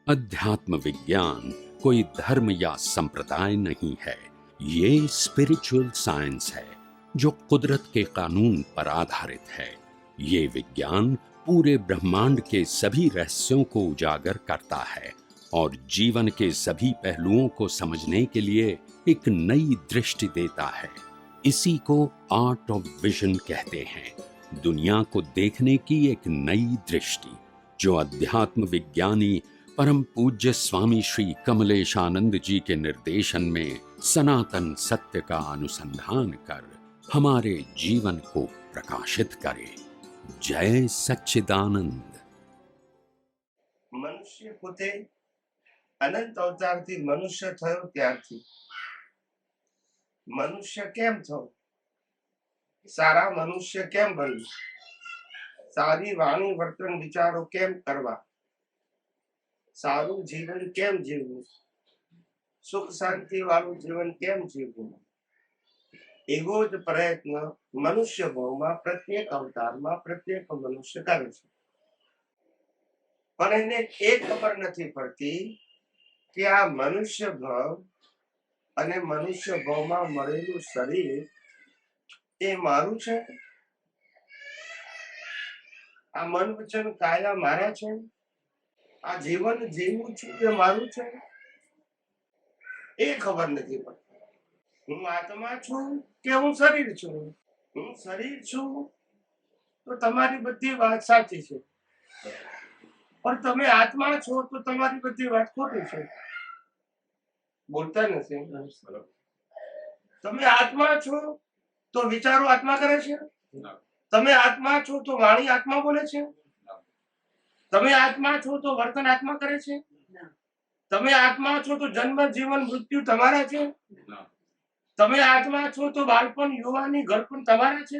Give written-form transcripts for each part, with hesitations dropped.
अध्यात्म विज्ञान कोई धर्म या संप्रदाय नहीं है। ये स्पिरिचुअल साइंस है जो कुदरत के कानून पर आधारित है। ये विज्ञान पूरे ब्रह्मांड के सभी रहस्यों को उजागर करता है और जीवन के सभी पहलुओं को समझने के लिए एक नई दृष्टि देता है। इसी को आर्ट ऑफ विजन कहते हैं, दुनिया को देखने की एक नई दृष्टि, जो अध्यात्म विज्ञानी परम पूज्य स्वामी श्री कमलेशानंद जी के निर्देशन में सनातन सत्य का अनुसंधान कर हमारे जीवन को प्रकाशित करे। जय सच्चिदानंद। મનુષ્ય પોતે અનંત અવતારથી મનુષ્ય થયો ત્યારથી મનુષ્ય કેમ થયો, સારા મનુષ્ય કેમ બનવું, સારી વાણી વર્તન વિચારો કેમ કરવા, સારું જીવન કેમ જીવવું, સુખ શાંતિ વાળું જીવન કેમ જીવવું, એવો જ પ્રયત્ન મનુષ્ય ભાવમાં પ્રત્યેક અવતારમાં પ્રત્યેક મનુષ્ય કરે છે. પણ એને એ ખબર નથી પડતી કે આ મનુષ્ય ભાવ અને મનુષ્ય ભાવમાં મળેલું શરીર એ મારું છે. આ મન વચન કાયા મારા છે. આ જીવન જીવું છું એ મારું છે. એ ખબર નથી પડતી. હું આત્મા છું કે હું શરીર છું. હું શરીર છું તો તમારી બધી વાત સાચી છે, પણ તમે આત્મા છો તો તમારી બધી વાત ખોટી છે. બોલતા નથી. તમે આત્મા છો તો વિચારો આત્મા કરે છે. તમે આત્મા છો તો વાણી આત્મા બોલે છે. તમે આત્મા છો તો વર્તન આત્મા કરે છે. તમે આત્મા છો તો જન્મ જીવન મૃત્યુ તમારા છે. તમે આત્મા છો તો બાળપણ યુવાની ઘરપણ તમારા છે.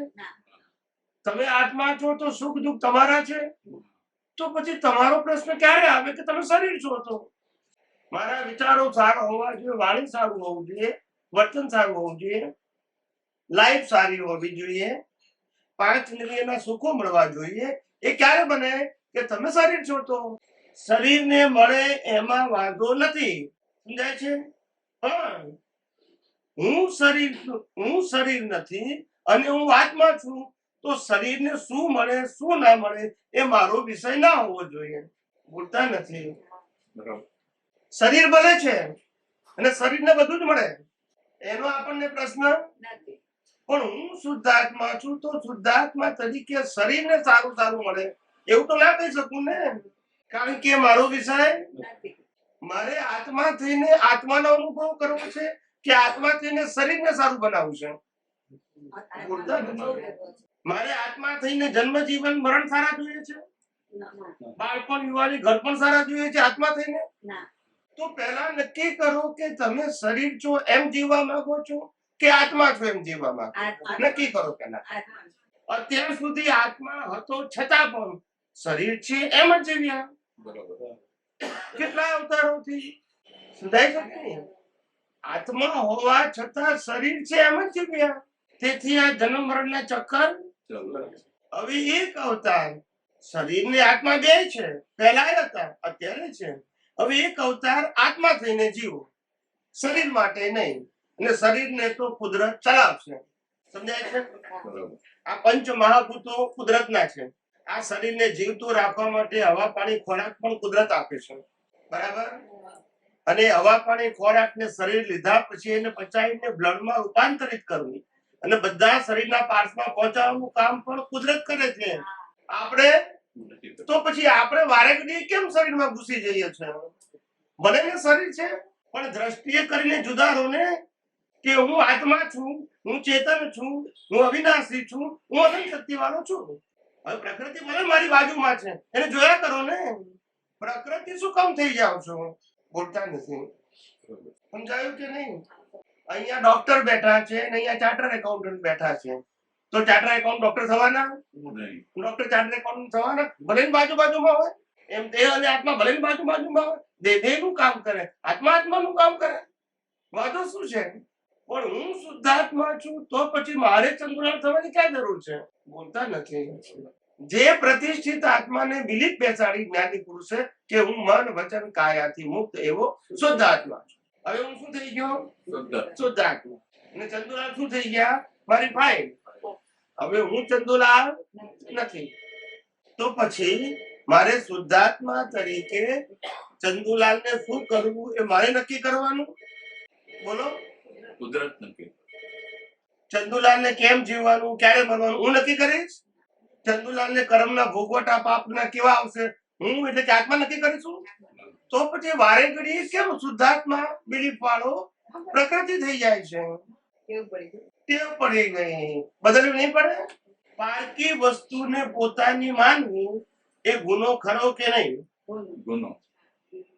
તમે આત્મા છો તો સુખ દુઃખ તમારા છે. તો પછી તમારો પ્રશ્ન ક્યારે આવે કે તમે શરીર છો? તો મારા વિચારો સારા હોવા જોઈએ, વાણી સારું હોવું જોઈએ, વર્તન સારું હોવું જોઈએ, લાઈફ સારી હોવી જોઈએ, 5 ઇન્દ્રિયના સુખો મળવા જોઈએ. એ ક્યારે બને કે તમે શરીર છો? તો શરીરને મળે એમાં વાંધો નથી, સમજાય છે? પણ હું શરીર નથી અને હું આત્મા છું, તો શરીરને શું મળે શું ના મળે એ મારો વિષય ના હોવો જોઈએ. બોલતા નથી. શરીર બને છે અને શરીરને બધું જ મળે, એનો આપણને પ્રશ્ન નથી. પણ હું શુદ્ધાત્મા છું તો શુદ્ધાત્મા તરીકે શરીરને સારું સારું મળે એવું તો ના કહી શકું ને, કારણ કે મારો વિષય નથી. મારે આત્મા થઈને આત્માનો અનુભવ કરવો છે કે આત્મા થઈને શરીરને સારું બનાવવું છે? મારે આત્મા થઈને જન્મ જીવન મરણ સારા જોઈએ છે, બાળપણ યુવાની ઘરપણ સારા જોઈએ છે આત્મા થઈને? તો પહેલા નક્કી કરો કે તમે શરીર છો એમ જીવવા માંગો છો કે આત્મા છો એમ જીવવા માંગો? નક્કી કરો પેલા. અત્યાર સુધી આત્મા હતો છતાં પણ શરીર છે એમ જ જીવ્યા. કેટલા અવતારોથી સુધાઈ શકે? આત્મા હોવા છતાં શરીર છે એમ જ જીવ્યા. તેથી આ જન્મ મરણના ચક્કર. હવે એક અવતાર શરીર ને આત્મા બે છે, પહેલા હતા અત્યારે છે. હવે એક અવતાર આત્મા થઈને જીવો, શરીર માટે નહીં. અને શરીરને તો કુદરત ચલાવશે, સમજાય છે? આ પંચ મહાભૂતો કુદરતના છે. આ શરીરને જીવતું રાખવા માટે હવા પાણી ખોરાક પણ કુદરત આપે છે, બરાબર? અને હવા પાણી ખોરાક ને શરીર લીધા પછી એને પચાવીને બ્લડમાં રૂપાંતરિત કરવું અને બધા શરીરના પાર્ટ્સમાં પહોંચાડવાનું કામ પણ કુદરત કરે છે. આપણે તો પછી આપણે વારે ઘડીએ કેમ શરીરમાં ઘૂસી જઈએ છીએ? ભલે ને શરીર છે પણ દ્રષ્ટિએ કરીને જુદારો ને કે હું આત્મા છું, હું ચેતન છું, હું અવિનાશી છું, હું અનંત શક્તિ વાળો છું. હવે પ્રકૃતિ ભલે મારી બાજુમાં છે, એને જોયા કરો ને. પ્રકૃતિ શું કામ થઈ જાવ છો? બોલતા નથી. સમજાયું કે નહીં? અહીંયા ડોક્ટર બેઠા છે ને અહીંયા ચાર્ટર એકાઉન્ટન્ટ બેઠા છે, તો ચાર્ટર એકાઉન્ટ ડોક્ટર થવાના? ડોક્ટર ચાર્ટર એકાઉન્ટ થવાના? ભલે બાજુમાં હોય. એમ દેહ અને આત્મા ભલે બાજુમાં હોય. દેહનું કામ કરે, આત્મા આત્માનું કામ કરે. વાંધો શું છે? પણ હું શુદ્ધાત્મા છું તો પછી મારે ચંદ્રલાલ થવાની ક્યાં જરૂર છે? બોલતા નથી. જે પ્રતિષ્ઠિત આત્માને બિલીફ બેસાડી જ્ઞાની પુરુષે કે હું મન વચન કાયાથી મુક્ત એવો શુદ્ધ આત્મા છું. હવે હું શું થઈ ગયો? શુદ્ધ આત્મા. અને ચંદુલાલ શું થઈ ગયા? મારી ફાઇલ. હવે હું ચંદુલાલ નથી. તો પછી મારે શુદ્ધાત્મા તરીકે ચંદુલાલને શું કરવું એ મારે નક્કી કરવાનું. બોલો. કુદરત નક્કી. ચંદુલાલને કેમ જીવવાનું, ક્યારે મરવાનું હું નક્કી કરીશ. ચંદુલાલને કર્મના ભોગવટા પાપના કેવા આવશે હું એટલે કે આત્મા નક્કી કરીશું. તો પછી વારે ઘડીએ કેમ શુદ્ધાત્મા બિલીફ વાળો પ્રકૃતિ થઈ જાય છે? ટેવ પડી ગઈ. બદલવી નહીં પડે. પારકી વસ્તુને પોતાની માનવી એ ગુનો ખરો કે નહીં? ગુનો.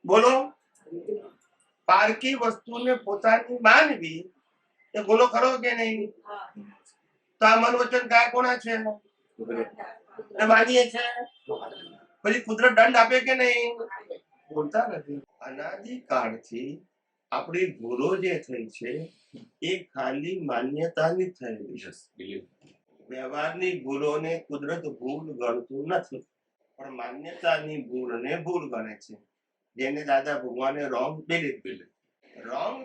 બોલો. પારકી વસ્તુને પોતાની માનવી એ ગુનો ખરો કે નહીં? તો આ મન વચન કાયા કોના છે? માનીએ છે. પછી કુદરત દંડ આપે કે નહીં? બોલતા નથી. અનાદિકાળથી આપણી ભૂલો જે થઈ છે એ ખાલી માન્યતાની થયેલી છે. વ્યવહારની ભૂલોને કુદરત ભૂલ ગણતું નથી, પણ માન્યતાની ભૂલને ભૂલ ગણે છે. જેને દાદા ભગવાને રોંગ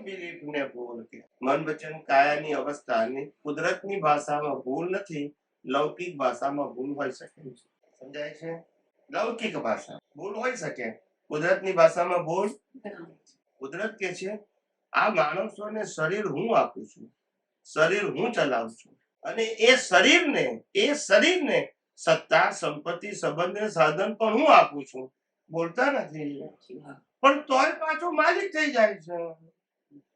બિલીફ ને ભૂલ કે મન વચન કાયાની અવસ્થાની કુદરતની ભાષામાં ભૂલ નથી, લૌકિક ભાષામાં ભૂલ હોઈ શકે. સમજાય છે? લૌકિક ભાષા ભૂલ હોઈ શકે, કુદરતની ભાષામાં ભૂલ. કુદરત કે છે આ માણસોને શરીર હું આપું છું, શરીર હું ચલાવું છું, અને એ શરીરને સત્તા સંપત્તિ સંબંધ સાધન પણ હું આપું છું. બોલતા નથી. પણ તોય પાછો માલિક થઈ જાય છે.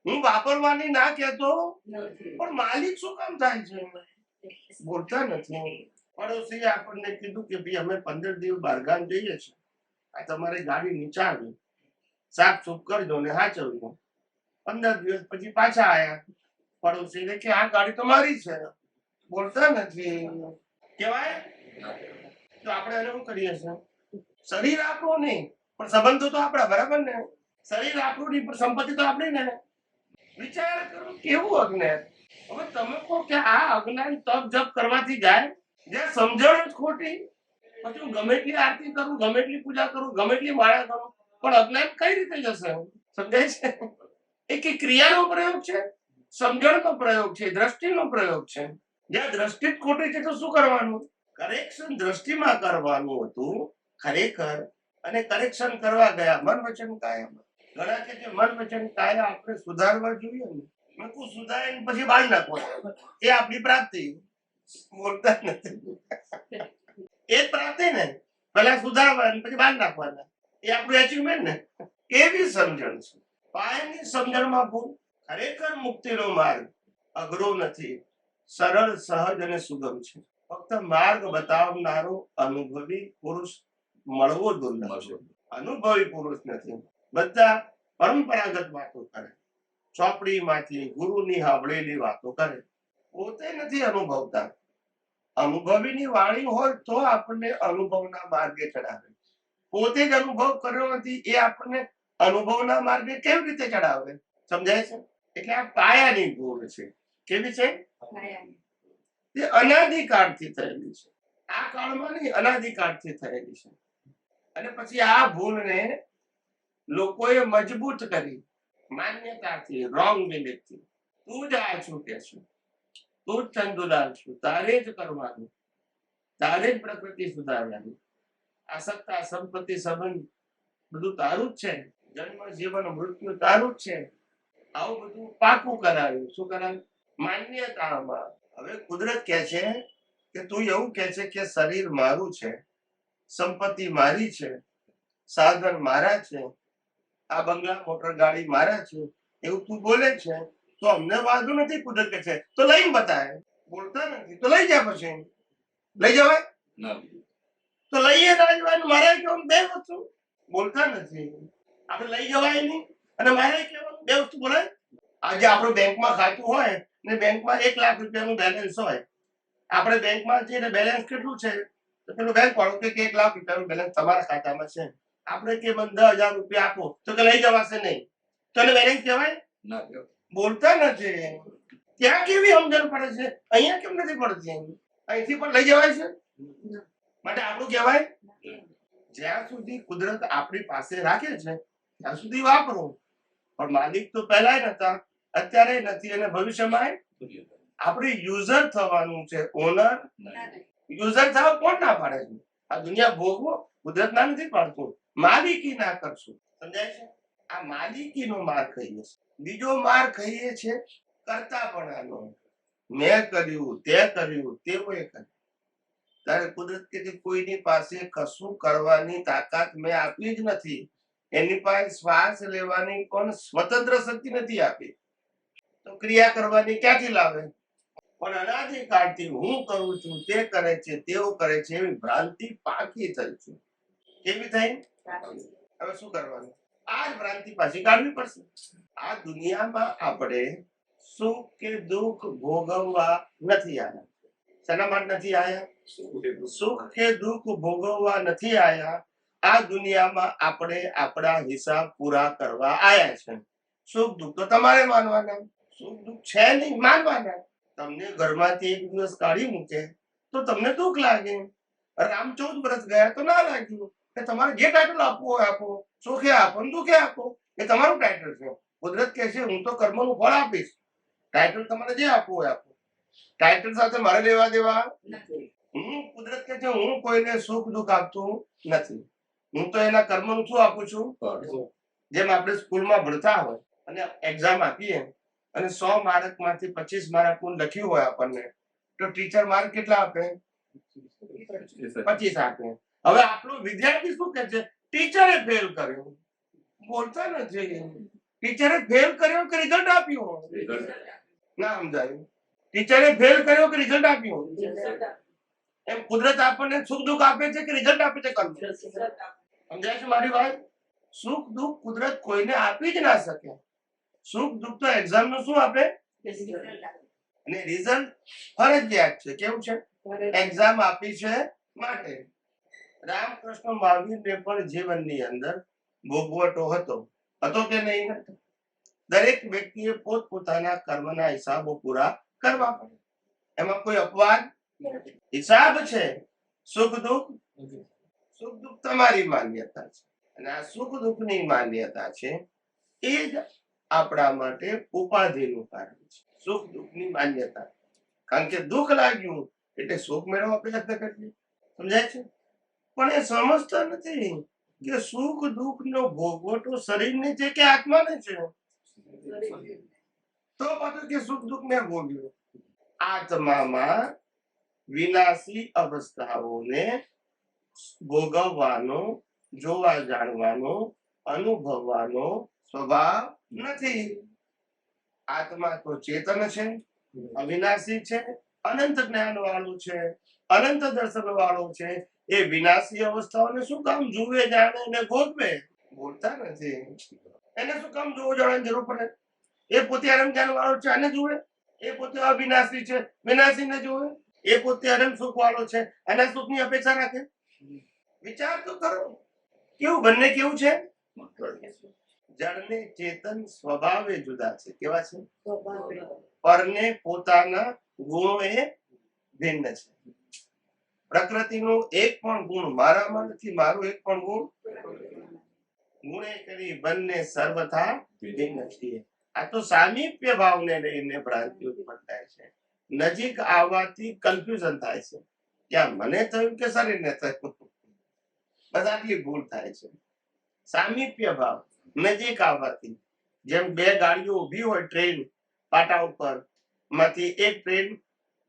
હું વાપરવાની ના કહેતો, પણ માલિક શું કામ થાય છે? બોલતા નથી. પડોશીએ આપણને કીધું કે ભાઈ અમે 15 દિવસ બહારગામ જઈએ છીએ, આ તમારી ગાડી નીચે આવી, સાફ સુફ કરજો ને હાચવજો. 15 દિવસ પછી પાછા આયા. પડોશીને કે આ ગાડી તો મારી છે. બોલતા નથી. કેવાય? તો આપણે એને શું કરીએ છીએ? શરીર આપણું નહીં, પણ સંબંધો તો આપણા. બરાબર ને? શરીર આપણું નહીં, પણ સંપત્તિ તો આપણી ને. વિચાર કરો કેવું અજ્ઞાન. હવે તમે કહો કે આ અજ્ઞાન તપ જપ કરવાથી જાય? જ્યાં સમજણ જ ખોટી. પછી હું ગમે એટલી આરતી કરું, ગમે એટલી પૂજા કરું, ગમે એટલી માળા કરું, પણ અજ્ઞાન કઈ રીતે જશે? સમજાય છે? એક ક્રિયાનો પ્રયોગ છે, સમજણનો પ્રયોગ છે, દ્રષ્ટિનો પ્રયોગ છે. જ્યાં દ્રષ્ટિ જ ખોટી છે તો શું કરવાનું? કરેક્શન દ્રષ્ટિમાં કરવાનું હતું ખરેખર, અને કરેક્શન કરવા ગયા મન વચન કાયામાં. ઘણા કે છે મન વચન કાયા આપણે સુધારવા જોઈએ ને. મેં કહું સુધારીને પછી બાળ નાખો, એ આપણી પ્રાપ્તિ. બોલતા નથી. એ જ પ્રાપ્તિ ને. પહેલા સુધારવા પછી બાળ નાખવાના, એ આપણું એચિવમેન્ટ ને. એવી સમજણ છે. પાયાની સમજણમાં ભૂલ. ખરેખર મુક્તિનો માર્ગ અઘરો નથી, સરળ સહજ અને સુગમ છે. ફક્ત માર્ગ બતાવનારો અનુભવી પુરુષ મળવો દુર્લભ છે. અનુભવી પુરુષ નથી. બધા પરંપરાગત વાતો કરે, ચોપડીમાંથી ગુરુની સાંભળેલી વાતો કરે, પોતે નથી અનુભવતા. અનુભવીની વાણી હોય તો આપણને અનુભવના માર્ગે ચડાવે. પોતે જ અનુભવ કર્યો નથી એ આપણને અનુભવના માર્ગે કેવી રીતે ચડાવે? સમજાય છે? એટલે આ પાયાની ભૂલ છે. કેવી છે? તે અનાદિકાળથી થયેલી છે. આ કાળમાં નહીં, અનાદિકાળથી થયેલી છે. અને પછી આ ભૂલને લોકોએ મજબૂત કરી માન્યતાથી, રોંગ બિલીફથી. તું જ આ છું કે છું, તું જ ચંદુલાલ છું, તારે જ કરવાનું, તારે જ પ્રકૃતિ સુધારવાની. આ સત્તા સંપત્તિ સંબંધ બધું તારું જ છે. જન્મ જીવન મૃત્યુ તારું જ છે. આવું બધું પાકું કરાવ્યું. શું કરાવ્યું? માન્યતામાં. હવે કુદરત કહે છે કે તું એવું કહે છે કે શરીર મારું છે, સંપત્તિ મારી છે, સાધન મારા છે, આ બંગલા મોટર ગાડી મારા છે, એવું તું બોલે છે. તો અમને વાંધો નથી. કુદરત કહે છે તો લઈને બતાય. બોલતા નથી. તો લઈ જા. પછી લઈ જવાય? તો લઈએ ના જવાય. મારા કેવું બે વસ્તુ. બોલતા નથી. આપણે લઈ જવાય નહીં અને મારે કેવું બે વસ્તુ બોલાય. આજે આપણું બેંકમાં ખાતું હોય ને બેંકમાં 1 લાખ રૂપિયાનું બેલેન્સ હોય, આપણે બેંકમાં જઈને બેલેન્સ કેટલું છે તો પેલું બેંક વાળું કે 1 લાખ રૂપિયાનું બેલેન્સ તમારા ખાતામાં છે. આપણે કે મને 10,000 રૂપિયા આપો તો કે લઈ જવાશે નહીં. તો એને બેલેન્સ કહેવાય? બોલતા નથી. ત્યાં કેવી સમજણ પડે છે, અહીંયા કેમ નથી પડતી? અહીંથી પણ લઈ જવાય છે. માટે માટે આપણું કહેવાય જ્યાં સુધી કુદરત આપણી પાસે રાખે છે ત્યાં સુધી વાપરો, પણ માલિક તો પહેલાય નતા, અત્યારે નથી અને ભવિષ્યમાં આપણે યુઝર થવાનું છે, ઓનર યુઝર થવા કોણ ના પાડે છે? આ દુનિયા ભોગવો કુદરત ના નથી પાડતું, માલિકી ના કરશું. સમજાય છે? આ માલિકીનો માર ખાઈએ છે. બીજો માર ખાઈએ છે કરતાપણાનો. મેં કર્યું, તે કર્યું, તેઓએ કર્યું. ત્યારે કુદરત કે કોઈની પાસે કશું કરવાની તાકાત મેં આપી જ નથી. એની પાસે શ્વાસ લેવાની પણ સ્વતંત્ર શક્તિ નથી આપી, તો ક્રિયા કરવાની ક્યાંથી લાવે? પણ અનાદિકાળથી હું કરું છું, તે કરે છે, તેઓ કરે છે, એવી ભ્રાંતિ પાકી થઈ છે. કેવી થઈ? હવે શું કરવાનું? આ જ ભ્રાંતિ પાછી કાઢવી પડશે. આ દુનિયામાં આપણે સુખ કે દુઃખ ભોગવવા નથી આવ્યા. શેના માટે નથી આવ્યા? સુખ કે દુઃખ ભોગવવા નથી આવ્યા. આ દુનિયામાં આપણે આપણા હિસાબ પૂરા કરવા આવ્યા છે. સુખ દુઃખ તો તમારે માનવાના, સુખ દુઃખ છે નહીં, માનવાના. તમને ઘરમાંથી એક દિવસ કાઢી મૂકે તો તમને દુઃખ લાગે. રામ 14 વર્ષ ગયા તો ના લાગ્યું. તમારે જે ટાઇટલ આપવું હોય આપો, સુખે આપો ને દુઃખે આપો, એ તમારું ટાઇટલ છે. કુદરત કહે છે હું તો કર્મનું ફળ આપીશ. ટાઇટલ તમારે જે આપવું હોય આપો, ટાઇટલ સાથે મારે લેવા દેવા નથી. કુદરત કહે છે હું કોઈને સુખ દુઃખ આપતું નથી, હું તો એના કર્મનું શું આપું છું? જેમ આપણે સ્કૂલમાં ભણતા હોય અને એક્ઝામ આપીએ અને 100 માર્ક માંથી 25 માર્ક લખ્યું હોય આપણને, તો ટીચર માર્ક કેટલા આપે? 25 આપે. હવે આપણો વિદ્યાર્થી શું કહે છે? ટીચરે ફેલ કર્યો. બોલતા નથી. ટીચરે ફેલ કર્યો કે રિઝલ્ટ આપ્યું? ના સમજાયું. ટીચરે ફેલ કર્યો કે રિઝલ્ટ આપ્યું? એમ કુદરત આપણને સુખ દુઃખ આપે છે કે રિઝલ્ટ આપે છે? સમજાય છે મારી વાત? સુખ દુઃખ કુદરત કોઈને આપી જ ના શકે. સુખ દુઃખ તો એક્ઝામ નું શું આપે? અને રિઝલ્ટ ફરજિયાત છે. કેવું છે? એક્ઝામ આપી છે માટે. રામકૃષ્ણ મહાવીરને પણ જીવનની અંદર ભોગવટો હતો કે નહીં? દરેક વ્યક્તિએ પોતપોતાના કર્મના હિસાબો પૂરા કરવા પડે. એમાં કોઈ અપવાદ? હિસાબ છે. સુખ દુઃખ તમારી માન્યતા છે, અને આ સુખ દુઃખની માન્યતા છે એ જ આપણા માટે ઉપાધિનું કારણ છે. સુખ દુઃખની માન્યતા. કારણ કે દુઃખ લાગ્યું એટલે સુખ મેળવવા પ્રયત્ન કરીએ. સમજાય છે? પણ એ સમજતા નથી કે સુખ દુઃખ નો ભોગવટો શરીરને છે કે આત્માને છે? તો પાછું કે સુખ દુઃખ ને ભોગ્યો. આત્મામાં વિનાશી અવસ્થાઓને ભોગવવાનો, જોવા જાણવાનો, અનુભવવાનો સ્વભાવ નથી. આત્મા તો ચેતન છે, અવિનાશી છે, અનંત જ્ઞાન વાળું છે, અનંત દર્શન વાળો છે. એ વિનાશી અવસ્થાઓને શું કામ જુએ, જાણે ને ભોગવે? બોલતા નથી. એને શું કામ જોવું જાણવાની જરૂર પડે? એ પોતે અનંત જ્ઞાન વાળો છે, આને જુએ. એ પોતે અવિનાશી છે, વિનાશી ને જુએ. એ પોતે અનંત સુખ વાળો છે, એના સુખ ની અપેક્ષા રાખે. વિચાર તો કરો. કેવું બંને કેવું છે? જળ ને ચેતન સ્વભાવે જુદા છે. કેવા છે? પરને પોતાના ગુણો એ ભિન્ન છે. પ્રકૃતિનો એક પણ ગુણ મારામાં નથી, મારો એક પણ ગુણે કરી બંને સર્વથા ભિન્ન છીએ. આ તો સામીપ્ય ભાવને લઈને ભ્રાંતિ ઉત્પન્ન થાય છે. નજીક આવવાથી કન્ફ્યુઝન થાય છે. ત્યાં મને થયું કે શરીરને થયું. બસ આટલી ભૂલ થાય છે. સામીપ્ય ભાવ નજીક આવવાથી, જેમ બે ગાડીઓ ઊભી હોય ટ્રેન પાટા ઉપર, માંથી એક ટ્રેન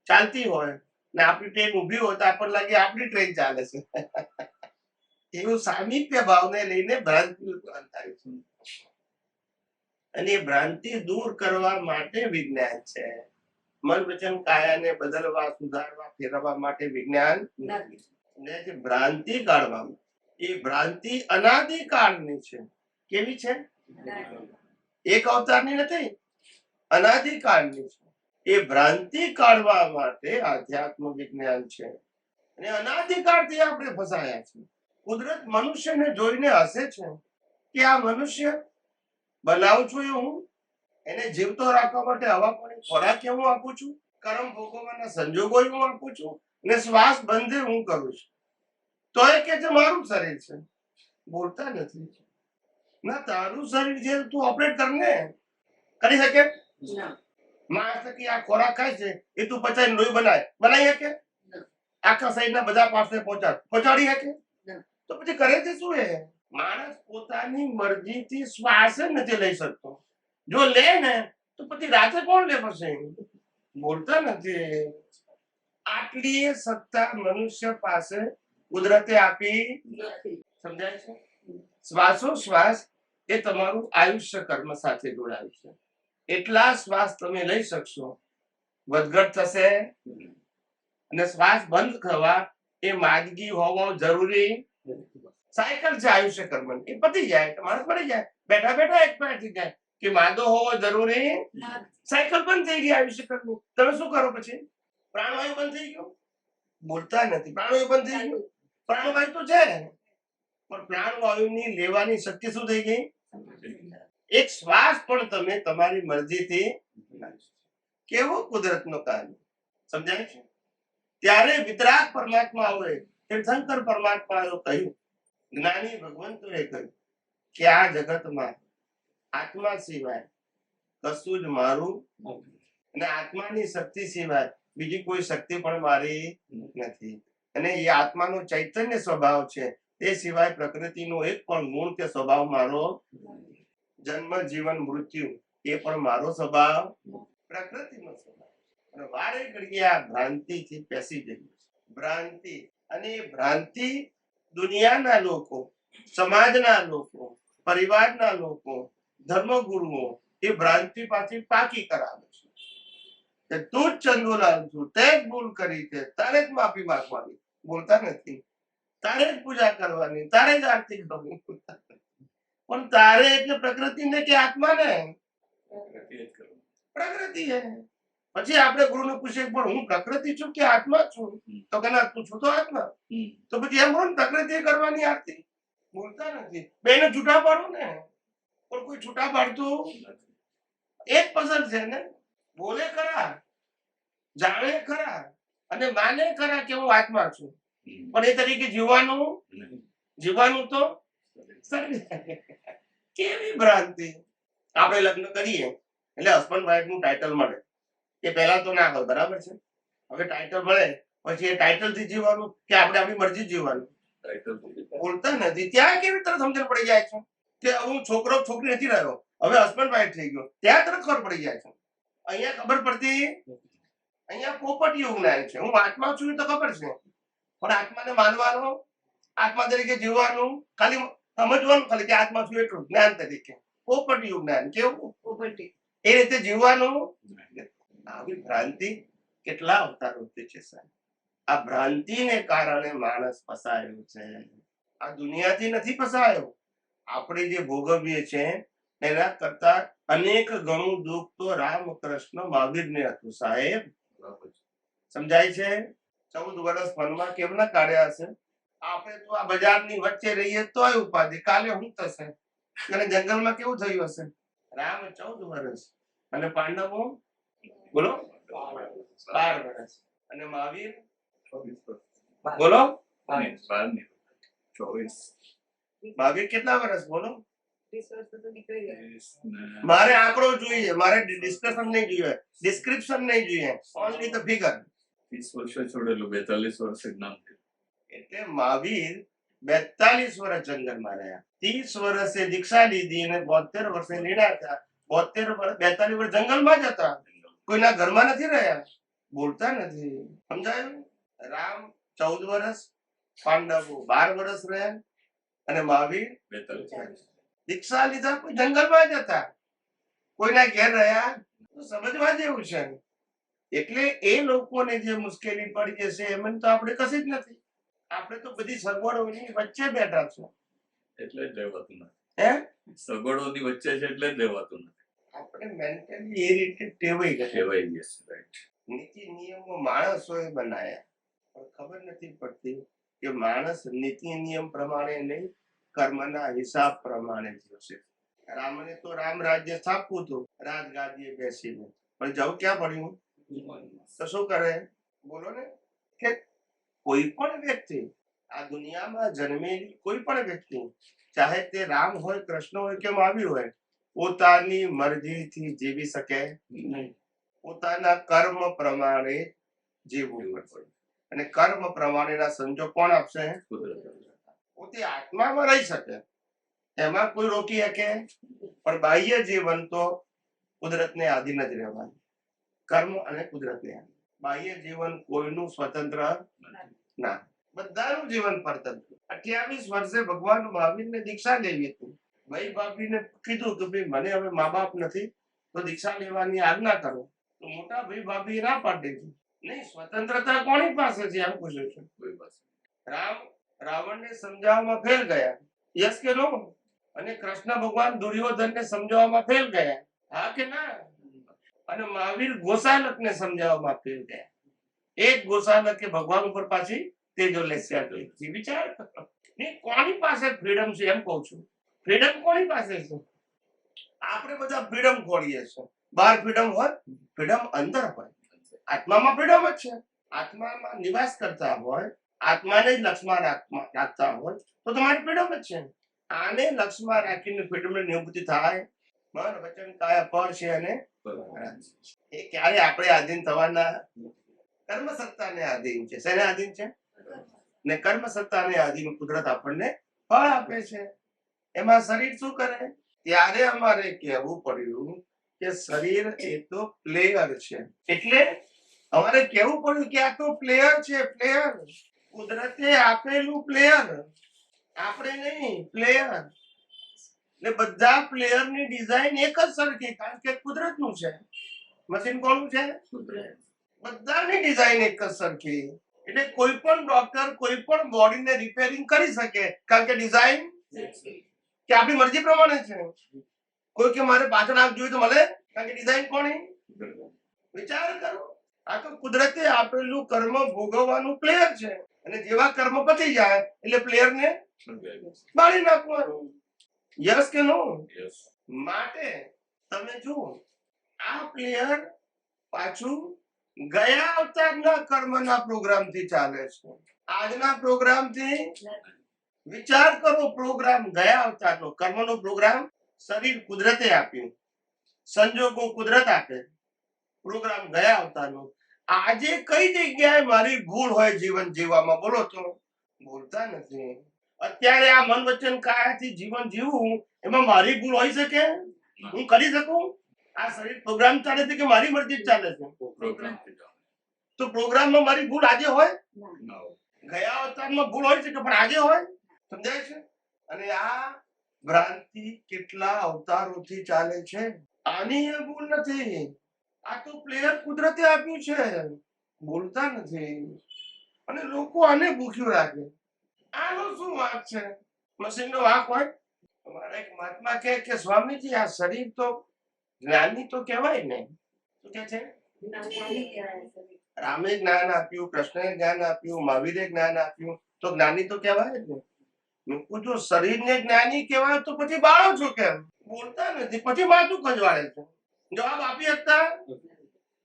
ચાલતી હોય ને આપણી ટ્રેન ઊભી હોય તો આપણને લાગે આપણી ટ્રેન ચાલે છે. એવું સામીપ્ય ભાવને લઈને ભ્રાંતિ ઉત્પન્ન થાય છે. અને એ ભ્રાંતિ દૂર કરવા માટે વિજ્ઞાન છે. મન વચન કાયાને બદલવા, સુધારવા, ફેરવવા માટે વિજ્ઞાન નથી. ભ્રાંતિ કાઢવામાં, એ ભ્રાંતિ અનાદિકાળની છે. કેવી છે? એક અવતારની નથી, અનાદિકાળની છે. એ ભ્રાંતિ કાઢવા માટે આધ્યાત્મ વિજ્ઞાન છે. અને અનાદિકાળથી આપણે ફસાયા છે. કુદરત મનુષ્યને જોઈને હસે છે કે આ મનુષ્ય બનાવું છું હું, એને જીવતો રાખવા માટે હવા પાણી ખોરાક હું આપું છું, કર્મ ભોગવવાના સંજોગો હું આપું છું, અને શ્વાસ બંધે હું કરું છું. તો એ કે છે મારું શરીર છે, બોલતા નથી. ના, તારું શરીર છે, તું ઓપરેટ કરને. કરી શકે? માણસ કે આ ખોરાક ખાય છે એ તું પચાઈ લોહી બનાવી શકે? આખા શરીરના બધા પાસે પહોંચાડી શકે? તો પછી કરે છે શું? એ માણસ પોતાની મરજીથી શ્વાસ જ નથી લઈ શકતો. જો લે ને તો પછી રાતે કોણ લે? પછી બોલતા નથી. આટલી સત્તા મનુષ્ય પાસે કુદરતે આપી નથી. સમજાય છે? શ્વાસોશ્વાસ એ તમારું આયુષ્ય કર્મ સાથે જોડાયું છે. એટલા શ્વાસ તમે લઈ શકશો, વધઘટ થશે. અને શ્વાસ બંધ થવા એ માંદગી હોવો જરૂરી. સાયકલ છે આયુષ્ય કર્મ, એ પતી જાય તો માણસ મરી જાય. બેઠા બેઠા એક્સપાયર થઈ જાય. કે માંદો હોવો જરૂરી. સાયકલ બંધ થઈ ગઈ આયુષ્ય કર્મ. તમે શું કરો પછી? પ્રાણવાયુ બંધ થઈ ગયો. બોલતા નથી. પ્રાણવાયુ બંધ થઈ ગયું. પ્રાણવાયુ તો છે, પણ પ્રાણવાયુની લેવાની શક્તિ શું થઈ ગઈ? એક શ્વાસ પણ તમે તમારી મરજીથી. કેવો કુદરતનો કાર્ય! સમજાય છે? ત્યારે વિતરાગ પરમાત્મા હોય, તીર્થંકર પરમાત્માએ કહ્યું, જ્ઞાની ભગવંતોએ કહ્યું કે આ જગતમાં આત્મા સિવાય કશું જ મારું અને આત્માની શક્તિ સિવાય બીજી કોઈ શક્તિ પણ મારી નથી. અને એ આત્માનો ચૈતન્ય સ્વભાવ છે, તે સિવાય પ્રકૃતિનો એક પણ ગુણ કે સ્વભાવ મારો. જન્મ જીવન મૃત્યુ એ પણ મારો સ્વભાવ, પ્રકૃતિનો સ્વભાવ. અને વારે ઘડીએ આ ભ્રાંતિથી પેસી ગઈ. ભ્રાંતિ, અને એ ભ્રાંતિ દુનિયાના લોકો, સમાજના લોકો, પરિવારના લોકો, ધર્મગુરુઓ એ ભ્રાંતિ પાછી પાકી કરાવે છે કે તું જ ચંદુલાલ છું, તે જ ભૂલ કરી છે, તારે જ માફી માંગવાની. બોલતા નથી. તારે જ પૂજા કરવાની, તારે જ આરતી કરવાની. પણ તારે એટલે પ્રકૃતિને કે આત્માને? પ્રકૃતિ હે. પછી આપણે ગુરુને પૂછીએ પણ હું પ્રકૃતિ છું કે આત્મા છું? તો કે ના, તું છું તો આત્મા. તો પછી એમ બોલ, પ્રકૃતિ કરવાની આરતી. બોલતા નથી. બેને છૂટા પાડો ને, પણ કોઈ છૂટા પાડતું એક પસંદ છે ને. બોલે ખરા, જાણે ખરા, અને માને ખરા કે હું આત્મા છું, પણ એ તરીકે જીવવાનું તો કેવી ભ્રાંતિ! આપણે લગ્ન કરીએ એટલે હસબન્ડ વાઈફ નું ટાઇટલ મળે. એ પહેલા તો ના હોય, બરાબર છે? હવે ટાઇટલ મળે પછી એ ટાઇટલ થી જીવવાનું કે આપણે આપણી મરજી જીવવાનું? બોલતા નથી. ત્યાં કેવી તરત સમજણ પડી જાય છે કે હું છોકરો છોકરી નથી રહ્યો, હવે હસબન્ડ વાઈફ થઈ ગયો. ત્યાં તરત ખબર પડી જાય છે. અહીંયા ખબર પડતી. અહીંયા પોપટીયું જ્ઞાન છે. હું આત્મા છું એ તો ખબર છે, પણ આત્માને માનવાનું, આત્મા તરીકે જીવવાનું, ખાલી સમજવાનું, ખાલી કે આત્મા છું એટલું જ્ઞાન તરીકે. પોપટીયું જ્ઞાન. કેવું? પોપટી. એ રીતે જીવવાનું. આવી ભ્રાંતિ કેટલા અવતારોથી છે સાહેબ. આ ભ્રાંતિને કારણે માણસ ફસાયો છે. આ દુનિયાથી નથી ફસાયો. આપણે જે ભોગવીએ છે એના કરતા અનેક ગણું દુઃખ તો રામકૃષ્ણ મહાવીરને હતું સાહેબ. સમજાય છે? 14 વર્ષ વનમાં કેમ ના કાઢ્યા હશે? આપણે તો આ બજારની વચ્ચે રહીએ તોય ઉપાધિ, કાલે શું થશે? અને જંગલમાં કેવું થયું હશે? રામ 14 વર્ષ અને પાંડવો બોલો 12 વર્ષ અને મહાવીર બોલો 24. મહાવીર કેટલા વર્ષ બોલો? મારે આંકડો જોઈએ, મારે ડિસ્કશન નહીં જોઈએ, ડિસ્ક્રિપ્શન નહીં જોઈએ, ઓનલી ધ ફિગર. 30 વર્ષે છોડેલું, 42 વર્ષે જ્ઞાન થયું. એટલે મહાવીર 42 વર્ષ જંગલમાં રહ્યા, 30 વર્ષે દીક્ષા લીધી અને 72 વર્ષે લીડા હતા. 42 વર્ષ જંગલમાં જ હતા, કોઈના ઘરમાં નથી રહ્યા. બોલતા નથી. સમજાયું? રામ 14 વર્ષ, પાંડવો 12 વર્ષ રહ્યા અને મહાવીર 42. દીક્ષા લીધા, કોઈ જંગલમાં જ હતા, કોઈના ઘેર રહ્યા. તો સમજવા જેવું છે. એટલે એ લોકોને જે મુશ્કેલી પડી જશે એમ તો આપણે કશી જ નથી. આપણે તો બધી સગવડોની વચ્ચે બેઠા છો એટલે જ રહેવાતું નથી. હે? સગવડોની વચ્ચે છે એટલે જ રહેવાતું નથી. આપણે મેન્ટલી એ રીતે ટેવાઈ ગયા. કહેવાય yes, right. નીતિ નિયમો માણસોએ બનાયા, પણ ખબર નથી પડતી કે માણસ નીતિ નિયમ પ્રમાણે નહીં, કર્મના હિસાબ પ્રમાણે જીવશે. રામને તો રામ રાજ્ય સ્થાપવું હતું રાજગાદીએ બેસીને, પણ જવું ક્યાં પડ્યું? તો શું કરે? બોલો ને. કે કોઈ પણ વ્યક્તિ આ દુનિયામાં જન્મેલી કોઈ પણ વ્યક્તિ, ચાહે તે રામ હોય, કૃષ્ણ હોય કે મહાવીર હોય, પોતાની મરજીથી જીવી શકે નહીં. પોતાના કર્મ પ્રમાણે જીવવું પડશે. અને કર્મ પ્રમાણેના સંજોગ કોણ આપશે? પોતે આત્મામાં રહી શકે, એમાં કોઈ રોકી શકે, પણ બાહ્ય જીવન તો કુદરતને આધીન જ રહેવાનું. કર્મ અને કુદરતને આધીન. બાહ્ય જીવન કોઈનું સ્વતંત્ર ના, બધાનું જીવન પરતંત્ર. 28 વર્ષે ભગવાન મહાવીરને દીક્ષા લેવી હતી. ભાઈ ભાભીને કીધું કે ભાઈ મને હવે મા બાપ નથી, તો દીક્ષા લેવાની આજ્ઞા કરો. તો મોટા ભાઈ ભાભી ના પાડી દીધી. નહીં, સ્વતંત્રતા કોની પાસે છે એમ પૂછ્યું છે. રામ રાવણને સમજાવવામાં ફેલ ગયા, યસ કે નો? અને કૃષ્ણ ભગવાન દુર્યોધનને સમજાવવામાં ફેલ ગયા, હા કે ના? અને મહાવીર ગોસાલકને સમજાવવામાં ફેલ ગયા. એક ગોસાલકે ભગવાન ઉપર પાછી તેજો લેસ્યા કરી. વિચાર કોની પાસે ફ્રીડમ છે એમ કહું છું. ફ્રીડમ કોની પાસે છે? આપણે બધા ફ્રીડમ ખોરીએ છીએ. બહાર ફ્રીડમ હોય? ફ્રીડમ અંદર હોય. આત્મામાં ફ્રીડમ જ છે. આત્મામાં નિવાસ કરતા હોય, આત્માને જ લક્ષમાં રાખતા હોય તો તમારી ફ્રીડમ જ છે. આને લક્ષમાં રાખીને ફ્રીડમની અનુભૂતિ થાય. મન વચન કાયા પર છે અને એ ક્યારે આપણે આધીન થવાના? કર્મ સત્તાને આધીન છે. શેને આધીન છે? ને કર્મ સત્તાને આધીન કુદરત આપણને ફળ આપે છે. એમાં શરીર શું કરે? ત્યારે અમારે કહેવું પડ્યું કે શરીર એ તો પ્લેયર છે. એટલે અમારે કહેવું પડ્યું કે આ તો પ્લેયર છે. પ્લેયર કુદરતે આપેલું પ્લેયર, આપણે નહીં, પ્લેયર. ને બધા પ્લેયરની ડિઝાઇન એક જ સરખી, કારણ કે કુદરતનું છે. મશીન કોનું છે? બધાની ડિઝાઇન એક જ સરખી. એટલે કોઈ પણ ડોક્ટર કોઈ પણ બોડીને રિપેરિંગ કરી શકે, કારણ કે ડિઝાઇન કે આપણી મરજી પ્રમાણે છે. કોઈ કે મારે પાછળ આંખ જોઈએ તો મળે, કારણ કે ડિઝાઇન કોની? વિચાર કરો. આ તો કુદરતે આપેલું કર્મ ભોગવવાનું પ્લેયર છે. અને જેવા કર્મ પતી જાય એટલે પ્લેયરને બાળી નાખવાનું. યસ કે નો? માટે તમે જુઓ, આ પ્લેયર પાછું ગયા અવતારના કર્મના પ્રોગ્રામથી ચાલે છે. આજના પ્રોગ્રામથી વિચાર કરો. પ્રોગ્રામ ગયા અવતારનો, કર્મનો પ્રોગ્રામ શરીર કુદરતે આપ્યું, સંજોગો કુદરત આપે. પ્રોગ્રામ ગયા અવતારનો. આજે કઈ જગ્યાએ મારી ભૂલ હોય જીવન જીવવામાં? બોલો તો. બોલતા નથી. અત્યારે આ મન વચન કાયાથી જીવન જીવવું, એમાં મારી ભૂલ હોઈ શકે? હું કરી શકું? આ શરીર પ્રોગ્રામ ચાલે છે કે મારી મરજી ચાલે છે? તો પ્રોગ્રામમાં મારી ભૂલ આજે હોય? ગયા અવતારમાં ભૂલ હોય છે કે પણ આજે હોય? સમજાય છે? અને આ ભ્રાંતિ કેટલા અવતારોથી ચાલે છે. આની એ ભૂલ નથી. આ તો પ્લેયર કુદરતે આપ્યું છે. બોલતા નથી. અને લોકો આને ભૂખ્યું રાખે. આનો શું વાંક છે? મશીનનો વાંક હોય? અમારા એક મહાત્મા કહે કે સ્વામીજી, આ શરીર તો જ્ઞાની તો કહેવાય ને. શું કે છે? રામે જ્ઞાન આપ્યું, કૃષ્ણએ જ્ઞાન આપ્યું, મહાવીરે જ્ઞાન આપ્યું, તો જ્ઞાની તો કહેવાય જ ને. જો શરીરને જ્ઞાની કહેવાય તો પછી બાળો છો કેમ? બોલતા નથી, પછી માથું ખંજવાળે છે. જવાબ આપી શકતા?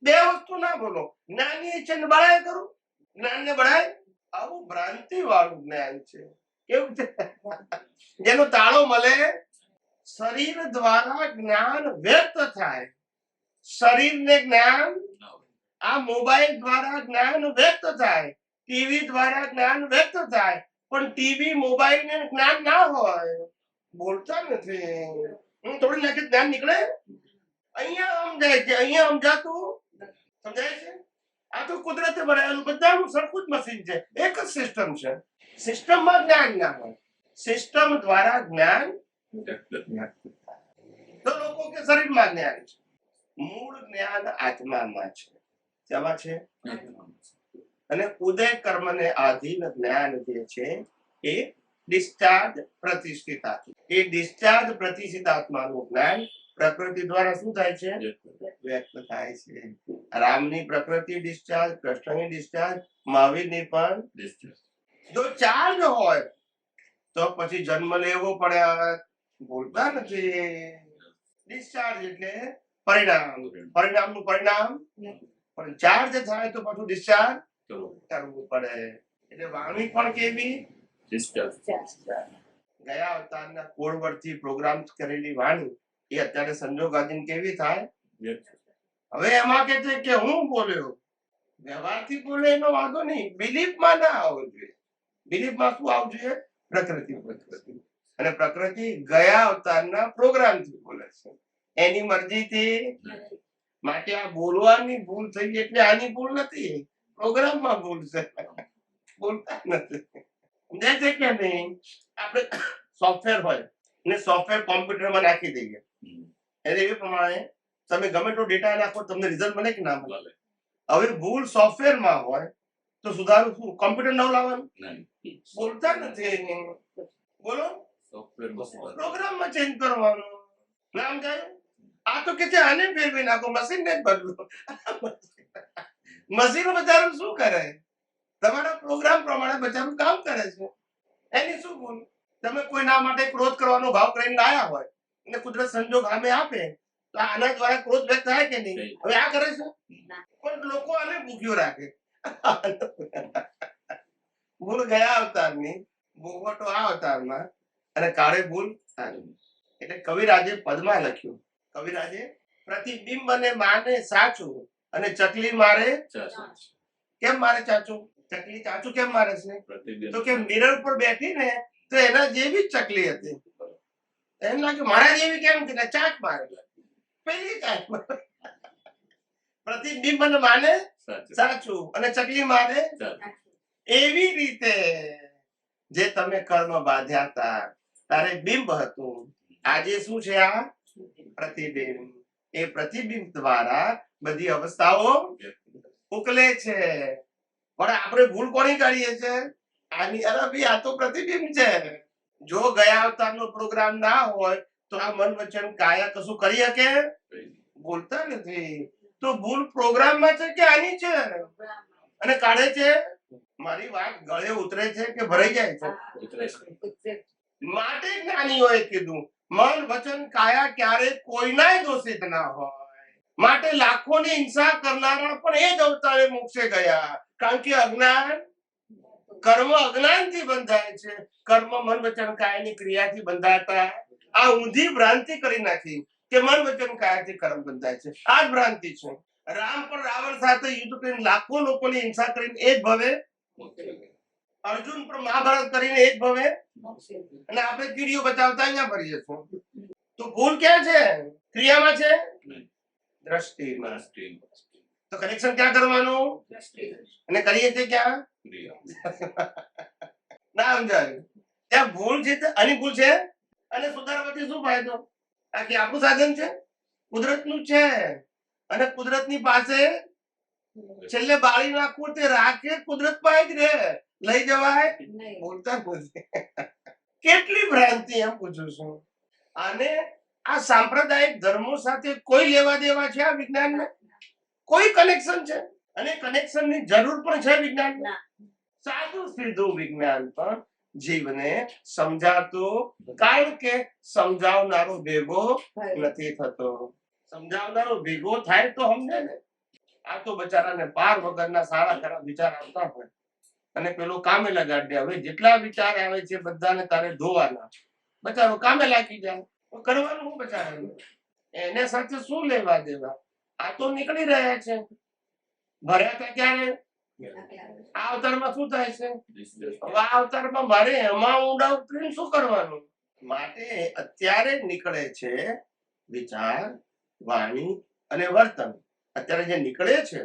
બે વસ્તુ ના બોલો. જ્ઞાની છે ને બળાય કરું, જ્ઞાન ને બળાય. આવું ભ્રાંતિ વાળું જ્ઞાન છે. કેવું છે? જેનો તાળો મળે. શરીર દ્વારા જ્ઞાન વ્યક્ત થાય. શરીરને જ્ઞાન આ મોબાઈલ દ્વારા જ્ઞાન વ્યક્ત થાય, ટીવી દ્વારા જ્ઞાન વ્યક્ત થાય. પણ ટીવી મોબાઈલ ને જ્ઞાન ના હોય. બોલતા નથી. હું થોડી નાખી જ્ઞાન નીકળે. અહીંયા સમજાય છે, અહીંયા સમજાતું સમજાય છે. આ તો કુદરતે બનાવેલું બધાનું સરખું જ મશીન છે. એક જ સિસ્ટમ છે. સિસ્ટમમાં જ્ઞાન ના હોય, સિસ્ટમ દ્વારા જ્ઞાન. તો લોકો કે શરીરમાં જ્ઞાન છે. મૂળ જ્ઞાન આત્મામાં છે. શેમાં છે? અને ઉદય કર્મને આધીન જ્ઞાન જે છે એ ડિસ્ચાર્જ પ્રતિષ્ઠિત આત્મા. એ ડિસ્ચાર્જ પ્રતિષ્ઠિત આત્માનું જ્ઞાન પ્રકૃતિ દ્વારા શું થાય છે? વ્યક્ત થાય છે. રામની પ્રકૃતિ ડિસ્ચાર્જ, કૃષ્ણની ડિસ્ચાર્જ, મહાવીરની પણ ડિસ્ચાર્જ. જો ચાર્જ હોય તો પછી જન્મ લેવો પડે. બોલતા નથી. ડિસ્ચાર્જ એટલે પરિણામ. પરિણામનું પરિણામ. પણ ચાર્જ થાય તો પાછું ડિસ્ચાર્જ કરવું પડે. એટલે વાણી પણ કેવી? Discharge. ગયા અવતારના કોડ વડથી પ્રોગ્રામ કરેલી વાણી એ અત્યારે સંજોગાધીન કેવી થાય? Yes. હવે એમાં કે છે કે હું બોલ્યો, વ્યવહારથી બોલે એનો વાંધો નહીં, બિલીફમાં ના આવવું જોઈએ. બિલીફમાં શું આવવું જોઈએ? પ્રકૃતિ. અને પ્રકૃતિ ગયા અવતારના પ્રોગ્રામથી બોલે છે, એની મરજીથી. માટે આ બોલવાની ભૂલ થઈ એટલે આની ભૂલ નથી, પ્રોગ્રામમાં ભૂલ છે, બોલતા નથી. સમજાય છે કે નહીં? આપણે સોફ્ટવેર હોય ને સોફ્ટવેર કોમ્પ્યુટરમાં નાખી દઈએ, એટલે એ પ્રમાણે તમે ગમે તો ડેટા નાખો, તમને રિઝલ્ટ મળે કે ના મળે? હવે ભૂલ સોફ્ટવેરમાં હોય તો સુધારું શું? કોમ્પ્યુટર નવું લાવવાનું? નહીં. બોલતા નથી. બોલો, Software માં સુધારો. પ્રોગ્રામમાં ચેન્જ કરવાનું. નામ જાય આ તો કે છે આને ફેરવી નાખો, મશીન ને જ બદલો. મશીન બચારું શું કરે? તમારા પ્રોગ્રામ પ્રમાણે બચારું કામ કરે છે, એની શું ભૂલ? તમે કોઈના માટે ક્રોધ કરવાનો ભાવ કરીને લાયા હોય અને કુદરત સંજોગ સામે આપે તો આના દ્વારા ક્રોધ વ્યક્ત થાય કે નહીં? હવે આ કરે છે પણ લોકો આને ભૂખ્યો રાખે. ભૂલ ગયા અવતારની, ભોગવટો આ અવતારમાં, અને કાળે ભૂલ આની. એટલે કવિરાજે પદમાં લખ્યું, કવિરાજે પ્રતિબિંબ અને માને સાચું અને ચકલી મારે. ચાચુ. કેમ મારે ચાચું? ચકલી ચાચું કેમ મારે છે? પ્રતિબિંબ. તો કે મિરર પર બેઠી ને તો એના જેવી જ ચકલી હતી, એમ લાગે મારા જેવી કેમ કે ચાંચ મારે, પેલી ચાંચ મારે. પ્રતિબિંબ અને માને સાચું. સાચું અને ચકલી મારે. ચાચુ. એવી રીતે જે તમે કર્મ બાંધ્યા હતા તારે બિંબ હતું, આજે શું છે? આ પ્રતિબિંબ. એ પ્રતિબિંબ દ્વારા બધી અવસ્થાઓ ઉકલે છે. પણ આપણે ભૂલ કોની કરીએ છે? આની. અરે ભાઈ, આ તો પ્રતિબિંબ છે. જો ગયા અવતારનો પ્રોગ્રામ ના હોય તો આ મન વચન કાયા કશું કરી શકે? બોલતા નથી. તો ભૂલ પ્રોગ્રામમાં છે કે આની છે? અને કાઢે છે. મારી વાત ગળે ઉતરે છે કે ભરાઈ જાય છે? ઉતરે છે. માટે જ્ઞાનીઓએ કીધું મન વચન કાયા ક્યારે કોઈનાય દોષિત ના હોય. માટે લાખોની હિંસા કરનારા પણ એ જ અવતારે મોક્ષે ગયા, કારણ કે અજ્ઞાન, કર્મ અજ્ઞાનથી બંધાય છે. કર્મ મન વચન કાયાની ક્રિયાથી બંધાતા. આ ઊંધી ભ્રાંતિ કરી નાખી કે મન વચન કાયાથી કર્મ બંધાય છે. આ જ ભ્રાંતિ છે. રામ પણ રાવણ સાથે યુદ્ધ કરીને લાખો લોકોની હિંસા કરીને એ જ ભવે, અર્જુન પણ મહાભારત કરીને એ જ ભવે, અને આપણે કીડીઓ બચાવતા અહીંયા ભરીએ છીએ. તો ભૂલ ક્યાં છે? ક્રિયામાં છે, દ્રષ્ટિમાં. તો કનેક્શન ક્યાં કરવાનું? અને કરીએ છીએ ક્યાં? ના સમજાયું? ત્યાં ભૂલ છે, આની ભૂલ છે. અને સુધારવાથી શું ફાયદો? આ કે આપણું સાધન છે, કુદરતનું છે, અને કુદરતની પાસે છેલ્લે બાળી નાખવું તે રાખે કુદરત પાસે જ રે, લઈ જવાય બોલતા નથી. કેટલી ભ્રાંતિ, એમ પૂછું છું. અને આ સાંપ્રદાયિક ધર્મો સાથે કોઈ લેવા દેવા છે આ વિજ્ઞાનને? કોઈ કનેક્શન છે? અને કનેક્શનની જરૂર પણ છે વિજ્ઞાનને? સાદું સીધું વિજ્ઞાન પણ જીવને સમજાતું, કારણ કે સમજાવનારો ભેગો નથી થતો. સમજાવનારો ભેગો થાય તો સમજે ને. આ તો બચારાને પાર વગરના સારા ખરા વિચાર આવતા હોય અને પેલો કામે લગાડી દે. હવે જેટલા વિચાર આવે છે બધાને તારે ધોવાના, બચારો કામે લાગી જાય. તો કરવાનું શું બચારાનું? એને સાથે શું લેવા દેવા? આ તો નીકળી રહ્યા છે. ભર્યા હતા ક્યારે? આ અવતારમાં શું થાય છે? હવે આ અવતારમાં મારે એમાં ઊંડા ઉતરીને શું કરવાનું? માટે અત્યારે નીકળે છે વિચાર, વાણી અને વર્તન. અત્યારે જે નીકળે છે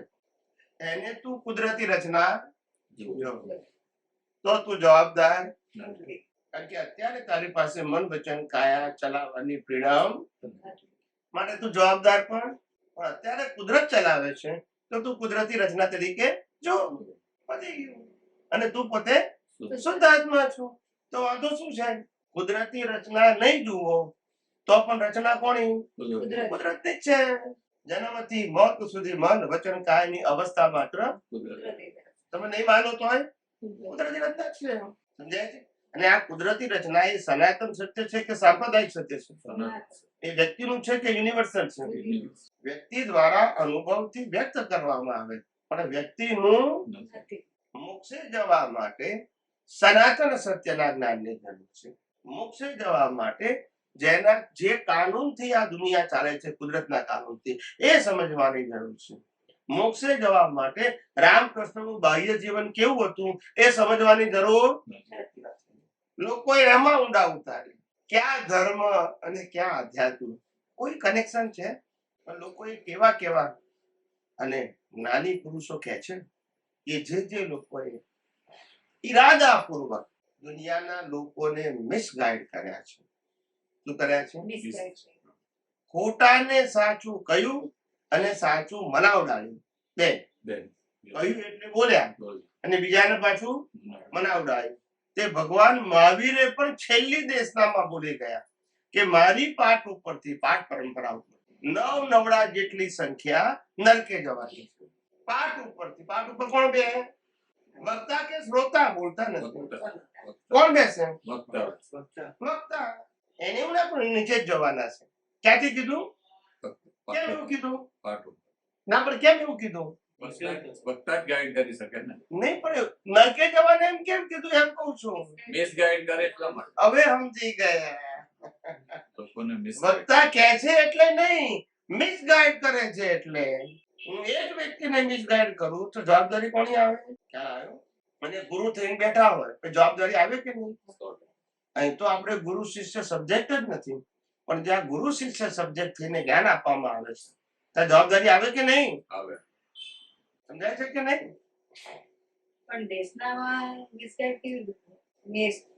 એને તું કુદરતી રચના તો તું જવાબદાર નથી. કારણ કે અત્યારે તારી પાસે મન વચન કાયા ચલાવવાની ફ્રીડમ, માટે તું જવાબદાર પણ અત્યારે કુદરત ચલાવે છે તો તું કુદરતી રચના તરીકે જો. પતી ગયું. અને તું પોતે શુદ્ધ આત્મા છું. તો વાંધો શું છે? કુદરતી રચના નહીં જુઓ તો પણ રચના કોની? કુદરતની જ છે. જન્મથી મોત સુધી મન વચન કાયની અવસ્થા માત્ર તમે નહીં માનો તો કુદરતી રચના છે. સમજાય છે? અને આ કુદરતી રચના એ સનાતન સત્ય છે કે સાંપ્રદાયિક સત્ય છે? એ વ્યક્તિનું છે કે યુનિવર્સલ છે? વ્યક્તિ દ્વારા અનુભવથી વ્યક્ત કરવામાં આવે, પણ વ્યક્તિનું મોક્ષે જવા માટે સનાતન સત્યના જ્ઞાનની જરૂર છે. મોક્ષે જવા માટે જે કાનૂનથી આ દુનિયા ચાલે છે, કુદરતના કાનૂનથી, એ સમજવાની જરૂર છે. મોક્ષે જવા માટે રામકૃષ્ણનું બાહ્ય જીવન કેવું હતું એ સમજવાની જરૂર નથી. લોકોએ એમાં ઊંડા ઉતારી ક્યાં ધર્મ અને ક્યાં અધ્યાત્મ, કોઈ કનેક્શન છે? પણ લોકોએ કેવા કેવા અને જ્ઞાની પુરુષો કહે છે કે જે લોકોએ ઈરાદાપૂર્વક દુનિયાના લોકોને મિસગાઈડ કર્યા છે. શું કર્યા છે? ખોટાને સાચું કહ્યું અને સાચું મનાવડાવ્યું. બે કહ્યું એટલે બોલ્યા અને બીજાને પાછું મનાવડાવ્યું. તે ભગવાન મહાવીરે પણ છેલ્લી દેશનામાં બોલી ગયા કે મારી પાઠ ઉપરથી, પાઠ પરંપરા ઉપર 9 નવડા જેટલી સંખ્યા નરકે જવાની છે. પાઠ ઉપરથી. પાઠ ઉપર કોણ બે? વક્તા કે શ્રોતા? બોલતા નથી. કોણ બેસે? વક્તા. એને એવું ના પણ નીચે જ જવાના છે. ક્યાંથી કીધું? કેમ એવું કીધું? ના પણ કેમ એવું કીધું? વક્તા જ ગાઈડ કરી શકે ને. નહીં પણ નરકે જવાના એમ કેમ કીધું એમ કહું છું. મિસગાઈડ કરે એટલા માટે. હવે સમજી ગયા. લોકોને વક્તા કહે છે એટલે નહીં, મિસગાઈડ કરે છે એટલે. હું એક વ્યક્તિને મિસગાઈડ કરું તો જવાબદારી કોની આવે? ખ્યાલ આવ્યો? મને ગુરુ થઈને બેઠા હોય તો જવાબદારી આવે કે નહીં? અહીં તો આપણે ગુરુ શિષ્ય સબ્જેક્ટ જ નથી, પણ જ્યાં ગુરુ શિષ્ય સબ્જેક્ટ થઈને જ્ઞાન આપવામાં આવે છે ત્યાં જવાબદારી આવે કે નહીં? આવે. સમજાય છે કે નહીં? પણ દેશનામાં મિસગાઈડ કેવી રીતે?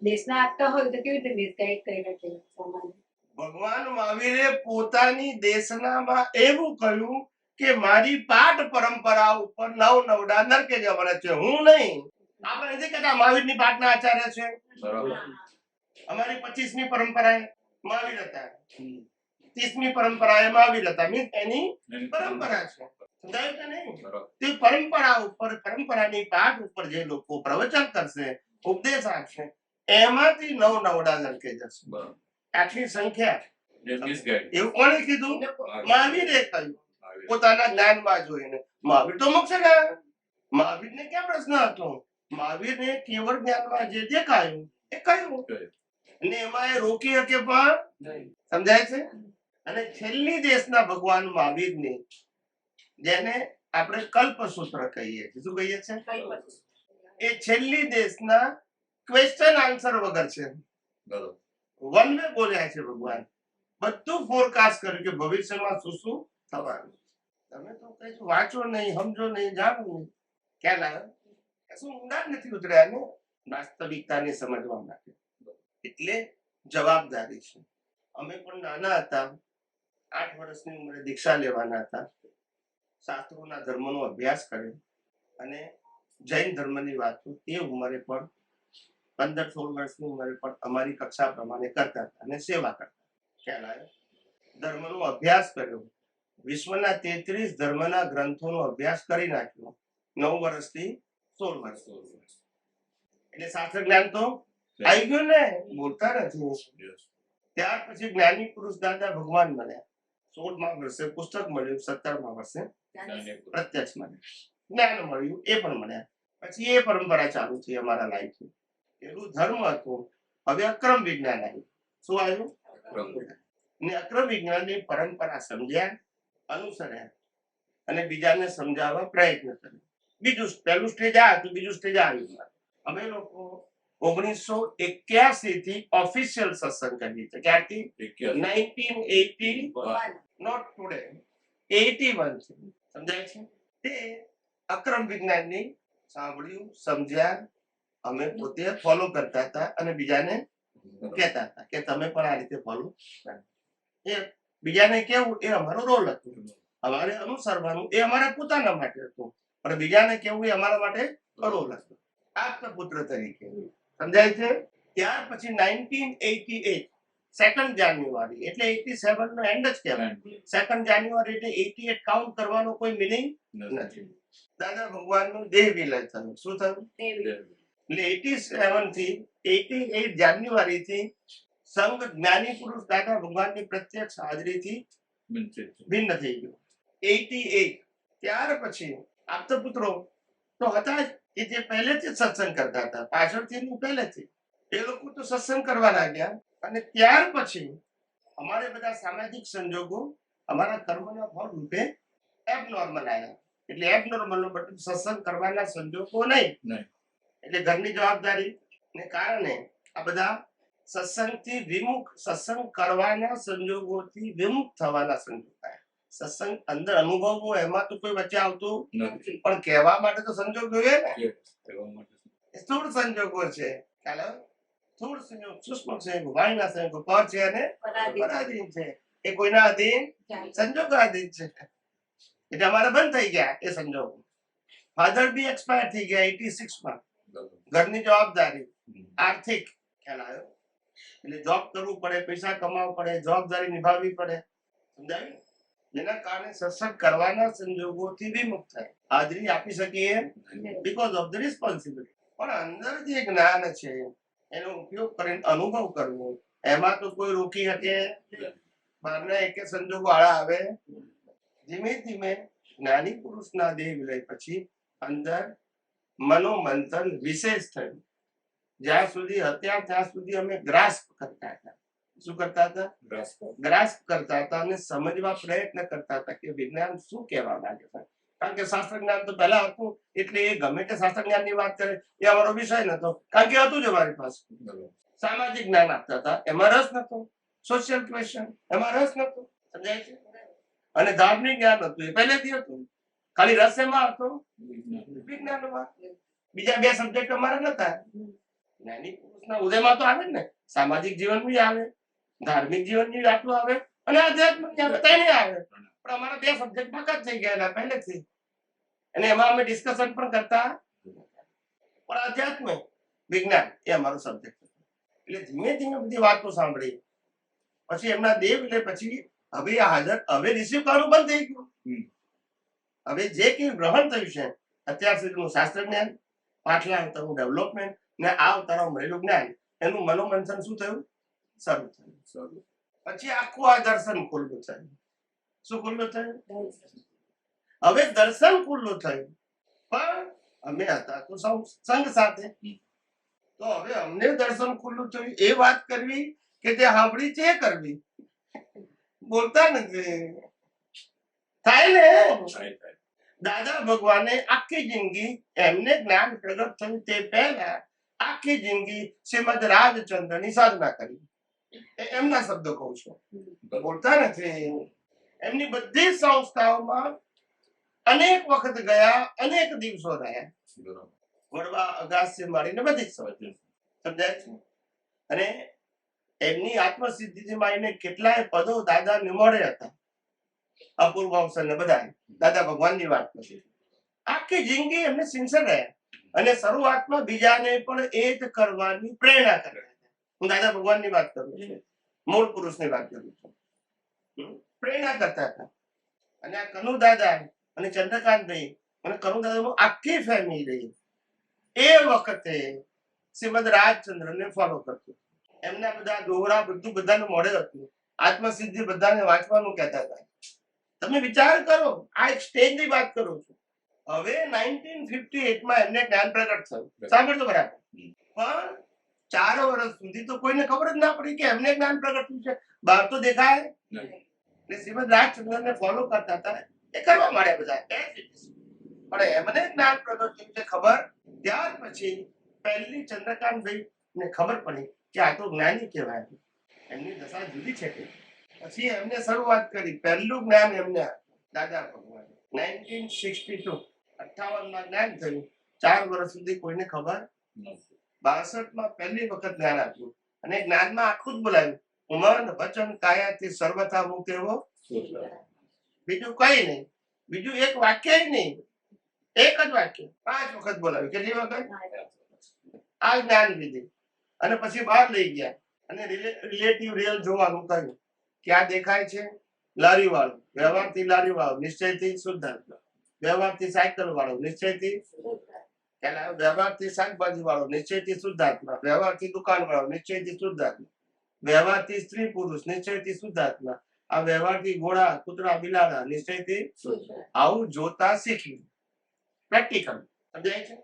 દેશના આપતા હોય તો કેવી રીતે મિસગાઈડ કરી શકે સામાન્ય? ભગવાન મહાવીરે પોતાની દેશનામાં એવું કહ્યું કે મારી પાઠ પરંપરા ઉપર 9 નવડા નરકે જવાના છે, હું નહીં. આપણે નથી કહેતા મહાવીરની પાઠના આચાર્ય છે. બરાબર. અમારી 25મી પરંપરાએ મહાવીર હતા, 30મી પરંપરાએ મહાવીર હતા. મીન્સ એની પરંપરા છે. સમજાયું કે નહીં? બરાબર. તે પરંપરા ઉપર, પરંપરાની પાઠ ઉપર જે લોકો પ્રવચન કરશે, ઉપદેશ આપશે, એમાંથી 9 નવડા નરકે જશે. બરાબર. આટલી સંખ્યા. જે મિસગાઈડ. એવું કોણે કીધું? મહાવીરે કહ્યું. પોતાના જ્ઞાનમાં જોઈને. મહાવીર તો મોક્ષે ગયા. મહાવીરને ક્યાં પ્રશ્ન હતો? મહાવીરને કેવળ જ્ઞાનમાં જે દેખાયું એ કહ્યું અને એમાં એ રોકી શકે પણ સમજાય છે. અને છેલ્લી દેશના ભગવાન મહાવીરની, જેને આપણે કલ્પસૂત્ર કહીએ છીએ, શું કહીએ છીએ? એ છેલ્લી દેશના ક્વેશ્ચન આન્સર વગર છે. બરાબર. વન વે બોલ્યા છે ભગવાન. બધું ફોરકાસ્ટ કર્યું કે ભવિષ્યમાં શું શું થવાનું. તમે તો કઈ વાંચો નહીં, સમજો નહીં, જાણો નહીં. ખ્યાલ આવે? શું ઊંડા નથી ઉતર્યા ને વાસ્તવિકતાને સમજવા માટે. એટલે જવાબદારી છે. અમે પણ નાના હતા, 8 વર્ષની ઉંમરે દીક્ષા લેવાના હતા. શાસ્ત્રોના ધર્મનો અભ્યાસ કર્યો અને જૈન ધર્મની વાતો તે ઉંમરે પણ 15-16 વર્ષની ઉંમરે પણ અમારી કક્ષા પ્રમાણે કરતા હતા અને સેવા કરતા. ખ્યાલ આવ્યો? ધર્મનો અભ્યાસ કર્યો. વિશ્વના 33 ધર્મના ગ્રંથોનો અભ્યાસ કરી નાખ્યો 9 વર્ષથી 16 વર્ષ. એટલે શાસ્ત્ર જ્ઞાન તો આવી ગયું ને, બોલતા નથી. ત્યાર પછી જ્ઞાની પુરુષ દાદા ભગવાન મળ્યા. 16મા વર્ષે પુસ્તક મળ્યું, 17મા વર્ષે પ્રત્યક્ષ મળ્યું, જ્ઞાન મળ્યું, એ પણ મળ્યા. પછી એ પરંપરા ચાલુ થઈ અમારા લાઈફની. પેલું ધર્મ હતું, હવે અક્રમ વિજ્ઞાન આવ્યું. શું આવ્યું? ને અક્રમ વિજ્ઞાનની પરંપરા સમજ્યા, અનુસર્યા અને બીજાને સમજાવવા પ્રયત્ન કર્યો. બીજું પહેલું સ્ટેજ આ હતું, બીજું સ્ટેજ આવ્યું. અમે લોકો 1981 થી ઓફિશિયલ સત્સંગ કરીએ છીએ. ક્યારથી? 1980, નોટ ટુડે, 81 થી. સમજાય છે? તે અક્રમ વિજ્ઞાનની સાંભળ્યું, સમજ્યા, અમે પોતે ફોલો કરતા હતા અને બીજાને કહેતા હતા કે તમે પણ આ રીતે ફોલો કરો. એ બીજાને કેવું એ અમારો રોલ હતો. અમારે અનુસરવાનું એ અમારા પોતાના માટે હતું, પણ બીજાને કેવું એ અમારા માટે રોલ હતો. આપતા પુત્ર તરીકે. સમજાય છે? ત્યાર પછી 1988 2nd જાન્યુઆરી એટલે 87 નો એન્ડ જ કહેવાય. 2nd જાન્યુઆરી એટલે 88 કાઉન્ટ કરવાનો કોઈ મિનિંગ નથી. દાદા ભગવાનનું દેહ વિલય થયું. શું થયું? એટલે 87 થી 88 જાન્યુઆરી થી સંઘ જ્ઞાની પુરુષ દાદા ભગવાનની પ્રત્યક્ષ હાજરીથી ભિન્ન થઈ ગયું. 88 ત્યાર પછી આપતા પુત્રો તો હતા જ, કે જે પહેલેથી જ સત્સંગ કરતા હતા, પાછળથી નહીં, પહેલેથી એ લોકો તો સત્સંગ કરવા લાગ્યા. અને ત્યાર પછી અમારે બધા સામાજિક સંજોગો અમારા કર્મના ફળ રૂપે એબનોર્મલ આવ્યા. એટલે એબનોર્મલ નો મતલબ સત્સંગ કરવાના સંજોગો નહીં. એટલે ઘરની જવાબદારી ને કારણે આ બધા સત્સંગથી વિમુખ, સત્સંગ કરવાના સંજોગોથી વિમુખ થવાના સંજોગો આવ્યા. સત્સંગ અંદર અનુભવવો એમાં તો કોઈ વચ્ચે આવતું નથી. પણ કહેવા માટે તો સંજોગ જોઈએ ને. કહેવા માટે એ સ્થૂળ સંજોગો છે. ખ્યાલ આવે? સ્થૂળ સંજોગ, સૂક્ષ્મ સંજોગ, વાણીના સંજોગો પર છે અને પરાધીન છે. એ કોઈના અધીન, સંજોગો અધીન છે. એટલે અમારે બંધ થઈ ગયા એ સંજોગો. ફાધર બી એક્સપાયર થઈ ગયા 86 માં. ઘરની જવાબદારી, આર્થિક, ખ્યાલ આવ્યો? એટલે જોબ કરવું પડે, પૈસા કમાવવા પડે, જવાબદારી નિભાવવી પડે. સમજાયું? જેના કારણે સત્સંગ કરવાના સંજોગોથી વિમુખ થાય. હાજરી આપી શકીએ બીકોઝ ઓફ ધ રિસ્પોન્સિબિલિટી. પણ અંદર જે જ્ઞાન છે એનો ઉપયોગ કરીને અનુભવ કરવો, એમાં તો કોઈ રોકી શકે. બહારના એકે સંજોગો આળા આવે. ધીમે ધીમે જ્ઞાની પુરુષના દેહ વિલય પછી અંદર મનોમંથન વિશેષ થયું. જ્યાં સુધી હતા ત્યાં સુધી અમે ગ્રાસ્પ કરતા હતા. શું કરતા હતા? ગ્રાસ્પ કરતા હતા અને સમજવા પ્રયત્ન કરતા હતા કે વિજ્ઞાન શું કહેવા માંગે છે. કારણ કે શાસ્ત્ર જ્ઞાન તો પહેલા હતું, એટલે એ ગમે તે શાસ્ત્ર જ્ઞાન ની વાત કરે એ અમારો વિષય નતો. કારણ કે હતું જ અમારી પાસે. સામાજિક જ્ઞાન આપતા હતા, એમાં રસ નતો. સોશિયલ ક્વેશ્ચન, એમાં રસ નતો. સમજાય છે? અને ધાર્મિક જ્ઞાન હતું, એ પહેલેથી હતું. ખાલી રસ એમાં હતો, વિજ્ઞાનમાં. બીજા બે સબ્જેક્ટ અમારા નતા. જ્ઞાની પુરુષના ઉદયમાં તો આવે ને, સામાજિક જીવન બી આવે, ધાર્મિક જીવન બી આટલું આવે અને આધ્યાત્મિક જ્ઞાન બધાને આવે. પણ અમારા બે સબ્જેક્ટ ફકત થઈ ગયેલા પહેલેથી. અને એમાં અમે ડિસ્કશન પણ કરતા. પણ આધ્યાત્મ વિજ્ઞાન એ અમારો સબ્જેક્ટ હતો. એટલે ધીમે ધીમે બધી વાતો સાંભળી. પછી એમના દેવ એટલે પછી હવે હાજર, હવે રિસીવ કરવાનું બંધ થઈ ગયું. હવે જે કઈ ગ્રહણ થયું છે અત્યાર સુધીનું શાસ્ત્ર જ્ઞાન, પાછલા અવતારનું ડેવલપમેન્ટ ને આ અવતારમાં મળેલું જ્ઞાન, એનું મનોમંથન શું થયું? શરૂ થયું. પછી આખું આ દર્શન ખુલ્લું થયું. શું ખુલ્લું થયું? હવે દર્શન ખુલ્લું થયું. પણ અમે હતા તો સંઘ સાથે. તો હવે અમને દર્શન ખુલ્લું થયું એ વાત કરવી કે તે સાંભળી છે એ કરવી? બોલતા નથી. થાય ને. દાદા ભગવાને આખી જિંદગી, એમને જ્ઞાન પ્રગટ થયું તે પહેલા આખી જિંદગી શ્રીમદ રાજચંદ્રની સાધના કરી. એમના શબ્દો કહું છું, બોલતા નથી. એમની બધી સંસ્થાઓમાં અનેક વખત ગયા, અનેક દિવસો રહ્યા. વડવા, અગાસ્ય મળીને બધી સમજાય છે. અને એમની આત્મસિદ્ધિથી માંડીને કેટલાય પદો દાદા નિમોડે હતા. અપૂર્વ અવસર ને બધા દાદા ભગવાનની વાત કરી. આખી જિંદગી એમને સિન્સર રહ્યા. અને શરૂઆતમાં બીજાને પણ એ જ કરવાની પ્રેરણા કરે. હું દાદા ભગવાનની વાત કરું છું, મૂળ પુરુષની વાત કરું છું. પ્રેરણા કરતા હતા. અને આ કનુ દાદા અને ચંદ્રકાંતભાઈ અને કનુ દાદાનું આખી ફેમિલી એ વખતે શ્રીમદ રાજચંદ્રને ફોલો કરતું. એમના બધા દોહરા બધું બધાને મળે હતું. આત્મસિદ્ધિ બધાને વાંચવાનું કહેતા હતા. તમે વિચાર કરો, આ એક સ્ટેજની વાત કરું છું. હવે 1958 માં એમને જ્ઞાન પ્રગટ થયું. સાંભળજો બરાબર. પણ 4 વર્ષ સુધી તો કોઈને ખબર જ ના પડી કે એમને જ્ઞાન પ્રગટ થયું છે. બહાર તો દેખાય એટલે શ્રીમદ રાજચંદ્રને ફોલો કરતા હતા. એ કરવા માંડ્યા બધા. પણ એમને જ્ઞાન પ્રગટ થયું છે ખબર ત્યાર પછી પહેલી ચંદ્રકાંતભાઈ ને ખબર પડી કે આ તો જ્ઞાની કહેવાય. એમની દશા જુદી છે. પછી એમને શરૂઆત કરી. પહેલું જ્ઞાન એમને દાદા ભગવાન 1962 58 માં જ્ઞાન થયું. 4 વર્ષ સુધી કોઈને ખબર. 62 માં પહેલી વખત જ્ઞાન આપ્યું. અને જ્ઞાનમાં આખું જ બોલાવ્યું, મન વચન કાયાથી સર્વથા મુક્ત એવો. બીજું કઈ નહીં, બીજું એક વાક્ય નહીં, એક જ વાક્ય 5 વખત બોલાવ્યું. કેટલી વખત? આ જ્ઞાન લીધી. અને પછી બહાર લઈ ગયા અને રિલેટિવ રિયલ જોવાનું કહ્યું. ક્યાં દેખાય છે? લારી વાળું, વ્યવહારથી લારી વાળું, નિશ્ચયથી શુદ્ધાત્મા. વ્યવહારથી સાયકલ વાળો, નિશ્ચયથી વ્યવહારથી શાકભાજી વાળો, નિશ્ચયથી શુદ્ધાત્મા. વ્યવહારથી દુકાન વાળો, નિશ્ચયથી શુદ્ધાત્મા. વ્યવહારથી સ્ત્રી પુરુષ, નિશ્ચયથી શુદ્ધાત્મા. આ વ્યવહારથી ઘોડા, કૂતરા, બિલાડા, નિશ્ચયથી. આવું જોતા શીખ્યું પ્રેક્ટિકલ. સમજાય છે?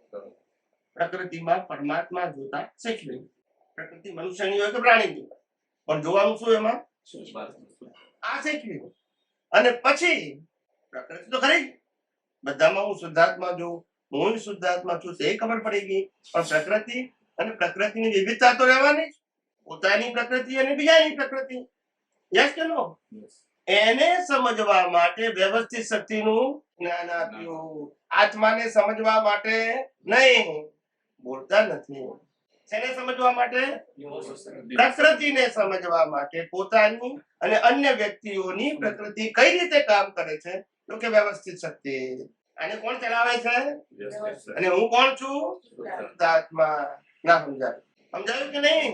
પ્રકૃતિમાં પરમાત્મા જોતા શીખવી. પ્રકૃતિ મનુષ્યની હોય કે પ્રાણીની હોય, પણ જોવાનું શું એમાં? આ શીખવી. અને પછી પ્રકૃતિ તો ખરી જ. બધામાં હું શુદ્ધાત્મા જોઉં, હું શુદ્ધાત્મા છું તે ખબર પડી ગઈ. પણ પ્રકૃતિ અને પ્રકૃતિની વિવિધતા તો રહેવાની જ. પોતાની પ્રકૃતિ અને બીજાની પ્રકૃતિ. યસ કે નો? એને સમજવા માટે વ્યવસ્થિત શક્તિનું જ્ઞાન આપ્યું. આત્માને સમજવા માટે નહીં. બોલતા નથી. શેને સમજવા માટે? પ્રકૃતિને સમજવા માટે. પોતાની અને અન્ય વ્યક્તિઓની પ્રકૃતિ કઈ રીતે કામ કરે છે તો કે વ્યવસ્થિત શક્તિ. આને કોણ ચલાવે છે? અને હું કોણ છું? શુદ્ધાત્મા. ના સમજાયું? સમજાયું કે નહીં?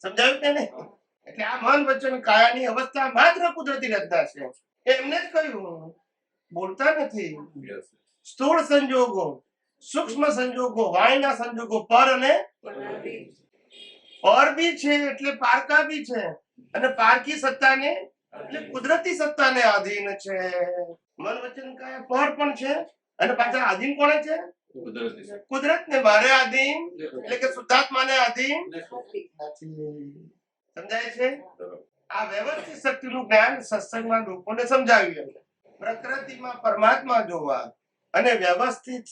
સમજાયું કે નહીં? એટલે આ મન વચન કાયાની અવસ્થા માત્ર કુદરતી રચના છે. એમને જ કહ્યું બોલતા નથી. સ્થૂળ સંજોગો, સૂક્ષ્મ સંજોગો, વાણીના સંજોગો પર અને પર બી છે એટલે પારકા બી છે. અને પારકી સત્તાને એટલે કુદરતી સત્તાને આધીન છે. મન વચન કાયા પર પણ છે અને પાછા આધીન કોને છે? કુદરતને. મારે આધીન એટલે કે શુદ્ધાત્માને આધીન નથી. સમજાય છે? આ વ્યવસ્થિત શક્તિનું જ્ઞાન સત્સંગમાં લોકોને સમજાવ્યું. પ્રકૃતિમાં પરમાત્મા જોવા અને વ્યવસ્થિત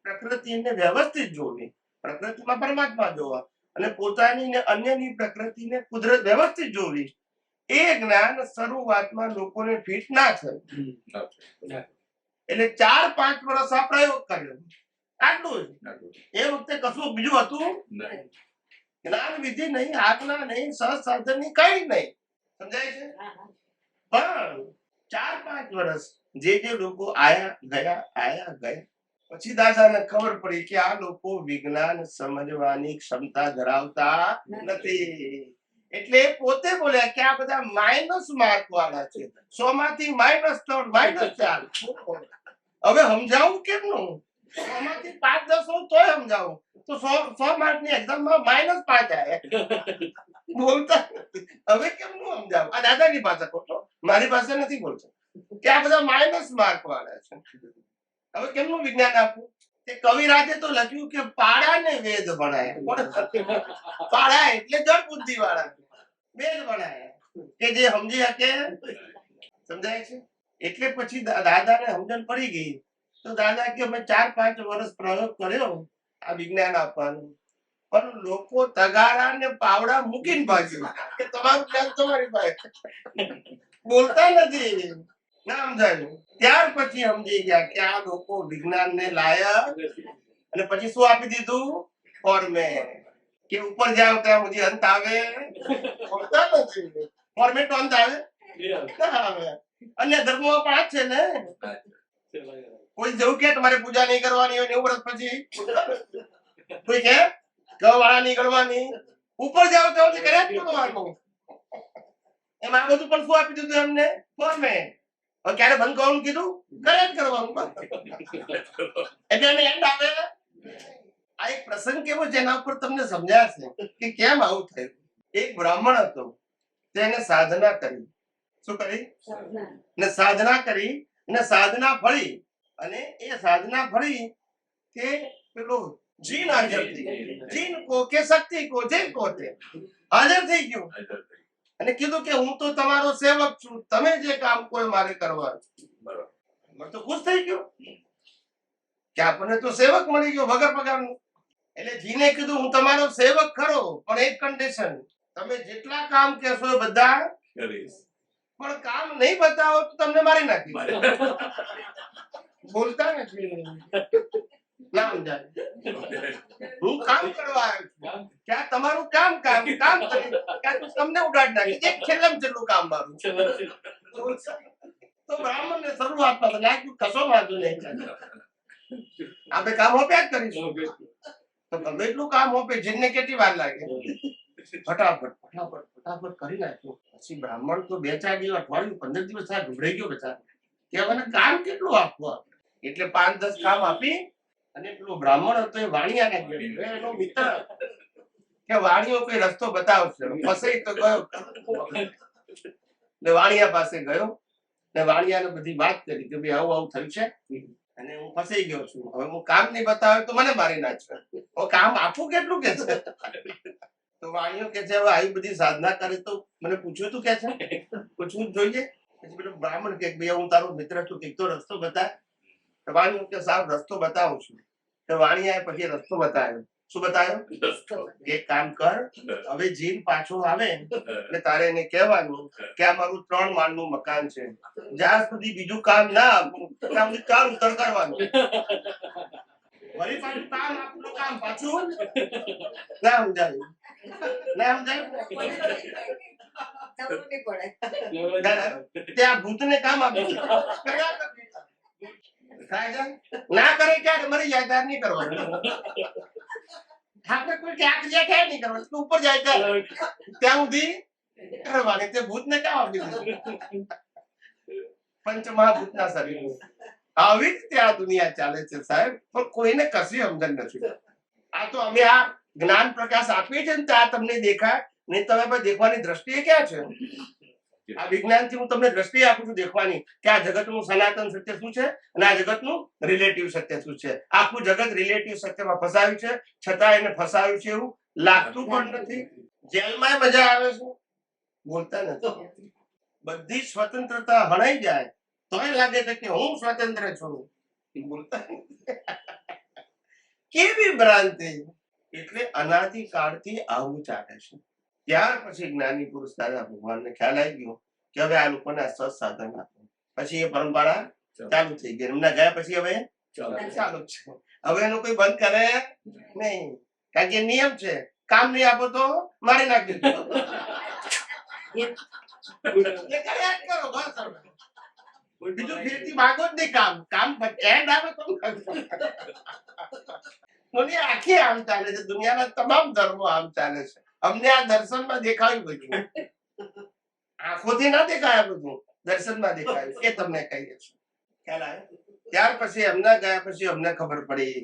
પ્રકૃતિને વ્યવસ્થિત જોવી. પ્રકૃતિમાં પરમાત્મા જોવા અને પોતાની ને અન્યની પ્રકૃતિને કુદરત વ્યવસ્થિત જોવી. એ જ્ઞાન શરૂઆતમાં લોકોને ફિટ ના થયું. એટલે 4-5 વર્ષ આ પ્રયોગ કર્યો. આટલું જ. એ વખતે કશું બીજું હતું જ્ઞાન વિધિ નહીં, આજ્ઞા નહીં, સહસાધન નહીં, કઈ નહીં. સમજાય છે? પણ 4-5 વર્ષ જે લોકો આયા ગયા પછી દાદાને ખબર પડી કે આ લોકો વિજ્ઞાન સમજવાની ક્ષમતા ધરાવતા નથી. એટલે પોતે બોલ્યા કે આ બધા માઇનસ માર્ક વાળા છે. 100 માંથી -3, -4. હવે સમજાવું કેમનું? 100 માંથી 5-10 હોય તોય સમજાવું. તો 100 માર્કની એક્ઝામમાં -5 આવ્યા. બોલતા હવે કેમનું સમજાવું? આ દાદાની ભાષા ખોટો, મારી પાસે નથી બોલતો કે આ બધા માઇનસ માર્ક વાળા છે. હવે કેમનું વિજ્ઞાન આપવું? તે કવિરાજે તો લખ્યું કે પાડાને વેદ ભણાયા. પાડા એટલે જળ બુદ્ધિ વાળા વેદ ભણાયા કે જે સમજી શકે. સમજાય છે? એટલે પછી દાદાને સમજણ પડી ગઈ. તો દાદા કે મેં 4-5 વર્ષ પ્રયોગ કર્યો આ વિજ્ઞાન આપવાનું, પણ લોકો તગારા ને પાવડા મૂકીને ભાગ્યું કે તમારું જ્ઞાન તમારી પાસે. બોલતા નથી. ના સમજાયું? ત્યાર પછી સમજી ગયા કે આ લોકો વિજ્ઞાન ને લાયક. અને પછી શું આપી દીધું? ફોર્મેટ. કે ઉપર જાવ ત્યાં સુધી અંત આવે. બોલતા નથી. ફોર્મેટ તો અંત આવે ના આવે. અન્ય ધર્મો પણ આ છે ને. કોઈ જેવું કે તમારે પૂજા નહીં કરવાની હોય 90 વર્ષ પછી. કોઈ કે ગવાળા નહીં કરવાની. ઉપર જાવ ત્યાં સુધી કર્યા જ કરવાનું. એમાં બધું પણ શું આપી દીધું એમને? ફોર્મેટ. ક્યારે બંધ કરવાનું કીધું? કરે જ કરવાનું. એટલે એને એન્ડ આવે. આ એક પ્રસંગ કેવો છે એના ઉપર તમને સમજાશે કે કેમ આવું થયું. એક બ્રાહ્મણ હતો, તેને સાધના કરી. શું કરી? ને સાધના કરી ને સાધના ફળી. અને એ સાધના ફળી કે પેલો જીન હાજર થઈ ગયો. જીન કો કે શક્તિ કો જે કો તે હાજર થઈ ગયું. અને કીધું કે હું તો તમારો સેવક છું, તમે જે કામ કોઈ મારે કરવાનું. બરાબર. તો ખુશ થઈ ગયો કે આપણને તો સેવક મળી ગયો વગર પગારનું. એટલે જીને કીધું હું તમારો સેવક ખરો, પણ એક કન્ડિશન, તમે જેટલા કામ કહેશો એ બધા કરીશ, પણ કામ નહીં બતાવો તો તમને મારી નાખીશ. બોલતા નથી. ના સમજાય? હું કામ કરવા આવ્યો છું. ક્યાં તમારું કામ કામ કામ કરી ક્યાં તમને ઉડાડી નાખી. એક છેલ્લે છેલ્લું કામ મારું. તો બ્રાહ્મણ ને શરૂઆતમાં લાગ્યું કશો વાંધો નહીં, આપણે કામ હોપ્યા જ કરીશું. તો ગમે એટલું કામ હોપે, જીનને કેટલી વાર લાગે? ફટાફટ ફટાફટ ફટાફટ કરી નાખ્યું. પછી બ્રાહ્મણ તો 2-4 દિવસ, અઠવાડિયું, 15 દિવસ થાય ગભરાઈ ગયો બચારો કે મને કામ કેટલું આપવું. એટલે 5-10 કામ આપી અને પેલો બ્રાહ્મણ હતો એ વાણિયાને ગયો, એનો મિત્ર, કે વાણિયો કોઈ રસ્તો બતાવશે. ફસાઈ તો ગયો. ને વાણિયા પાસે ગયો ને વાણિયાને બધી વાત કરી કે ભાઈ આવું આવું થયું છે અને હું ફસાઈ ગયો છું. હવે હું કામ નહીં બતાવે તો મને મારી નાખશે. હવે કામ આપું કેટલું કે છે? તો વાણીઓ કે છે હવે આવી બધી સાધના કરે તો મને પૂછ્યું તું કે છે, પૂછવું જ જોઈએ. પછી પેલો બ્રાહ્મણ કે ભાઈ હું તારો મિત્ર છું, કંઈક તો રસ્તો બતાય. તો વાણીઓ કે સાહેબ રસ્તો બતાવું છું. તો વાણી આવે પછી રસ્તો બતાવ્યો. શું બતાવ્યો? એક કામ કર, હવે જીન પાછો આવે એટલે તારે એને કહેવાનું કે આ મારું 3 માળનું મકાન છે, જ્યાં સુધી બીજું કામ ના આપું ત્યાં સુધી ચાલ ઉતર કરવાનું. વળી પાછું કામ આપનું કામ પાછું ના સમજાયું, ના સમજાયું. જરૂર નહીં પડે. ત્યાં ભૂતને કામ આપ્યું થાય છે? ના કરે ક્યારે મરી જાય ત્યારે નહીં કરવાનું. આપણે કોઈ ક્યાંક જાય ક્યારે નહીં કરવાનું, તું ઉપર જાય ત્યારે ત્યાં સુધી કરવાની. તે ભૂતને કામ આપ્યું. પંચમહાભૂતના શરીર આવી રીતે આ દુનિયા ચાલે છે સાહેબ, પણ કોઈને કશી સમજણ નથી. આ તો અમે આ જ્ઞાન પ્રકાશ આપીએ છીએ ને ત્યાં તમને દેખાય નહીં. તમે પણ દેખવાની દ્રષ્ટિએ ક્યાં છે? આ વિજ્ઞાન થી હું તમને દ્રષ્ટિ આપું છું દેખવાની કે આ જગતનું સનાતન સત્ય શું છે અને આ જગતનું રિલેટિવ સત્ય શું છે. આખું જગત રિલેટિવ સત્યમાં ફસાયું છે, છતાં એને ફસાયું છે એવું લાગતું પણ નથી. જેલમાં મજા આવે છે, બોલતા નથી. બધી સ્વતંત્રતા હણાઈ જાય તોય લાગે છે કે હું સ્વતંત્ર છું, બોલતા નથી. કેવી ભ્રાંતિ! એટલે અનાદિ કાળથી આવું ચાલે છે. ત્યાર પછી જ્ઞાની પુરુષ દાદા ભગવાનને ખ્યાલ આવી ગયો કે હવે આ લોકોને સત સાધન આપવું. પછી એ પરંપરા ચાલુ થઈ ગઈ. એમના ગયા પછી હવે ચાલુ જ છે. હવે એનું કોઈ બંધ કરે નહીં, કારણ કે નિયમ છે કામ નહીં આપો તો મારી નાખી દીધું. બીજું ફેરથી માગો જ નહીં કામ. કામ એન્ડ આવે તો દુનિયા આખી આમ ચાલે છે. દુનિયાના તમામ ધર્મો આમ ચાલે છે. અમને આ દર્શનમાં દેખાયું બધું, આંખોથી ના દેખાયા બધું, દર્શનમાં દેખાયું. એ તમને કહીએ છીએ ખ્યાલ આવે. ત્યાર પછી એમના ગયા પછી અમને ખબર પડી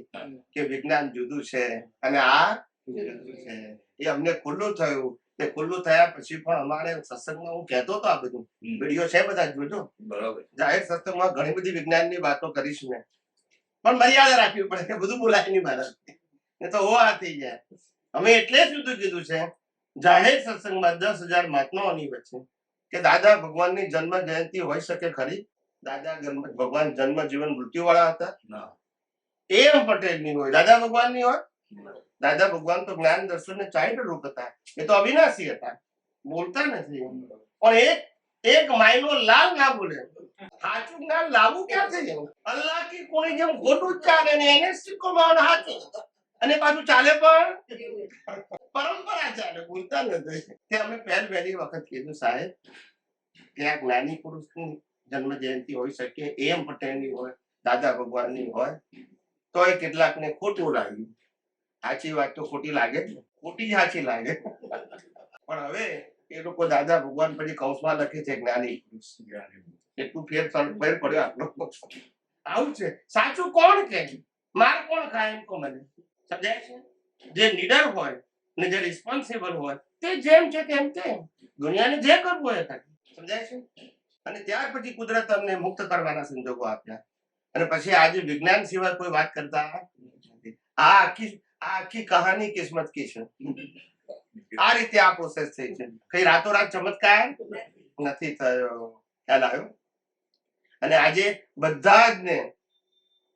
કે વિજ્ઞાન જુદું છે અને આ જુદું છે. એ અમને ખુલ્લું થયું. તે ખુલ્લું થયા પછી પણ અમારે સત્સંગમાં હું કહેતો હતો, આ બધું વિડીયો છે બધા જોજો. બરાબર. જાહેર સત્સંગમાં ઘણી બધી વિજ્ઞાનની વાતો કરીશ મેં, પણ મર્યાદા રાખવી પડે કે બધું બોલાય નહીં મારા, એ તો આ થઈ જાય. અમે એટલે જ કીધું છે જાહેર સત્સંગમાં 10,000 મહાત્માઓની વચ્ચે કે દાદા ભગવાનની જન્મ જયંતિ હોઈ શકે ખરી? દાદા ભગવાન જન્મ જીવન મૃત્યુ વાળા હતા? એમ પટેલ ની હોય, દાદા ભગવાન ની હોય? દાદા ભગવાન તો જ્ઞાન દર્શન ને ચાઇલ્ડ રૂપ હતા, એ તો અવિનાશી હતા, બોલતા નથી. પણ એક માયનો લાલ ના બોલે. સાચું જ્ઞાન લાવવું ક્યાંથી? અલ્લાહ કી કોઈ જેમ ખોટું જ ચાલે ને એને શીખવામાં સાચું, અને પાછું ચાલે પણ પરંપરા ચાલે, બોલતા નથી. તે અમે પહેલી વખત કીધું સાહેબ કે આ જ્ઞાની પુરુષની જન્મ જયંતિ હોઈ શકે, એમ પટેલની હોય, દાદા ભગવાનની હોય, તો એ કેટલાકને ખોટું લાગ્યું. સાચી વાત તો ખોટી લાગે જ, ખોટી સાચી લાગે. પણ હવે એ લોકો દાદા ભગવાન પછી કૌંસમાં લખે છે જ્ઞાની પુરુષ. એટલું ફેર પડ્યો આટલો. આવું છે. સાચું કોણ કે માર કોણ ખાય એમ કો મને સમજાય છે? જે લીડર હોય ને જે રિસ્પોન્સિબલ હોય તે જેમ છે તેમ કે દુનિયાને જે કરવું હોય થાય. સમજાય છે? અને ત્યાર પછી કુદરત અમને મુક્ત કરવાના સંજોગો આપ્યા. અને પછી આજે વિજ્ઞાન સિવાય કોઈ વાત કરતા નથી. આ આખી કહાની કિસ્મત કી છે. આ રીતે આ પ્રોસેસ થઈ છે. કઈ રાતોરાત ચમત્કાર નથી થયો. ખ્યાલ આવ્યો? અને આજે બધા જ ને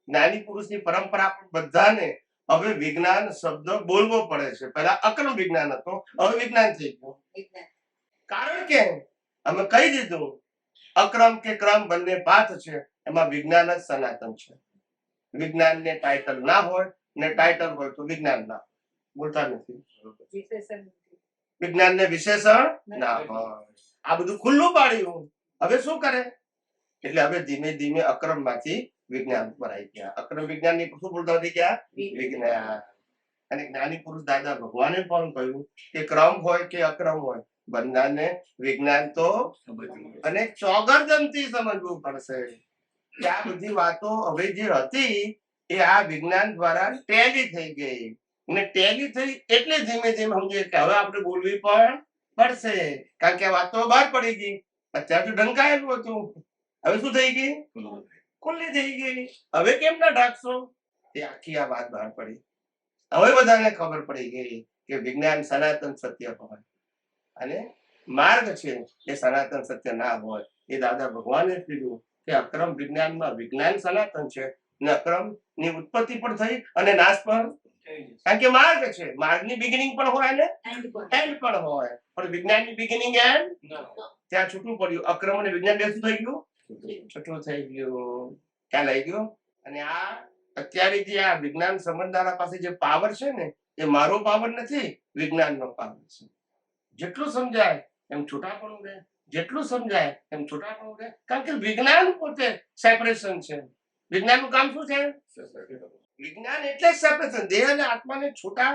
જ્ઞાની પુરુષની પરંપરા બધાને હવે વિજ્ઞાન શબ્દ બોલવો પડે છે. પહેલા અક્રમ વિજ્ઞાન હતો, હવે વિજ્ઞાન થઈ ગયું. કારણ કે અમે કહી દીધું અક્રમ કે ક્રમ બંને પાથ છે, એમાં વિજ્ઞાન જ સનાતન છે. વિજ્ઞાન ને ટાઇટલ ના હોય ને ટાઇટલ હોય તો વિજ્ઞાન ના. બોલતા નથી. વિજ્ઞાન ને વિશેષણ ના હોય. આ બધું ખુલ્લું પાડ્યું. હવે શું કરે? એટલે હવે ધીમે ધીમે અક્રમ માંથી વિજ્ઞાન પર આવી ગયા. અક્રમ વિજ્ઞાન ની શું બોલતા હતી? ક્યાં? વિજ્ઞાન. અને જ્ઞાની પુરુષ દાદા ભગવાને પણ કહ્યું કે ક્રમ હોય કે અક્રમ હોય, બંધાને વિજ્ઞાન તો અને ચોગરદમથી સમજવું પડશે. કે આ બધી વાતો હવે જે હતી એ આ વિજ્ઞાન દ્વારા ટેલી થઈ ગઈ. અને ટેલી થઈ એટલે ધીમે ધીમે સમજીએ કે હવે આપણે બોલવી પણ પડશે, કારણ કે આ વાતો બહાર પડી ગઈ. અત્યારે તો ઢંકાયેલું હતું, હવે શું થઈ ગઈ? ખુલ્લી થઈ ગઈ. હવે કેમ ના ઢાંકશો? એ આખી આ વાત બહાર પડી. હવે બધાને ખબર પડી ગઈ કે વિજ્ઞાન સનાતન સત્ય હોય અને માર્ગ છે એ સનાતન સત્ય ના હોય. એ દાદા ભગવાને કીધું કે અક્રમ વિજ્ઞાનમાં વિજ્ઞાન સનાતન છે ને અક્રમ ની ઉત્પત્તિ પણ થઈ અને નાશ પણ, કારણ કે માર્ગ છે, માર્ગની બિગિનિંગ પણ હોય અને એન્ડ પણ હોય, પણ વિજ્ઞાનની બિગિનિંગ એન્ડ ત્યાં છૂટું પડ્યું. અક્રમ અને વિજ્ઞાન બે શું થઈ ગયું? છૂટું થઈ ગયું. ખ્યાલ આવી ગયો? અને આ અત્યારે જે આ વિજ્ઞાન સમજનારા પાસે જે પાવર છે ને, એ મારો પાવર નથી, વિજ્ઞાનનો પાવર છે. જેટલું સમજાય એમ છૂટાપણું રહે, જેટલું સમજાય એમ છૂટાપણું રહે, કારણ કે વિજ્ઞાન પોતે સેપરેશન છે. વિજ્ઞાનનું કામ શું છે? વિજ્ઞાન એટલે જ સેપરેશન. દેહ અને આત્માને છૂટા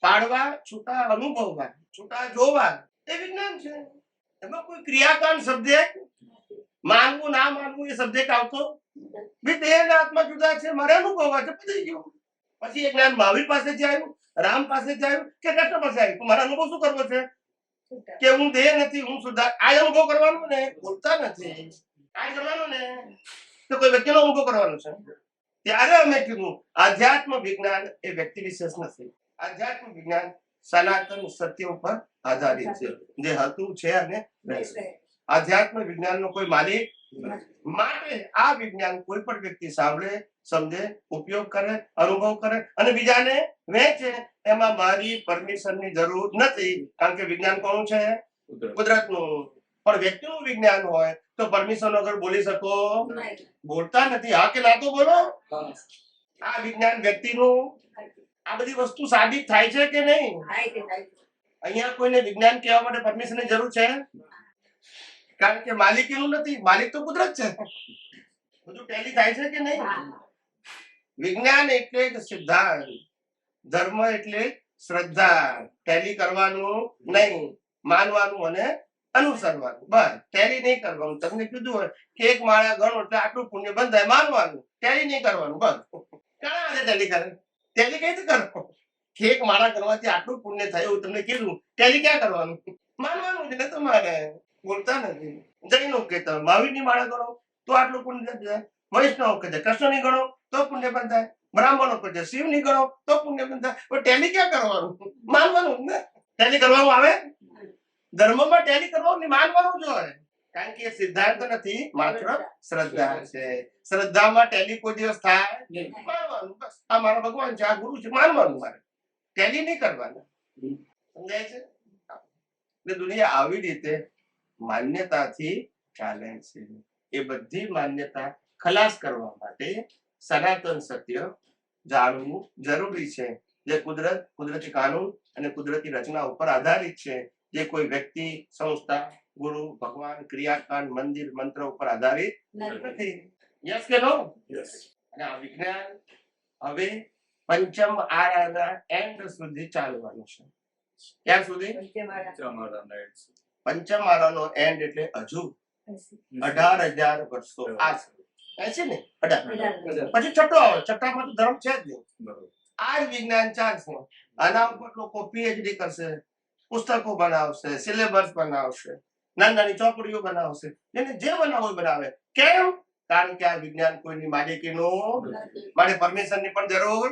પાડવા, છૂટા અનુભવવા, છૂટા જોવા, એ વિજ્ઞાન છે. એમાં કોઈ ક્રિયાકાંડ સબ્જેક્ટ, માનવું ના માનવું એ સબ્જેક્ટ આવતો બી. દેહ અને આત્મા જુદા છે, મારે અનુભવવા છે, પતી ગયું. પછી એ જ્ઞાન મહાવીર પાસેથી આવ્યું, રામ પાસેથી આવ્યું કે કૃષ્ણ પાસે આવ્યું. મારા અનુભવ શું કરવો છે? કે હું દેહ નથી, હું સુધા. આ અનુભવ કરવાનો ને, બોલતા નથી. આ કરવાનું ને તો કોઈ વ્યક્તિનો અનુભવ કરવાનો છે. ત્યારે અમે કીધું આધ્યાત્મ વિજ્ઞાન એ વ્યક્તિ વિશેષ નથી. આધ્યાત્મ વિજ્ઞાન સનાતન સત્ય ઉપર આધારિત છે, જે હતું છે અને રહેશે. આધ્યાત્મ વિજ્ઞાનનો કોઈ માલિક માટે આ વિજ્ઞાન કોઈ પણ વ્યક્તિ સાંભળે, સમજે, ઉપયોગ કરે, અનુભવ કરે અને બીજાને વહેંચે, એમાં મારી પરમિશનની જરૂર નથી. કારણ કે વિજ્ઞાન કોનું છે? કુદરતનું. પણ વ્યક્તિનું વિજ્ઞાન હોય તો પરમિશન વગર બોલી શકો? બોલતા નથી. હા કે ના તો બોલો. આ વિજ્ઞાન વ્યક્તિનું, આ બધી વસ્તુ સાબિત થાય છે કે નહીં? અહીંયા કોઈને વિજ્ઞાન કહેવા માટે પરમિશનની જરૂર છે? કારણ કે માલિકીનું નથી. માલિક તો કુદરત છે. બધું ટેલી થાય છે કે નહીં? વિજ્ઞાન એટલે જ સિદ્ધાંત, ધર્મ એટલે શ્રદ્ધા. ટેલી કરવાનું નહીં, માનવાનું અને અનુસરવાનું. બસ ટેલી નહીં કરવાનું. તમને કીધું હોય કે એક માળા ગણો એટલે આટલું પુણ્ય બંધાય, માનવાનું. ટેલી નહીં કરવાનું. બસ ક્યાં આજે ટેલી કરે? ટેલી કઈ રીતે કરો? એક માળા કરવાથી આટલું પુણ્ય થયું તમને કીધું, ટેલી ક્યાં કરવાનું? માનવાનું છે ને તમારે. બોલતા નથી. જૈનો કહેતા મહાવીરની માળા ગણો તો આટલું પુણ્ય થાય. વૈષ્ણવ કહે કૃષ્ણની ગણો તો પુણ્ય બંધાય. બ્રાહ્મણો કહે શિવની ગણો તો પુણ્ય બંધાય. પણ ટેલી ક્યાં કરવાનું? માનવાનું ને. ટેલી કરવાનું આવે? ધર્મમાં ટેલી કરવાનું માનવાનું જ હોય. કારણ કે એ સિદ્ધાંત નથી, માત્ર શ્રદ્ધા છે. શ્રદ્ધામાં ટેલી કોઈ દિવસ થાય? માનવાનું. બસ આ મારા ભગવાન છે, આ ગુરુ છે, માનવાનું. મારે ટેલી નહીં કરવાનું. સમજાય છે? એટલે દુનિયા આવી રીતે માન્યતાથી ચાલે છે. એ બધી માન્યતા ખલાસ કરવા માટે સનાતન સત્ય જાણવું જરૂરી છે, જે કુદરત, કુદરતી કાનૂન અને કુદરતી રચના ઉપર આધારિત છે. જે કોઈ વ્યક્તિ, સંસ્થા, ગુરુ, ભગવાન, ક્રિયાકાંડ, મંદિર, મંત્ર ઉપર આધારિત નથી. યસ કે નો? અને આ વિજ્ઞાન હવે પંચમ આરાના એન્ડ સુધી ચાલવાનું છે. ક્યાં સુધી? પંચમ આરાનો એન્ડ એટલે હજુ 18,000 વર્ષો. આ છે ને 18. પછી છઠ્ઠો આવે. છઠ્ઠામાં તો ધર્મ છે જ નહીં. આ જ વિજ્ઞાન ચાલશે. આના ઉપર લોકો પીએચડી કરશે, પુસ્તકો બનાવશે, સિલેબસ બનાવશે, નાની નાની ચોપડીઓ બનાવશે. જેને જે બનાવવું બનાવે. કેમ? કારણ કે આ વિજ્ઞાન કોઈની માલિકીનું, મારે પરમિશનની પણ જરૂર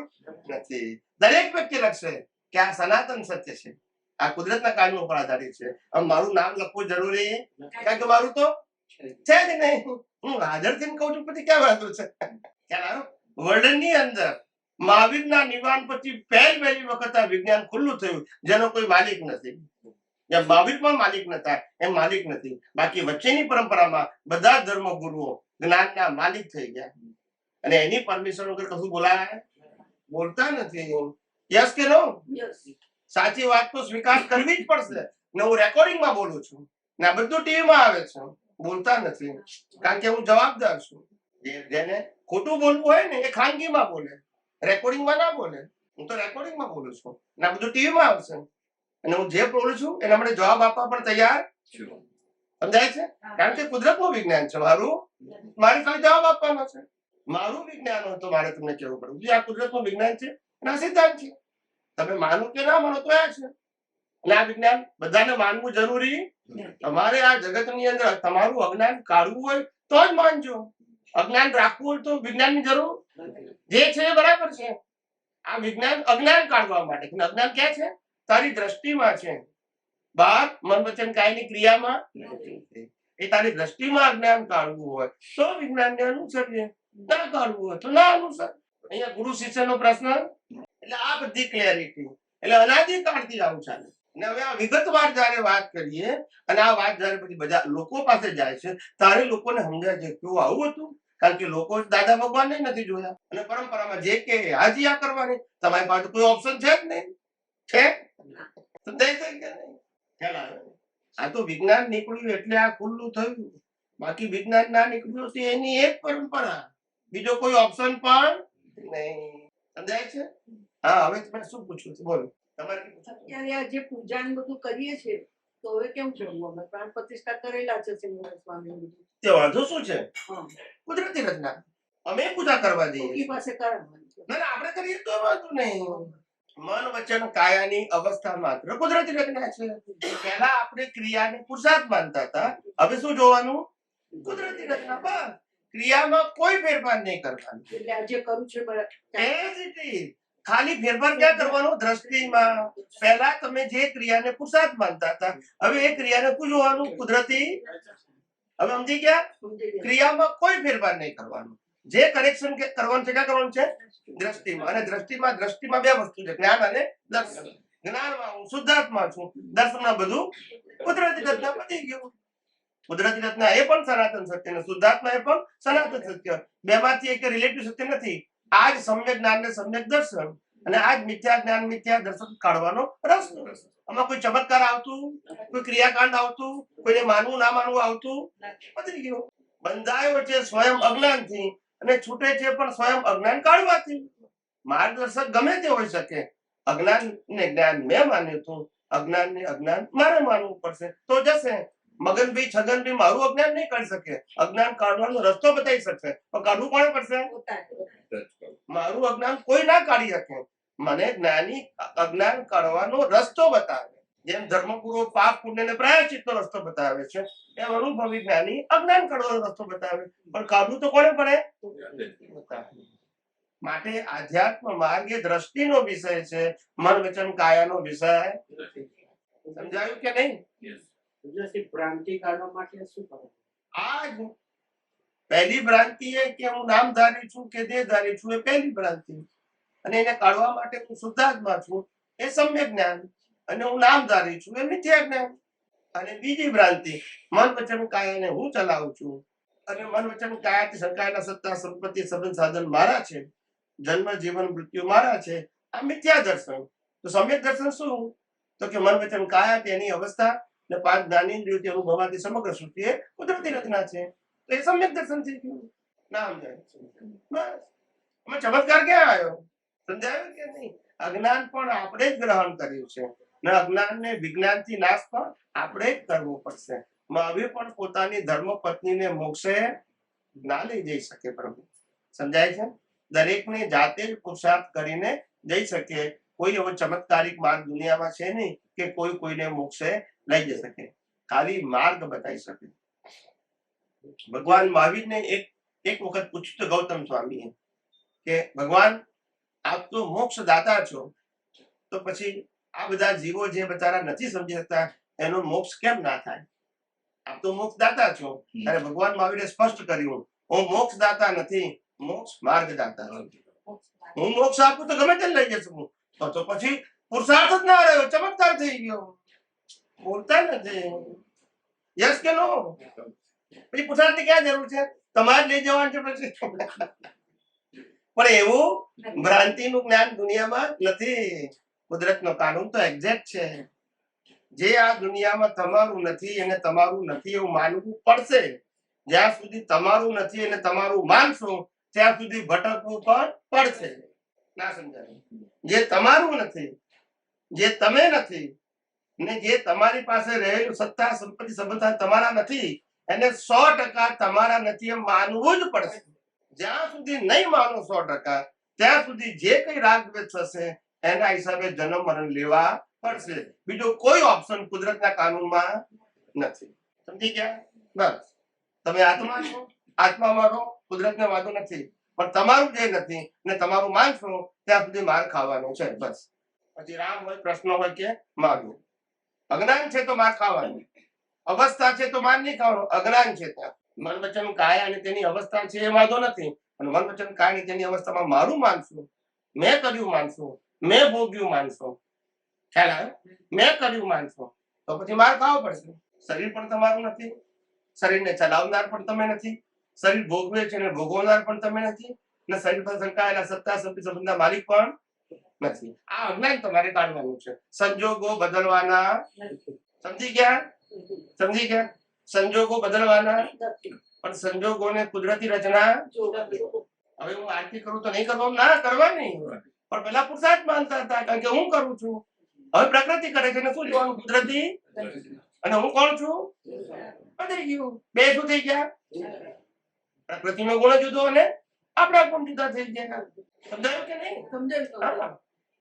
નથી. દરેક વ્યક્તિ લખશે કે આ સનાતન સત્ય છે, આ કુદરતના કાનૂન ઉપર આધારિત છે. મારું નામ લખવું જરૂરી? કારણ કે મારું તો છે જ નહીં. હું હાજરથી કહું છું, પછી ક્યાં વાંધો છે? વર્લ્ડની અંદર મહાવીરના નિવાન પછી પહેલી વખત આ વિજ્ઞાન ખુલ્લું થયું, જેનો કોઈ માલિક નથી. જેમ મહાવીર પણ માલિક નતા, એમ માલિક નથી. બાકી વચ્ચેની પરંપરામાં બધા ધર્મ ગુરુઓ જ્ઞાનના માલિક થઈ ગયા. અને એની પરમિશન વગર કશું બોલાય? બોલતા નથી. યસ કે નો? સાચી વાત તો સ્વીકાર કરવી જ પડશે. ને હું રેકોર્ડિંગમાં બોલું છું ને આ બધું ટીવીમાં આવે છે. બોલતા નથી કારણ કે હું જવાબદાર છું. જેને ખોટું બોલવું હોય ને એ ખાનગીમાં બોલે, રેકોર્ડિંગમાં ના બોલે. હું તો રેકોર્ડિંગમાં બોલું છું ને આ બધું ટીવીમાં આવશે. અને હું જે બોલું છું એના માટે જવાબ આપવા પણ તૈયાર છું. સમજાય છે? કારણ કે કુદરતનું વિજ્ઞાન છે મારું. મારે ખાલી જવાબ આપવાનો છે. મારું વિજ્ઞાન હોય તો મારે તમને કહેવું પડે આ કુદરતનું વિજ્ઞાન છે અને આ સિદ્ધાંત છે. તમે માનો કે ના માનો તો આ છે. અને આ વિજ્ઞાન બધાને માનવું જરૂરી. તમારે આ જગતની અંદર તમારું અજ્ઞાન કાઢવું હોય તો જ માનજો. અજ્ઞાન રાખવું હોય તો વિજ્ઞાનની જરૂર જે છે એ બરાબર છે. આ વિજ્ઞાન અજ્ઞાન કાઢવા માટે. અજ્ઞાન ક્યાં છે? તારી દ્રષ્ટિમાં છે, બહાર મન વચન કાયની ક્રિયામાં નથી. એ તારી દ્રષ્ટિમાં અજ્ઞાન કાઢવું હોય તો વિજ્ઞાનને અનુસરીએ, ના કાઢવું હોય તો ના અનુસર. અહીંયા ગુરુ શિષ્યનો પ્રશ્ન. એટલે આ બધી ક્લેરિટી એટલે અનાદિકાળથી આવું ચાલે. અને હવે આ વિગતવાર જયારે વાત કરીએ અને આ વાત જયારે પછી બધા લોકો પાસે જાય છે ત્યારે લોકોને સમજાય છે કે આવું હતું. કારણ કે લોકો દાદા ભગવાનને નથી જોયા અને પરંપરામાં જે કે હાજી આ કરવાની, તમારી પાસે કોઈ ઓપ્શન છે જ નહીં. છે સમજાય છે કે નહીં? ખ્યાલ આવે? આ તો વિજ્ઞાન નીકળ્યું એટલે આ ખુલ્લું થયું. બાકી વિજ્ઞાન ના નીકળ્યું તો એની એક પરંપરા, બીજો કોઈ ઓપ્શન પણ નહીં. સમજાય છે? હા, હવે તમે શું પૂછ્યું છે બોલો. અત્યારે આ જે પૂજા ને બધું કરીએ છીએ તો હવે કેમ કરવું? અમે પ્રાણ પ્રતિષ્ઠા કરેલા છે સિંહ સ્વામી બધું. તે વાંધો શું છે? હા, કુદરતી રચના અમે પૂજા કરવા જઈએ. કોકી પાસે કરાવવાની છે. ના ના, આપણે કરીએ તો વાંધો નહીં. મન વચન કાયાની અવસ્થા માત્ર કુદરતી રચના છે. પહેલા આપણે ક્રિયાને પુરુષાર્થ માનતા હતા, હવે શું જોવાનું? કુદરતી રચના. બસ ક્રિયામાં કોઈ ફેરફાર નહીં કરવાનો. એટલે આ જે કરું છે As it is. ખાલી ફેરફાર ક્યાં કરવાનો? દ્રષ્ટિમાં. પહેલા તમે જે ક્રિયાને પુરુષાર્થ માનતા હતા, હવે એ ક્રિયાને શું જોવાનું? કુદરતી. હવે સમજી ગયા? ક્રિયામાં કોઈ ફેરફાર નહીં કરવાનો. જે કરેક્શન કરવાનું છે ક્યાં કરવાનું છે? દ્રષ્ટિમાં. અને દ્રષ્ટિમાં બે વસ્તુ છે, જ્ઞાન અને દર્શન. જ્ઞાનમાં હું શુદ્ધાત્મા છું, દર્શનમાં બધું કુદરતી રચના પતી ગયું. કુદરતી રચના એ પણ સનાતન સત્ય ને શુદ્ધાત્મા એ પણ સનાતન સત્ય. બેમાંથી એક રિલેટિવ સત્ય નથી. આજ સમ્યક જ્ઞાન ને સમ્યક દર્શન અને આજ મિથ્યા જ્ઞાન મિથ્યા દર્શન કાઢવાનો રસ્તો. આમાં કોઈ ચમત્કાર આવતું, કોઈ ક્રિયાકાંડ આવતું, કોઈને માનવું ના માનવું આવતું પતી ગયું. બંધાયો છે સ્વયં અજ્ઞાનથી અને છૂટે છે પણ સ્વયં અજ્ઞાન કાઢવાથી. માર્ગદર્શક ગમે તે હોઈ શકે. અજ્ઞાન ને જ્ઞાન મેં માન્યું હતું, અજ્ઞાન ને અજ્ઞાન મારે માનવું પડશે તો જશે. મગનભાઈ છગનભાઈ મારું અજ્ઞાન નહીં કાઢી શકે, અજ્ઞાન કાઢવાનો રસ્તો બતાવી શકશે, પણ કાઢવું કોણ પડશે? મારું અજ્ઞાન કોઈ ના કાઢી શકે. મને જ્ઞાની અજ્ઞાન કાઢવાનો રસ્તો બતાવે. જેમ ધર્મગુરુ પાપ પુણ્ય ને પ્રાયશ્ચિતનો રસ્તો બતાવે છે, એમ અનુભવી જ્ઞાની અજ્ઞાન કાઢવાનો રસ્તો બતાવે. પણ કાઢવું તો કોને પડે? માટે આધ્યાત્મ માર્ગ એ દ્રષ્ટિનો વિષય છે, મન વચન કાયાનો વિષય. સમજાયું કે નહીં? ભ્રાંતિ કાઢવા માટે શું કરવું? આ પહેલી ભ્રાંતિ એ કે હું નામધારી છું કે દેહધારી છું, એ પહેલી ભ્રાંતિ. અને એને કાઢવા માટે હું શુદ્ધાત્મા છું, એ સમ્યક જ્ઞાન. અને હું નામધારી છું, એ મિથ્યા જ્ઞાન. અને બીજી ભ્રાંતિ મન વચન કાયાને હું ચલાવું છું અને મન વચન કાયાથી સંકળાયેલા સત્તા સંપત્તિ સંબંધ સાધન મારા છે, જન્મ જીવન મૃત્યુ મારા છે. આ મિથ્યા દર્શન. તો સમ્યક દર્શન શું? તો કે મન વચન કાયા તેની અવસ્થા ને પાંચ જ્ઞાનેન્દ્રિયોથી અનુભવાતી સમગ્ર સૃષ્ટિ એ કુદરતી રચના છે. તો એ સમ્યક દર્શન થઈ ગયું. ના સમજાય? બસ અમે ચમત્કાર ક્યાં આવ્યો? સમજાયું કે નહીં? અજ્ઞાન પણ આપણે જ ગ્રહણ કર્યું છે ને અજ્ઞાનને વિજ્ઞાનથી નાશ પણ આપણે જ કરવો પડશે. મહાવીર પણ પોતાની ધર્મ પત્નીને મોક્ષે ના લઈ જઈ શકે પ્રભુ. સમજાય છે? દરેકને જાતે જ પુરુષાર્થ કરીને જઈ શકે. કોઈ એવો ચમત્કારિક માર્ગ દુનિયામાં છે નહીં કે કોઈ કોઈને મોક્ષે લઈ જઈ શકે. ખાલી માર્ગ બતાવી શકે. ભગવાન મહાવીરને એક વખત પૂછ્યું તો ગૌતમ સ્વામીએ કે ભગવાન આપ તો મોક્ષ દાતા છો, તો પછી આ બધા જીવો જે બચારા નથી સમજી શકતા એનો મોક્ષ કેમ ના થાય? આપ તો મોક્ષ દાતા છો. ત્યારે ભગવાન મહાવીરે સ્પષ્ટ કર્યું, હું મોક્ષ દાતા નથી, મોક્ષ માર્ગ દાતા છું. હું મોક્ષ આપું તો ગમે તે લઈ જઈ શકું. તો પછી પુરુષાર્થ જ ના રહ્યો, ચમત્કાર થઈ ગયો. બોલતા નથી. યસ કે નો? પછી પુરુષાર્થ ની ક્યાં જરૂર છે? તમારે લઈ જવાનું છે પછી. પણ એવું ભ્રાંતિનું જ્ઞાન દુનિયામાં નથી. કુદરતનો કાનૂન તો એક્ઝેક્ટ છે. જે આ દુનિયામાં તમારું નથી એને તમારું નથી એવું માનવું પડશે. જ્યાં સુધી તમારું નથી એને તમારું માનશો ત્યાં સુધી ભટકવું પણ પડશે. ના સમજાય? જે તમારું નથી, જે તમે નથી ને જે તમારી પાસે રહેલું સત્તા સંપત્તિ સંબંધ તમારા નથી એને 100% તમારા નથી એમ માનવું જ પડશે. જ્યાં સુધી નહીં માનો 100% ત્યાં સુધી જે કઈ રાગ દ્વેષ થશે એના હિસાબે જન્મ મરણ લેવા પડશે. બીજો કોઈ ઓપ્શન કુદરતના કાનૂનમાં નથી. સમજી ગયા? બસ તમે આત્મા છો, આત્મામાં રહો, કુદરતને વાંધો નથી, પણ તમારું જે નથી ને તમારું માનશો ત્યાં સુધી માર ખાવાનો છે બસ. પછી રામ હોય, કૃષ્ણ હોય કે મહાવીર. અજ્ઞાન છે તો માર ખાવાનું, અવસ્થા છે તો માર નહીં ખાવાનું. અજ્ઞાન છે ત્યાં મન વચન કાય અને તેની અવસ્થા છે એ વાંધો નથી, પણ મન વચન કાય અને તેની અવસ્થામાં મારું માનશું, મેં કર્યું માનશું, મેં ભોગ્યું માનશું. ખ્યાલ આવ્યો? મેં કર્યું માનશું તો પછી માર ખાવો પડશે. શરીર પણ તમારું નથી, શરીરને ચલાવનાર પણ તમે નથી, શરીર ભોગવે છે ને ભોગવનાર પણ તમે નથી, ને શરીર પર સંકળાયેલા સત્તા સંબંધના માલિક પણ નથી. આ અજ્ઞાન તમારે કાઢવાનું છે. સંજોગો બદલવાના, સમજી ગયા? સમજી ગયા? સંજોગો બદલવાના, પણ સંજોગોને કુદરતી રચના. હવે હું આરતી કરું તો નહીં કરવાનું, ના કરવાની, પણ પેલા પુરુષાર્થ માનતા હતા કારણ કે હું કરું છું. હવે પ્રકૃતિ કરે છે ને શું જોવાનું? કુદરતી. અને હું કોણ છું? થઈ ગયું. બે શું થઈ ગયા? પ્રકૃતિનો ગુણ જુદો અને આપણા ગુણ જુદા થઈ ગયા. સમજાયું કે નહીં? સમજાયું.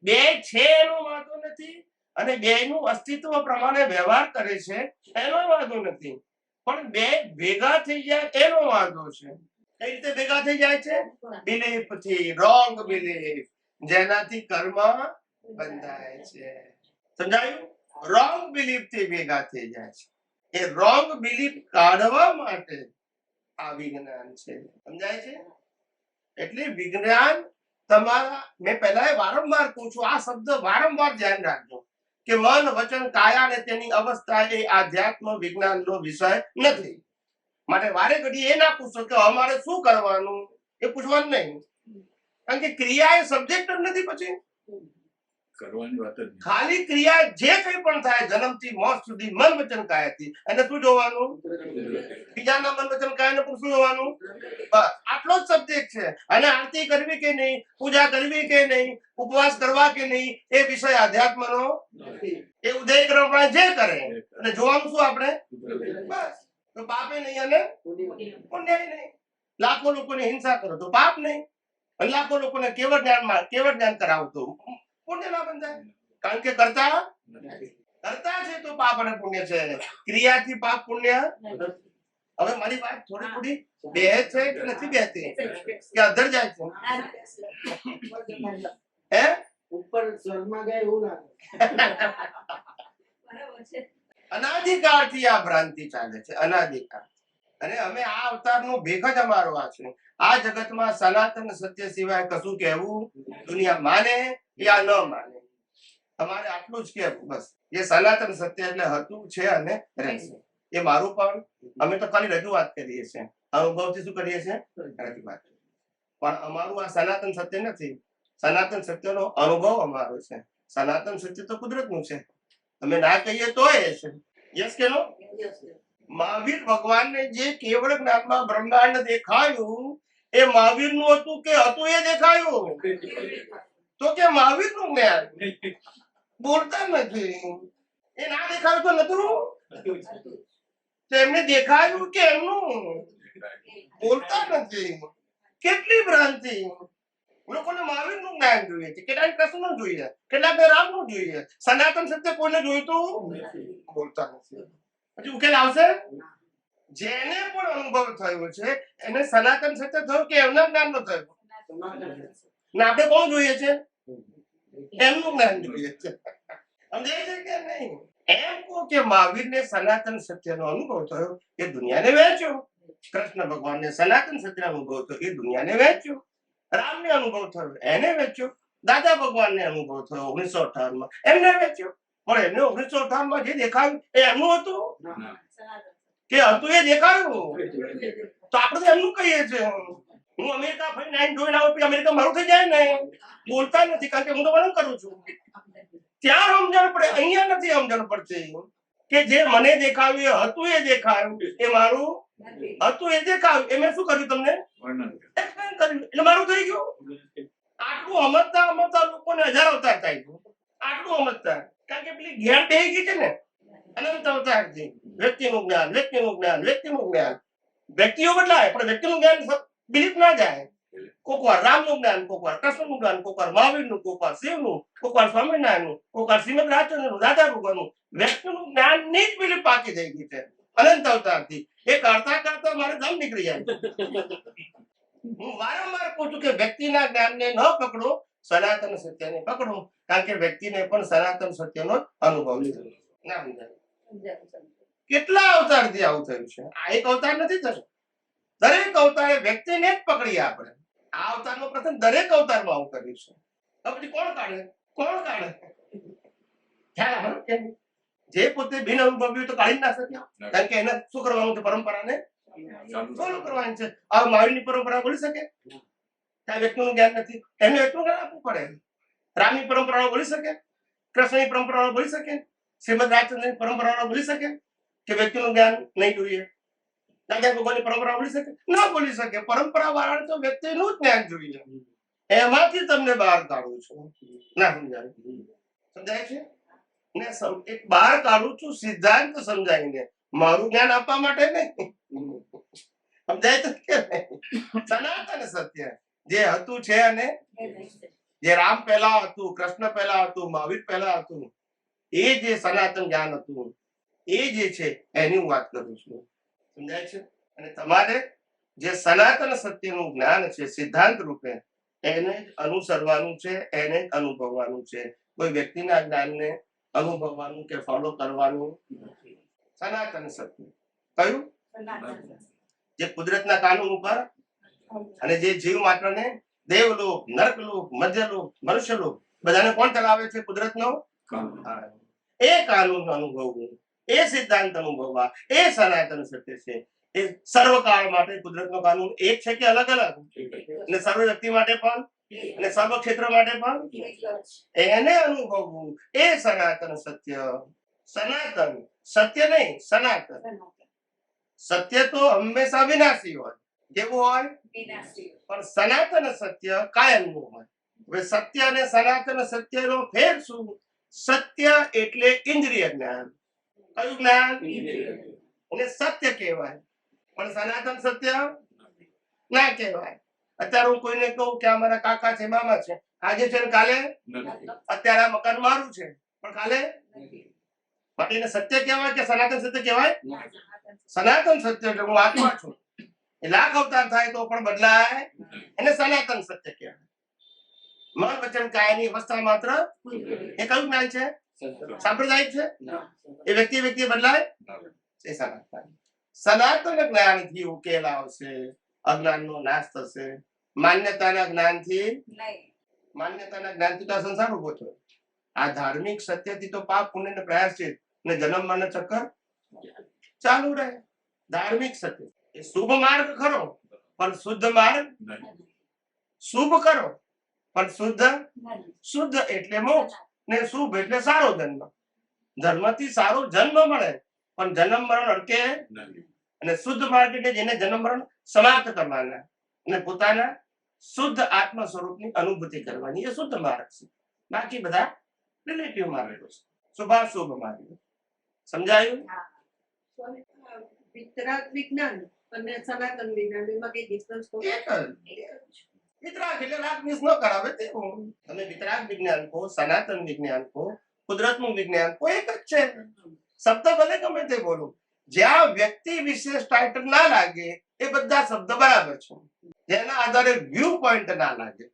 બે છે એનો વાંધો નથી, અને બે નું અસ્તિત્વ પ્રમાણે વ્યવહાર કરે છે એનો વાંધો નથી, પણ બે ભેગા થઈ જાય એનો વાંધો છે. કઈ રીતે ભેગા થઈ જાય છે? બિલીફ થી, રોંગ બિલીફ, જેનાથી કર્મ બંધાય છે. સમજાયું? રોંગ બિલીફ થી ભેગા થઈ જાય છે. એ રોંગ બિલીફ કાઢવા માટે આ વિજ્ઞાન છે. સમજાય છે? એટલે વિજ્ઞાન તમારા, મેં પહેલા વારંવાર કહું છું, આ શબ્દ વારંવાર ધ્યાન રાખજો કે મન વચન કાયા અને તેની અવસ્થા એ આધ્યાત્મ વિજ્ઞાનનો વિષય નથી. માટે વારે ઘડી એ ના પૂછો કે અમારે શું કરવાનું, એ પૂછવાનું નહીં, કારણ કે ક્રિયા એ સબ્જેક્ટ જ નથી. પછી કરવાની વાત જ નહીં. ખાલી ક્રિયા જે કંઈ પણ થાય જન્મથી મોત સુધી મન વચન કાયાથી, એને શું જોવાનું? બીજાના મન વચન કાયાને પણ શું જોવાનું? બસ આટલો જ સબ્જેક્ટ છે. અને આરતી કરવી કે નહીં, પૂજા કરવી કે નહીં, ઉપવાસ કરવા કે નહીં, એ વિષય આધ્યાત્મનો. એ ઉદય કર્મ જે કરે અને જોવાનું શું આપણે? બસ. તો પાપે નહીં અને પુણ્ય નહીં. લાખો લોકોને હિંસા કરો તો પાપ નહીં, અને લાખો લોકોને કેવળ જ્ઞાન કરાવતો પુણ્ય ના બંધાય, કારણ કે કરતા છે તો પાપ અને પુણ્ય છે. ક્રિયાથી પાપ પુણ્ય. હવે મારી વાત થોડી થોડી બે છે કે નથી બેસતી કે અધર જાય છે? હે ઉપર સ્વર્ગમાં ગયા એવું લાગે. બરાબર છે. અનાદિકાળથી આ ભ્રાંતિ ચાલે છે, અનાદિકાળ. અને અમે આ અવતારનો ભેખ જ અમારો આ છે. આ જગતમાં સનાતન સત્ય સિવાય કશું કહેવું, દુનિયા માને યા ન માને, તમારે આટલું જ કહેવું બસ. એ સનાતન સત્ય એટલે હતું, છે અને રહેશે. એ મારું પણ, અમે તો ખાલી રજૂઆત કરીએ છીએ, અનુભવથી શું કરીએ છીએ? રજૂઆત. પણ અમારું આ સનાતન સત્ય નથી. સનાતન સત્યનો અનુભવ અમારો છે. સનાતન સત્ય તો કુદરતનું છે, અમે ના કહીએ તો એ છે. યસ કે નો? મહાવીર ભગવાનને જે કેવળ જ્ઞાનમાં બ્રહ્માંડ દેખાયું એ મહાવીર નું હતું કે હતું એ દેખાયું? તો કે મહાવીર નું જ્ઞાન. બોલતા નથી. એ ના દેખાયું તો નતું. એમને દેખાયું કે એમનું? બોલતા નથી. કેટલી ભ્રાંતિ. લોકોને મહાવીર નું જ્ઞાન જોઈએ છે, કેટલાક કૃષ્ણ નું જોઈએ, કેટલાક રામ નું જોઈએ. સનાતન સત્ય કોઈને જોઈતું બોલતા નથી. પછી ઉકેલ આવશે? જેને પણ અનુભવ થયો છે એને સનાતન સત્ય થયું કે એમના જ્ઞાન નો થયું? ને આપણે કોણ જોઈએ છે? એમનું જ્ઞાન જોઈએ છે. સમજાય છે કે નહીં? એમ કહો કે મહાવીર ને સનાતન સત્ય નો અનુભવ થયો, એ દુનિયાને વહેંચ્યો. કૃષ્ણ ભગવાન ને સનાતન સત્ય અનુભવ થયો, એ દુનિયાને વહેંચ્યો. રામ ને અનુભવ થયો, એને વેચ્યો. દાદા ભગવાન ને અનુભવ થયો 1958 માં, એમને વેચ્યો. પણ એમને 1958 માં જે દેખાયું એ એમનું હતું કે હતું એ દેખાયું? તો આપણે તો એમનું કહીએ છીએ. હું અમેરિકા ફરીને આવીને જોઈને આવું પછી અમેરિકા મારું થઈ જાય ને? બોલતા નથી, કારણ કે હું તો વર્ણન કરું છું. ત્યાં સમજણ પડે, અહીંયા નથી સમજણ પડતી કે જે મને દેખાયું એ હતું એ દેખાયું, એ મારું હતું એ દેખાયું. એ મેં શું કર્યું? તમને એક્સપ્લેન કર્યું, એટલે મારું થઈ ગયું. આટલું સમજતા લોકોને 1000 અવતાર થાય છે. આટલું સમજતા, કારણ કે પેલી ઘેર બેહી ગઈ છે ને અનંત અવતારથી. વ્યક્તિનું જ્ઞાન, વ્યક્તિનું જ્ઞાન, વ્યક્તિનું જ્ઞાન. વ્યક્તિઓ બદલાય પણ વ્યક્તિનું જ્ઞાન બિલીફ ના જાય. કોક વાર રામનું જ્ઞાન, કોક વાર કૃષ્ણનું જ્ઞાન, કોક વાર મહાવીરનું, કોક વાર શિવનું, કોક વાર સ્વામિનારાયણનું, કોક વાર શ્રીમદ રાજચંદ્રનું, દાદા ભગવાનનું. વ્યક્તિનું જ્ઞાનની જ બિલીફ પાકી થઈ ગઈ છે અનંત અવતારથી. એ કરતા કરતા મારે દમ નીકળી જાય. હું વારંવાર કહું છું કે વ્યક્તિના જ્ઞાનને ન પકડો, સનાતન સત્યને પકડો, કારણ કે વ્યક્તિને પણ સનાતન સત્યનો અનુભવ છે. ના સમજાય? કેટલા અવતારથી આવું થયું છે. આ એક અવતાર નથી થયો. દરેક અવતારે વ્યક્તિને જ પકડીએ આપણે. આ અવતારનો પ્રથમ દરેક અવતારમાં આવું કર્યું છે. તો પછી કોણ કાઢે? ખ્યાલ આવે કે નહીં? જે પોતે બિન અનુભવી તો કાઢી જ ના શક્યા, કારણ કે એને શું કરવાનું છે? પરંપરાને ફોલો કરવાની છે. આ મહાવીરની પરંપરા બોલી શકે? ત્યાં વ્યક્તિનું જ્ઞાન નથી, એમને એટલું જ્ઞાન આપવું પડે. રામની પરંપરાઓ બોલી શકે? કૃષ્ણની પરંપરાઓ બોલી શકે? શ્રીમદ રાજચંદ્રની પરંપરાઓ બોલી શકે કે વ્યક્તિનું જ્ઞાન નહીં જોઈએ? દાદા ભગવાનની પરંપરા બોલી શકે? ના બોલી શકે. પરંપરા વાળાને તો વ્યક્તિનું જ જ્ઞાન જોઈએ. એમાંથી તમને બહાર કાઢું છું. ના સમજાય? સમજાય છે ને? એક બહાર કાઢું છું સિદ્ધાંત સમજાવીને, મારું જ્ઞાન આપવા માટે નહીં. સમજાય તો કે સનાતન સત્ય જે હતું છે, અને જે રામ પહેલા હતું, કૃષ્ણ પહેલા હતું, મહાવીર પહેલા હતું, એ જે સનાતન જ્ઞાન હતું, એ જે છે એની હું વાત કરું છું. સમજાય છે? અને તમારે જે સનાતન સત્યનું જ્ઞાન છે સિદ્ધાંત રૂપે, એને જ અનુસરવાનું છે, એને જ અનુભવવાનું છે. કોઈ વ્યક્તિના જ્ઞાનને અનુભવવાનું કે ફોલો કરવાનું નથી. સનાતન સત્ય કયું? જે કુદરતના કાનૂન ઉપર અને જે જીવ માત્રને દેવલોક, નરકલોક, મધ્યલોક, મનુષ્યલોક બધાને કોણ ચલાવે છે? કુદરતનો કાનૂન. એ કાનૂન અનુભવવું, એ સિદ્ધાંત અનુભવવા, એ સનાતન સત્ય છે. એ સર્વકાળ માટે કુદરતનો કાનૂન એક છે કે અલગ અલગ? અને સર્વ વ્યક્તિ માટે પણ અને સર્વ ક્ષેત્ર માટે પણ એને અનુભવવું, એ સનાતન સત્ય. સનાતન સત્ય નહીં, સનાતન. સત્ય તો હંમેશા વિનાશી હોય. કેવું હોય? પણ સનાતન સત્ય કાયમનું હોય. હવે સત્ય અને સનાતન સત્યનો ફેર શું? સત્ય એટલે ઇન્દ્રિય જ્ઞાન. કયું જ્ઞાન? અને સત્ય કહેવાય. પણ સનાતન સત્ય ના કહેવાય. અત્યારે હું કોઈને કહું કે અમારા કાકા છે, મામા છે, આજે છે ને કાલે અત્યારે આ મકાન મારું છે, પણ કાલે માટે એને સત્ય કહેવાય કે સનાતન સત્ય કહેવાય? સનાતન સત્ય એટલે હું આત્મા છું. એ લાખ અવતાર થાય તો પણ બદલાય, એને સનાતન સત્ય કહેવાય. મન વચન કાયની અવસ્થા માત્ર એ કયું જ્ઞાન છે? સાંપ્રદાયિક છે. એ વ્યક્તિ બદલાય, એ સનાતન. સનાતન જ્ઞાનથી ઉકેલ આવશે, અજ્ઞાનનો નાશ થશે. માન્યતાના જ્ઞાનથી તો સંસાર ઉભો થયો. આ ધાર્મિક સત્યથી તો પાપ પુણ્ય ને પ્રયાસ છે ને જન્મ મરણ ચક્કર ચાલુ રહે. ધાર્મિક સત્ય એ શુભ માર્ગ ખરો, પણ શુદ્ધ માર્ગ. શુભ કરો પણ શુદ્ધ એટલે મોક્ષ, ને શુભ એટલે સારો જન્મ. ધર્મથી સારો જન્મ મળે, પણ જન્મ મરણ અટકે. અને શુદ્ધ માર્ગ એટલે જેને જન્મ મરણ સમાપ્ત કરવાના અને પોતાના શુદ્ધ આત્મ સ્વરૂપની અનુભૂતિ કરવાની, એ શુદ્ધ માર્ગ છે. બાકી બધા રિલેટિવ માર્ગો છે, શુભાશુભ માર્ગ. સમજાયું? વિતરાગ વિજ્ઞાન અને સનાતન વિજ્ઞાન એમાં કઈ ડિફરન્સ? વિતરાગ એટલે રાગ મિસ ન કરાવે તેવું. તમે વિતરાગ વિજ્ઞાન કહો, સનાતન વિજ્ઞાન કહો, કુદરતનું વિજ્ઞાન કહો, એક જ છે. શબ્દ ભલે ગમે તે બોલો, જ્યાં વ્યક્તિ વિશેષ ટાઇટલ ના લાગે એ બધા શબ્દ બરાબર છે. જેના આધારે વ્યૂ પોઈન્ટ ના લાગે.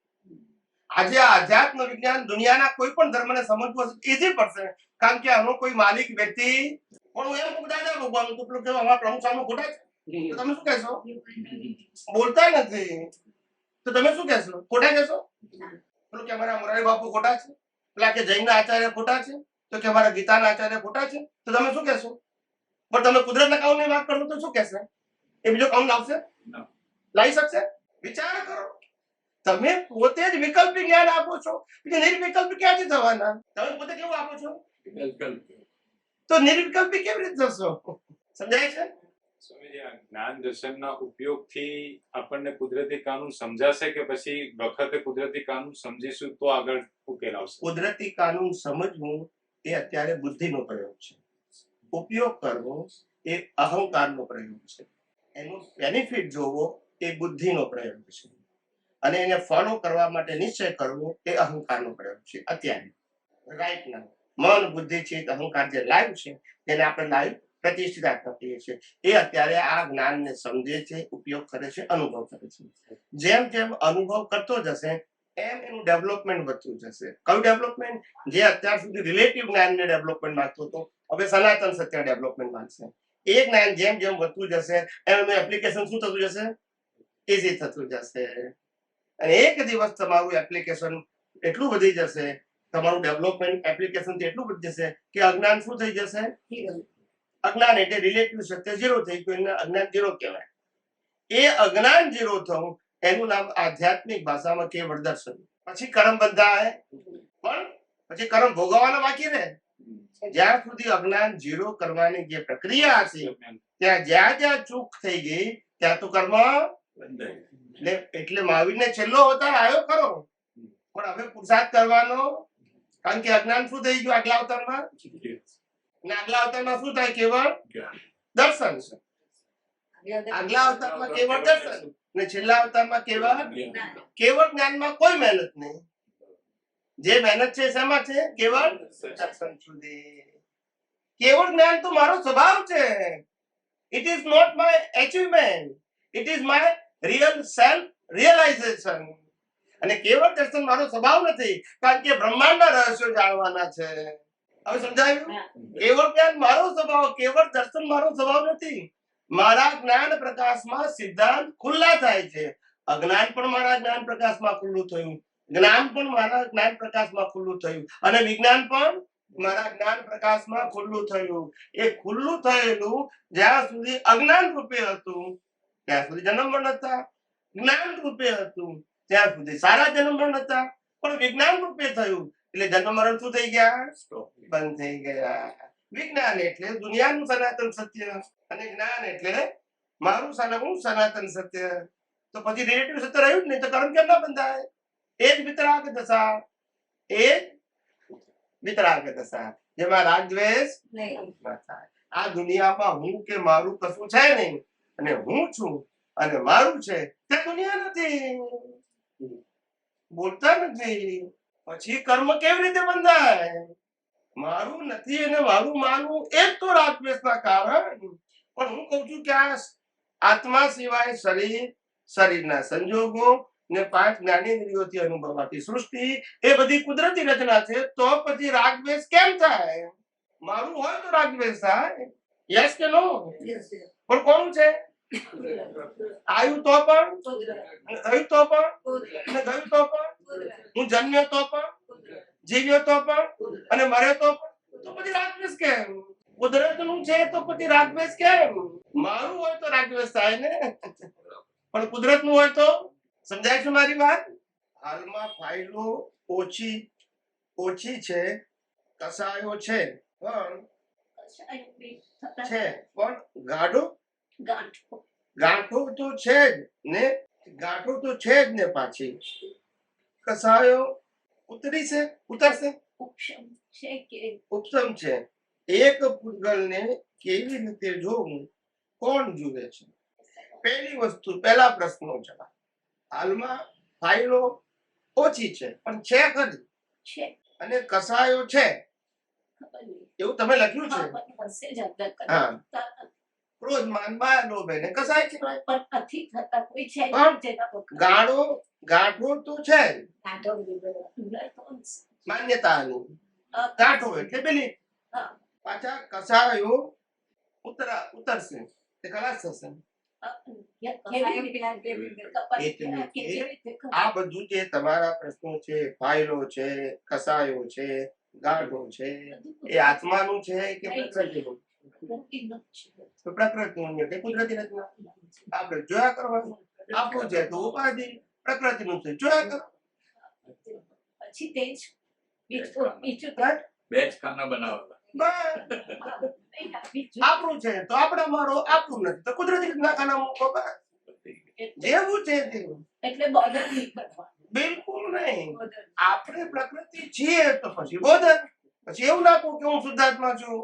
આજે આ અધ્યાત્મ વિજ્ઞાન દુનિયાના કોઈ પણ ધર્મને સમજવું ઈઝી પડશે, કારણ કે આનો કોઈ માલિક વ્યક્તિ. પણ હું એમ દાદા ભગવાન તો પેલું કેવું અમારા પ્રમુખ સામે ખોટા છે, તો તમે શું કહેશો? બોલતા નથી તો તમે શું કહેશો? ખોટા કહેશો? પેલું કે અમારા મોરારી બાપુ ખોટા છે, પેલા કે જૈનના આચાર્ય ખોટા છે, તો કે અમારા ગીતાના આચાર્ય ખોટા છે, તો તમે શું કહેશો? પણ તમે કુદરતના કાનૂનની વાત કરો તો શું કહેશે? એ બીજો કાનૂન લાવશે? લાવી શકશે? વિચાર કરો. તમે પોતે જ વિકલ્પી જ્ઞાન આપો છો, નિર્વિકલ્પી ક્યાંથી થવાના? તમે પોતે કેવું આપો છો તો નિર્વિકલ્પી કેવી રીતે થશો? સમજાય છે? સ્વામીજી, આ જ્ઞાન દર્શનના ઉપયોગથી આપણને કુદરતી કાનૂન સમજાશે કે પછી વખતે કુદરતી કાનૂન સમજીશું તો આગળ ઉકેલ આવશે? કુદરતી કાનૂન સમજવું એ અત્યારે બુદ્ધિનો પ્રયોગ છે. ઉપયોગ કરવો એ અહંકારનો પ્રયોગ છે. એનો બેનિફિટ જોવો એ બુદ્ધિનો પ્રયોગ છે. અને એને ફોલો કરવા માટે નિશ્ચય કરવો એ અહંકારનો પ્રયોગ છે. અત્યારે રાઈટ ના મન બુદ્ધિ ચિત્ત અહંકાર જે લાઈવ છે તેને આપણે લાઈવ પ્રતિષ્ઠિત આત્મા કહીએ છીએ, એ અત્યારે આ જ્ઞાનને સમજે છે, ઉપયોગ કરે છે, અનુભવ કરે છે. જેમ જેમ અનુભવ કરતો જશે એમ એનું ડેવલપમેન્ટ વધતું જશે. કયું ડેવલપમેન્ટ? જે અત્યાર સુધી રિલેટિવ જ્ઞાનને ડેવલપમેન્ટ માંગતો હતો, હવે સનાતન સત્ય ડેવલપમેન્ટ માંગશે. એ જ્ઞાન જેમ જેમ વધતું જશે એમ એનું એપ્લિકેશન શું થતું જશે? ઇઝી થતું જશે. અને એક દિવસ તમારું એપ્લિકેશન એટલું વધી જશે, તમારું ડેવલપમેન્ટ એપ્લિકેશન એટલું વધી જશે કે અજ્ઞાન શું થઈ જશે? અજ્ઞાન એટલે રિલેટિવ સત્ય ઝીરો થઈ ગયું, એને અજ્ઞાન ઝીરો કહેવાય. એ અજ્ઞાન ઝીરો થવું એનું નામ આધ્યાત્મિક ભાષામાં કેવળ દર્શન. પછી કર્મ બંધાય, પણ પછી કર્મ ભોગવવાના બાકી રહે. જ્યાં સુધી અજ્ઞાન ઝીરો કરવાની જે પ્રક્રિયા હતી ત્યાં જ્યાં જ્યાં ચૂક થઈ ગઈ ત્યાં તો કર્મ બંધાય. એટલે મહાવીરને છેલ્લો અવતાર આવ્યો ખરો, પણ હવે પુરુષાર્થ કરવાનો, કારણ કે અજ્ઞાન શું થઈ ગયું આગલા અવતારમાં? અને આગલા અવતારમાં શું થાય? કેવળ દર્શન છે. આગલા અવતારમાં કેવળ દર્શન ને છેલ્લા અવતારમાં કેવળ જ્ઞાનમાં કોઈ મહેનત નહીં. જે મહેનત છે શેમાં છે? કેવળ દર્શન સુધી. કેવળ જ્ઞાન તો મારો સ્વભાવ છે. It is not my achievement, it is my real self realisation. અને કેવળ દર્શન મારો સ્વભાવ નથી, કારણ કે બ્રહ્માંડના રહસ્યો જાણવાના છે. હવે સમજાયું? કેવળ જ્ઞાન મારો સ્વભાવ, કેવળ દર્શન મારો સ્વભાવ નથી. મારા જ્ઞાન પ્રકાશમાં સિદ્ધાંત ખુલ્લા થાય છે. અજ્ઞાન પણ મારા જ્ઞાન પ્રકાશમાં ખુલ્લું થયું, જ્ઞાન પણ મારા જ્ઞાન પ્રકાશમાં ખુલ્લું થયું, અને વિજ્ઞાન પણ મારા જ્ઞાન પ્રકાશમાં ખુલ્લું થયું. એ ખુલ્લું થયેલું જ્યાં સુધી અજ્ઞાન રૂપે હતું ત્યાં સુધી જન્મ મરણ હતા, જ્ઞાન રૂપે હતું ત્યાં સુધી સારા જન્મ મરણ હતા, પણ વિજ્ઞાન રૂપે થયું એટલે જન્મ મરણ શું થઈ ગયા? બંધ થઈ ગયા. વિજ્ઞાન એટલે દુનિયાનું સનાતન સત્ય, અને જ્ઞાન એટલે મારું સનાતન સત્ય. તો પછી રિલેટિવ સત્ય રહ્યું જ નહીં, તો કર્મ કેમ ના બંધાય? એ જ વિતરાગ દશા, એ જ વિતરાગ દશા, જેમાં રાગ દ્વેષ ન થાય. આ દુનિયામાં હું કે મારું કશું છે નહીં, અને હું છું અને મારું છે તે દુનિયા નથી. બોલતા નથી. પછી કર્મ કેવી રીતે બંધાય? મારું નથી અને મારું માનવું એ જ તો રાગદ્વેષના કારણ. પણ હું કઉ છું કે આ આત્મા સિવાય શરીર, શરીરના સંજોગો ને 5 જ્ઞાનેન્દ્રિયોથી અનુભવાતી સૃષ્ટિ એ બધી કુદરતી રચના છે. તો પછી રાગદ્વેષ કેમ થાય? મારું હોય તો રાગદ્વેષ થાય. યસ કે નો? પણ કોણ છે? આવ્યું તો પણ, થયું તો પણ, અને ગયું તો પણ, હું જન્મ્યો તો પણ, જીવ્યો તો પણ, અને મર્યો તો પણ. તો પછી રાગદ્વેષ કેમ? કુદરતનું છે તો પછી રાગદ્વેષ કેમ? મારું હોય તો રાગદ્વેષ થાય ને, પણ કુદરતનું હોય તો? સમજાય છે મારી વાત? હાલમાં ફાઇલો ઓછી છે, કસાયો છે, પણ ગાંઠો તો છે જ ને, ગાંઠો તો છે જ ને. પાછી કસાયો ઉતરશે. ઉપસમ છે. એક પૂતગલને કેવી રીતે જોવું? કોણ જુએ છે? પહેલી વસ્તુ, પહેલા પ્રશ્નનો જવાબ. હાલમાં ફાઇલો ઓછી છે, પણ છે ખરી, અને કસાયો છે એવું તમે લખ્યું છે. હા, ક્રોધ, માન, માયા, લોભ એને કસાય કહેવાય. ગાંઠો તો છે માન્યતાની. ગાંઠો એટલે પેલી. પાછા કસાયો ઉતરશે, તે ખલાસ થશે. આ બધું જે તમારા પ્રશ્નો છે, ફાઇલો છે, કસાયો છે, ગાંઠો છે, એ આત્માનું છે કે પ્રકૃતિનું? પ્રકૃતિનું એટલે કુદરતી રચના. આપણે જોયા કરવાનું. આપણું છે તો ઉપાધિ, પ્રકૃતિનું છે જોયા કરો. પછી તે જ બીજું બે જ ખાના બનાવેલા. આપણું છે તો આપણે મારો, આપણું નથી તો કુદરતી રીતના ખાના મૂકો. જેવું છે તેવું. એટલે બોર્ડર નહીં કરવાનું. બિલકુલ નહીં. આપણે પ્રકૃતિ છીએ તો પછી બોધર. પછી એવું ના કહું કે હું શુદ્ધાત્મા છું.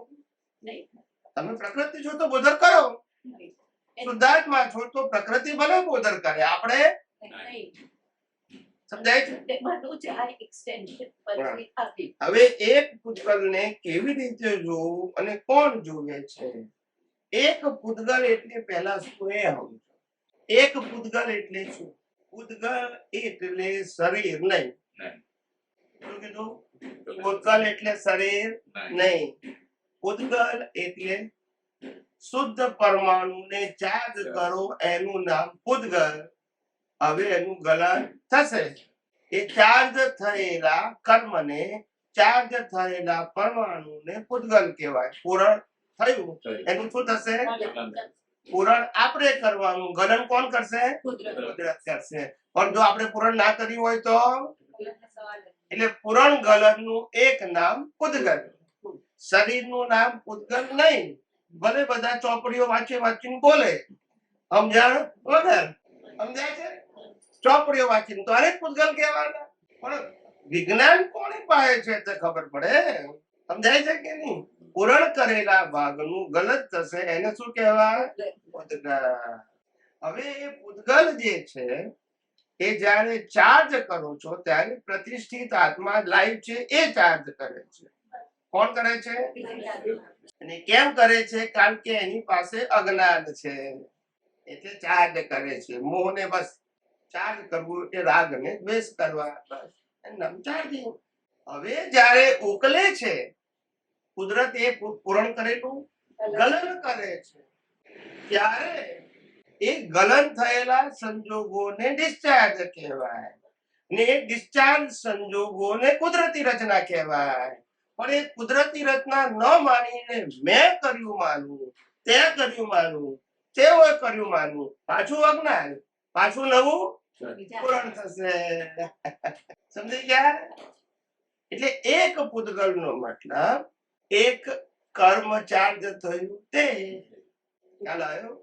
તમે પ્રકૃતિ છો તો બોધર કરો. શુદ્ધાત્મા છો તો પ્રકૃતિ ભલે બોધર કરે, આપણે સમજાય છે? હવે એક પૂતગલને કેવી રીતે જોવું અને કોણ જુએ છે? એક પૂતગલ એટલે પહેલા શું એ સમજો. એક પૂતગલ એટલે શું? પૂતગલ એટલે શરીર નહીં. શું કીધું? પૂતગલ એટલે શરીર નહીં. પૂતગલ એટલે શુદ્ધ પરમાણુને ચાર્જ કરો એનું નામ પૂતગલ. હવે એનું ગલન થશે. એ ચાર્જ થયેલા કર્મને, ચાર્જ થયેલા પરમાણુને પૂતગલ કહેવાય. પૂરણ થયું એનું શું થશે? પૂરણ આપણે કરવાનું. ગલન કોણ કરશે? કુદરત કરશે. પણ જો આપણે પૂરણ ના કર્યું હોય તો એટલે પૂરણ ગલન નું એક નામ પૂતગલ. શરીરનું નામ પૂતગલ નહીં. ભલે બધા ચોપડીઓ વાંચીને બોલે, સમજણ વગર. સમજાય છે? ચોપડીઓ વાંચીને તો અરે પૂતગલ કહેવાના. પણ વિજ્ઞાન કોની પાસે છે તે ખબર પડે. સમજાય છે કે નહીં? પૂરણ કરેલા ભાગનું ગલત થશે એને શું કહેવાય? પૂતગલ. હવે એ પૂતગલ જે છે એ જ્યારે ચાર્જ કરો છો ત્યારે પ્રતિષ્ઠિત આત્મા લાઈવ છે એ ચાર્જ કરે છે. કોણ કરે છે? અને કેમ કરે છે? કારણ કે એની પાસે અજ્ઞાન છે એટલે ચાર્જ કરે છે. મોહને બસ ચાર્જ કરવું એટલે રાગને દ્વેષ કરવા, બસ એનું ચાર્જિંગ. હવે જ્યારે ઉકલે છે કુદરત એ પૂરણ કરેલું ગલન કરે છે ત્યારે એ ગલન થયેલા સંજોગોને ડિસ્ચાર્જ કહેવાય ને ડિસ્ચાર્જ સંજોગોને કુદરતી રચના કહેવાય. પણ એ કુદરતી રચના ન માનીને મેં કર્યું માનવું, તે કર્યું માનવું, તેઓએ કર્યું માનવું, પાછું અજ્ઞાન, પાછું નવું પૂરણ થશે. સમજી ગયા? એટલે એક પૂતગલ નો મતલબ એક કર્મ ચાર્જ થયું તે ખ્યાલ આવ્યો.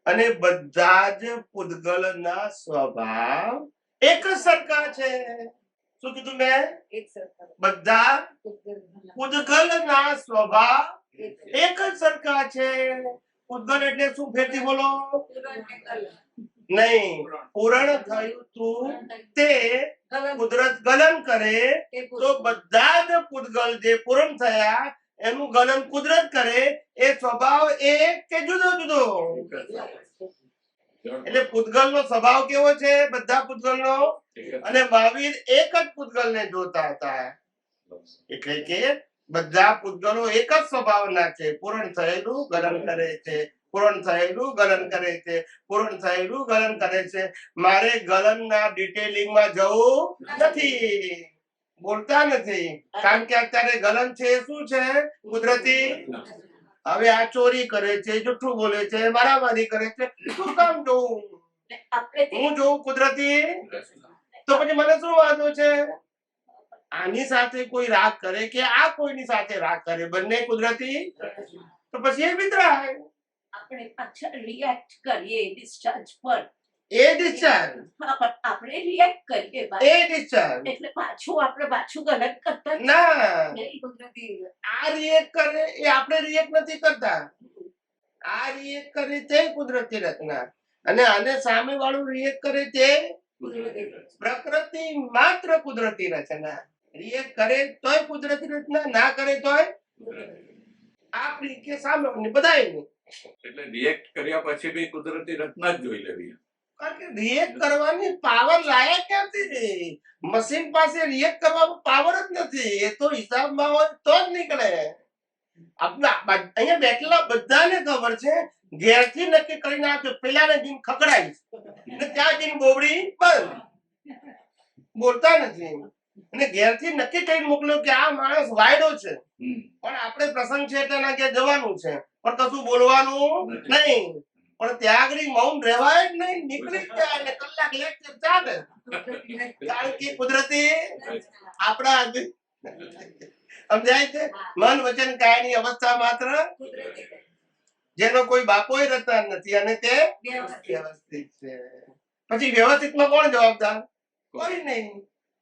અને બધા જ પૂતગલના સ્વભાવ એક સરખા છે. શું કીધું મેં? બધા પૂતગલના સ્વભાવ એક જ સરખા છે. પૂતગલ એટલે શું? ફેરથી બોલો. નહીં, પૂરણ થયું તું તે કુદરત ગલન કરે તો બધા જ પૂતગલ જે પૂરણ થયા એનું ગલન કુદરત કરે. એ સ્વભાવ એક કે જુદો જુદો? એટલે પૂતગલ નો સ્વભાવ કેવો છે? બધા પૂતગલ નો. અને મહાવીર એક જ પૂતગલ ને જોતા હતા. એટલે કે બધા પૂતગલો એક જ સ્વભાવના છે. પૂરણ થયેલું ગલન કરે છે, પૂરણ થયેલું ગલન કરે છે, પૂરણ થયેલું ગલન કરે છે. મારે ગલનના ડિટેલિંગમાં જવું નથી, બોલતા નથી. કારણ કે અત્યારે ગલન છે શું છે? કુદરતી. હવે આ ચોરી કરે છે, જૂઠું બોલે છે, મારામારી કરે છે, શું કામ જોઉં? હું જોઉં કુદરતી. તો પછી મને શું વાંધો છે? આની સાથે કોઈ રાગ કરે કે આ કોઈની સાથે રાગ કરે, બંને કુદરતી. તો પછી એ વિતરાય. આપણે પાછળ રિએક્ટ કરીએ ડિસ્ચાર્જ પર. એ ડિસ્ચાર્જ. આપણે રિએક્ટ કરીએ એ ડિસ્ચાર્જ. એટલે આપણે પાછું ગલત કરતા ના, કુદરતી. આ રિએક્ટ કરે એ આપણે રિએક્ટ નથી કરતા. આ રિએક્ટ કરે તે કુદરતી રચના અને આને સામે વાળું રિએક્ટ કરે તે પ્રકૃતિ માત્ર કુદરતી રચના. રિએક્ટ કરે તોય કુદરતી રચના, ના કરે તોય આપણી કે સામે બધાય. એટલે રિએક્ટ કર્યા પછી બી કુદરતી રચના જ જોઈ લેવી. કારણ કે રિએક્ટ કરવાની પાવર લાયક ક્યાંથી? મશીન પાસે રિએક્ટ કરવાનો પાવર જ નથી. એ તો હિસાબમાં હોય તો જ નીકળે. અહીંયા બેઠેલા બધાને ખબર છે ઘેરથી નક્કી કરીને આપ્યો પેલાને જઈને ખકડાઈશ અને ત્યાં જઈને બોબડી બંધ. બોલતા નથી. અને ઘેરથી નક્કી કરીને મોકલ્યો કે આ માણસ વાયડો છે, પણ આપણે પ્રસંગ છે એટલે એના ઘેર જવાનું છે, પણ કશું બોલવાનું નહીં. પણ ત્યાં આગળ મૌન રહેવાય જ નહીં, નીકળી જાય અને કલાક લેક્ચર ચાલે. કારણ કે કુદરતી આપણા સમજાય છે? મન વચન કાયની અવસ્થા માત્ર જેનો કોઈ બાપોય રચના નથી અને તે વ્યવસ્થિત છે. પછી વ્યવસ્થિતમાં કોણ જવાબદાર? કોઈ નહીં.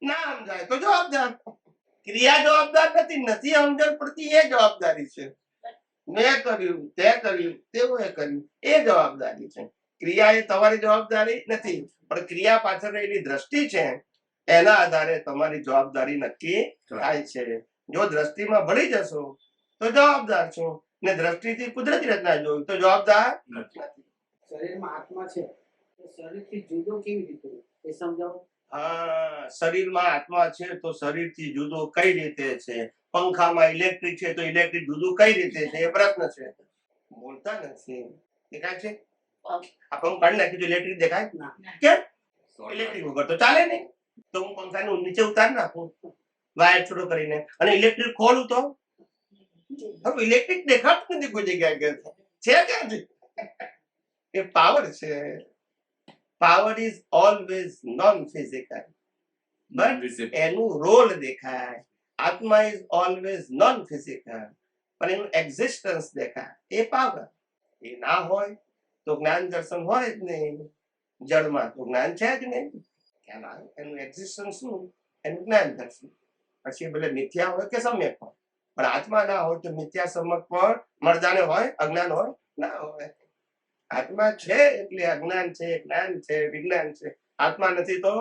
ના સમજાય તો જવાબદાર. ક્રિયા જવાબદાર નથી. નથી સમજણ પડતી એ જવાબદારી છે. મેં કર્યું, તે કર્યું, તેઓએ કર્યું એ જવાબદારી છે. ક્રિયા એ તમારી જવાબદારી નથી. પણ ક્રિયા પાછળ રહેલી દ્રષ્ટિ છે એના આધારે તમારી જવાબદારી નક્કી થાય છે. જો દ્રષ્ટિમાં ભળી જશો તો જવાબદાર છો, ને દ્રષ્ટિથી કુદરતી રચના જોયું તો જવાબદાર નથી. શરીરમાં આત્મા છે તો શરીરથી જુદો કેવી રીતે એ સમજાવો. હા, શરીરમાં આત્મા છે તો શરીરથી જુદો કઈ રીતે છે? પંખામાં ઇલેક્ટ્રિક છે તો ઇલેક્ટ્રિક જુદું કઈ રીતે છે? એ પ્રશ્ન છે. બોલતા નથી. દેખાય છે? આ પંખ કાઢી નાખી તો ઇલેક્ટ્રિક દેખાય? ના. કેમ? ઇલેક્ટ્રિક વગર તો ચાલે નહીં. તો હું પંખાને નીચે ઉતારી નાખું વાયર છોડો કરીને અને ઇલેક્ટ્રિક ખોલું તો હવે ઇલેક્ટ્રિક દેખાતું નથી કોઈ જગ્યાએ છે ક્યાંથી? એ પાવર છે. Power is always non physical but એનું રોલ દેખાય. આત્મા ઇઝ ઓલવેઝ નોન ફિઝિકલ પણ એનું એક્ઝિસ્ટન્સ દેખાય. એ પાવર. એ ના હોય તો જ્ઞાન દર્શન હોય જ નહીં. જળમાં તો જ્ઞાન છે જ નહીં. એનું એક્ઝિસ્ટન્સ શું? એનું જ્ઞાન દર્શન. પછી ભલે મિથ્યા હોય કે સમ્યક હોય પણ આત્મા ના હોય તો મિથ્યા સમ્યક પણ મરદાને હોય, અજ્ઞાન હોય ના હોય. આત્મા છે એટલે અજ્ઞાન છે, જ્ઞાન છે, વિજ્ઞાન છે. આત્મા નથી તો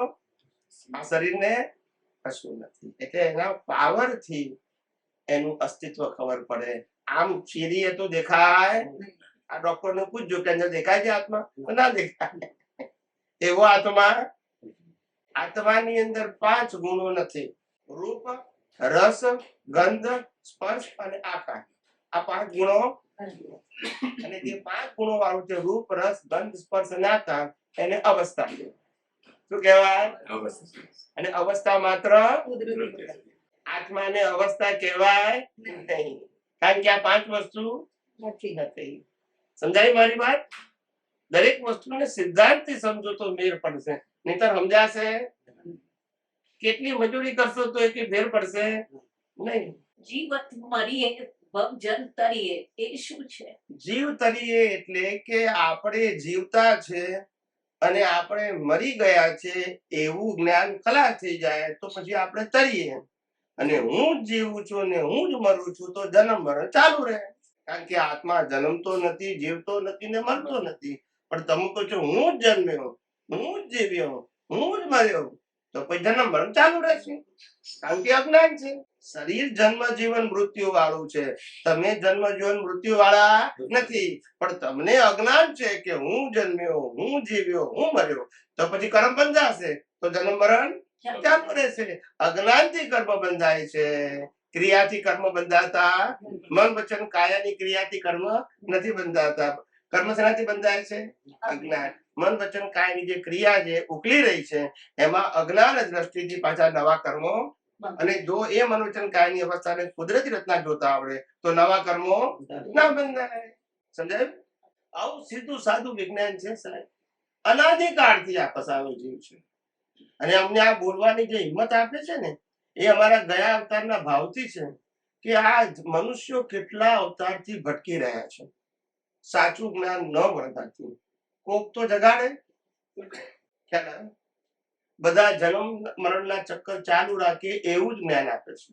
આ શરીરને કશું નથી. એટલે એના પાવર થી એનું અસ્તિત્વ ખબર પડે. આમ ચીરીએ તો દેખાય. આ ડોક્ટર ને પૂછજો કે અંદર દેખાય છે આત્મા? તો ના દેખાય. એવો આત્મા. આત્માની અંદર 5 ગુણો નથી. રૂપ, રસ, ગંધ, સ્પર્શ અને આકાર. આ 5 ગુણો. અને જે 5 ગુણો વાળું છે રૂપ, રસ, ગંધ, સ્પર્શ અને આકાર એને અવસ્થા. શું કહેવાય? અને અવસ્થા માત્ર. આત્માને અવસ્થા કહેવાય નહીં કારણ કે આ 5 વસ્તુ નથી. સમજાય મારી વાત? દરેક વસ્તુને સિદ્ધાંતથી સમજો તો મેળ પડશે, નહીતર સમજાશે? કેટલી મજૂરી કરશો તો એ ફેર પડશે નહીં. જીવત મરીએ ભવજન તરીએ એ શું છે? જીવ તરીએ એટલે કે આપણે જીવતા છે અને આપણે મરી ગયા છે એવું જ્ઞાન ખલાસ થઈ જાય તો પછી આપણે તરીએ. અને હું જ જીવું છું ને હું જ મરું છું તો જન્મ મરણ ચાલુ રહે. કારણ કે આત્મા જન્મતો નથી, જીવતો નથી ને મરતો નથી. પણ તમે કહો છો હું જ જન્મ્યો, હું જ જીવ્યો, હું જ મર્યો તો પછી જન્મ મરણ ચાલુ રહેશે. કારણ કે અજ્ઞાન છે. શરીર જન્મ જીવન મૃત્યુ વાળું છે. તમે જન્મ જીવન મૃત્યુ વાળા નથી પણ તમને અજ્ઞાન છે કે હું જન્મ્યો, હું જીવ્યો, હું મર્યો તો પછી કર્મ બંધાશે તો જન્મ મરણ ચાલુ રહેશે. અજ્ઞાનથી કર્મ બંધાય છે, ક્રિયાથી કર્મ બંધાતા. મન વચન કાયાની ક્રિયાથી કર્મ નથી બંધાતા. કર્મ શેનાથી બંધાય છે? અજ્ઞાન. મન વચન કાયની જે ક્રિયા છે ઉકલી રહી છે એમાં અજ્ઞાન દ્રષ્ટિથી પાછા નવા કર્મો. અને જો એ મન વચન કાયની અવસ્થાને કુદરતી રચના જોતા આવડે તો નવા કર્મો ના બંધાય. સમજાયું? આવું સીધું સાદું વિજ્ઞાન છે સાહેબ. અનાદિકાળથી આ ફસાયો જીવ છે અને અમને આ બોલવાની જે હિંમત આપે છે ને એ અમારા ગયા અવતારના ભાવથી છે કે આ મનુષ્યો કેટલા અવતારથી ભટકી રહ્યા છે સાચું જ્ઞાન ન મળવાથી. કોક તો જગાડે. ખ્યાલ આવે? બધા જન્મ મરણના ચક્કર ચાલુ રાખે એવું જ જ્ઞાન આપે છે.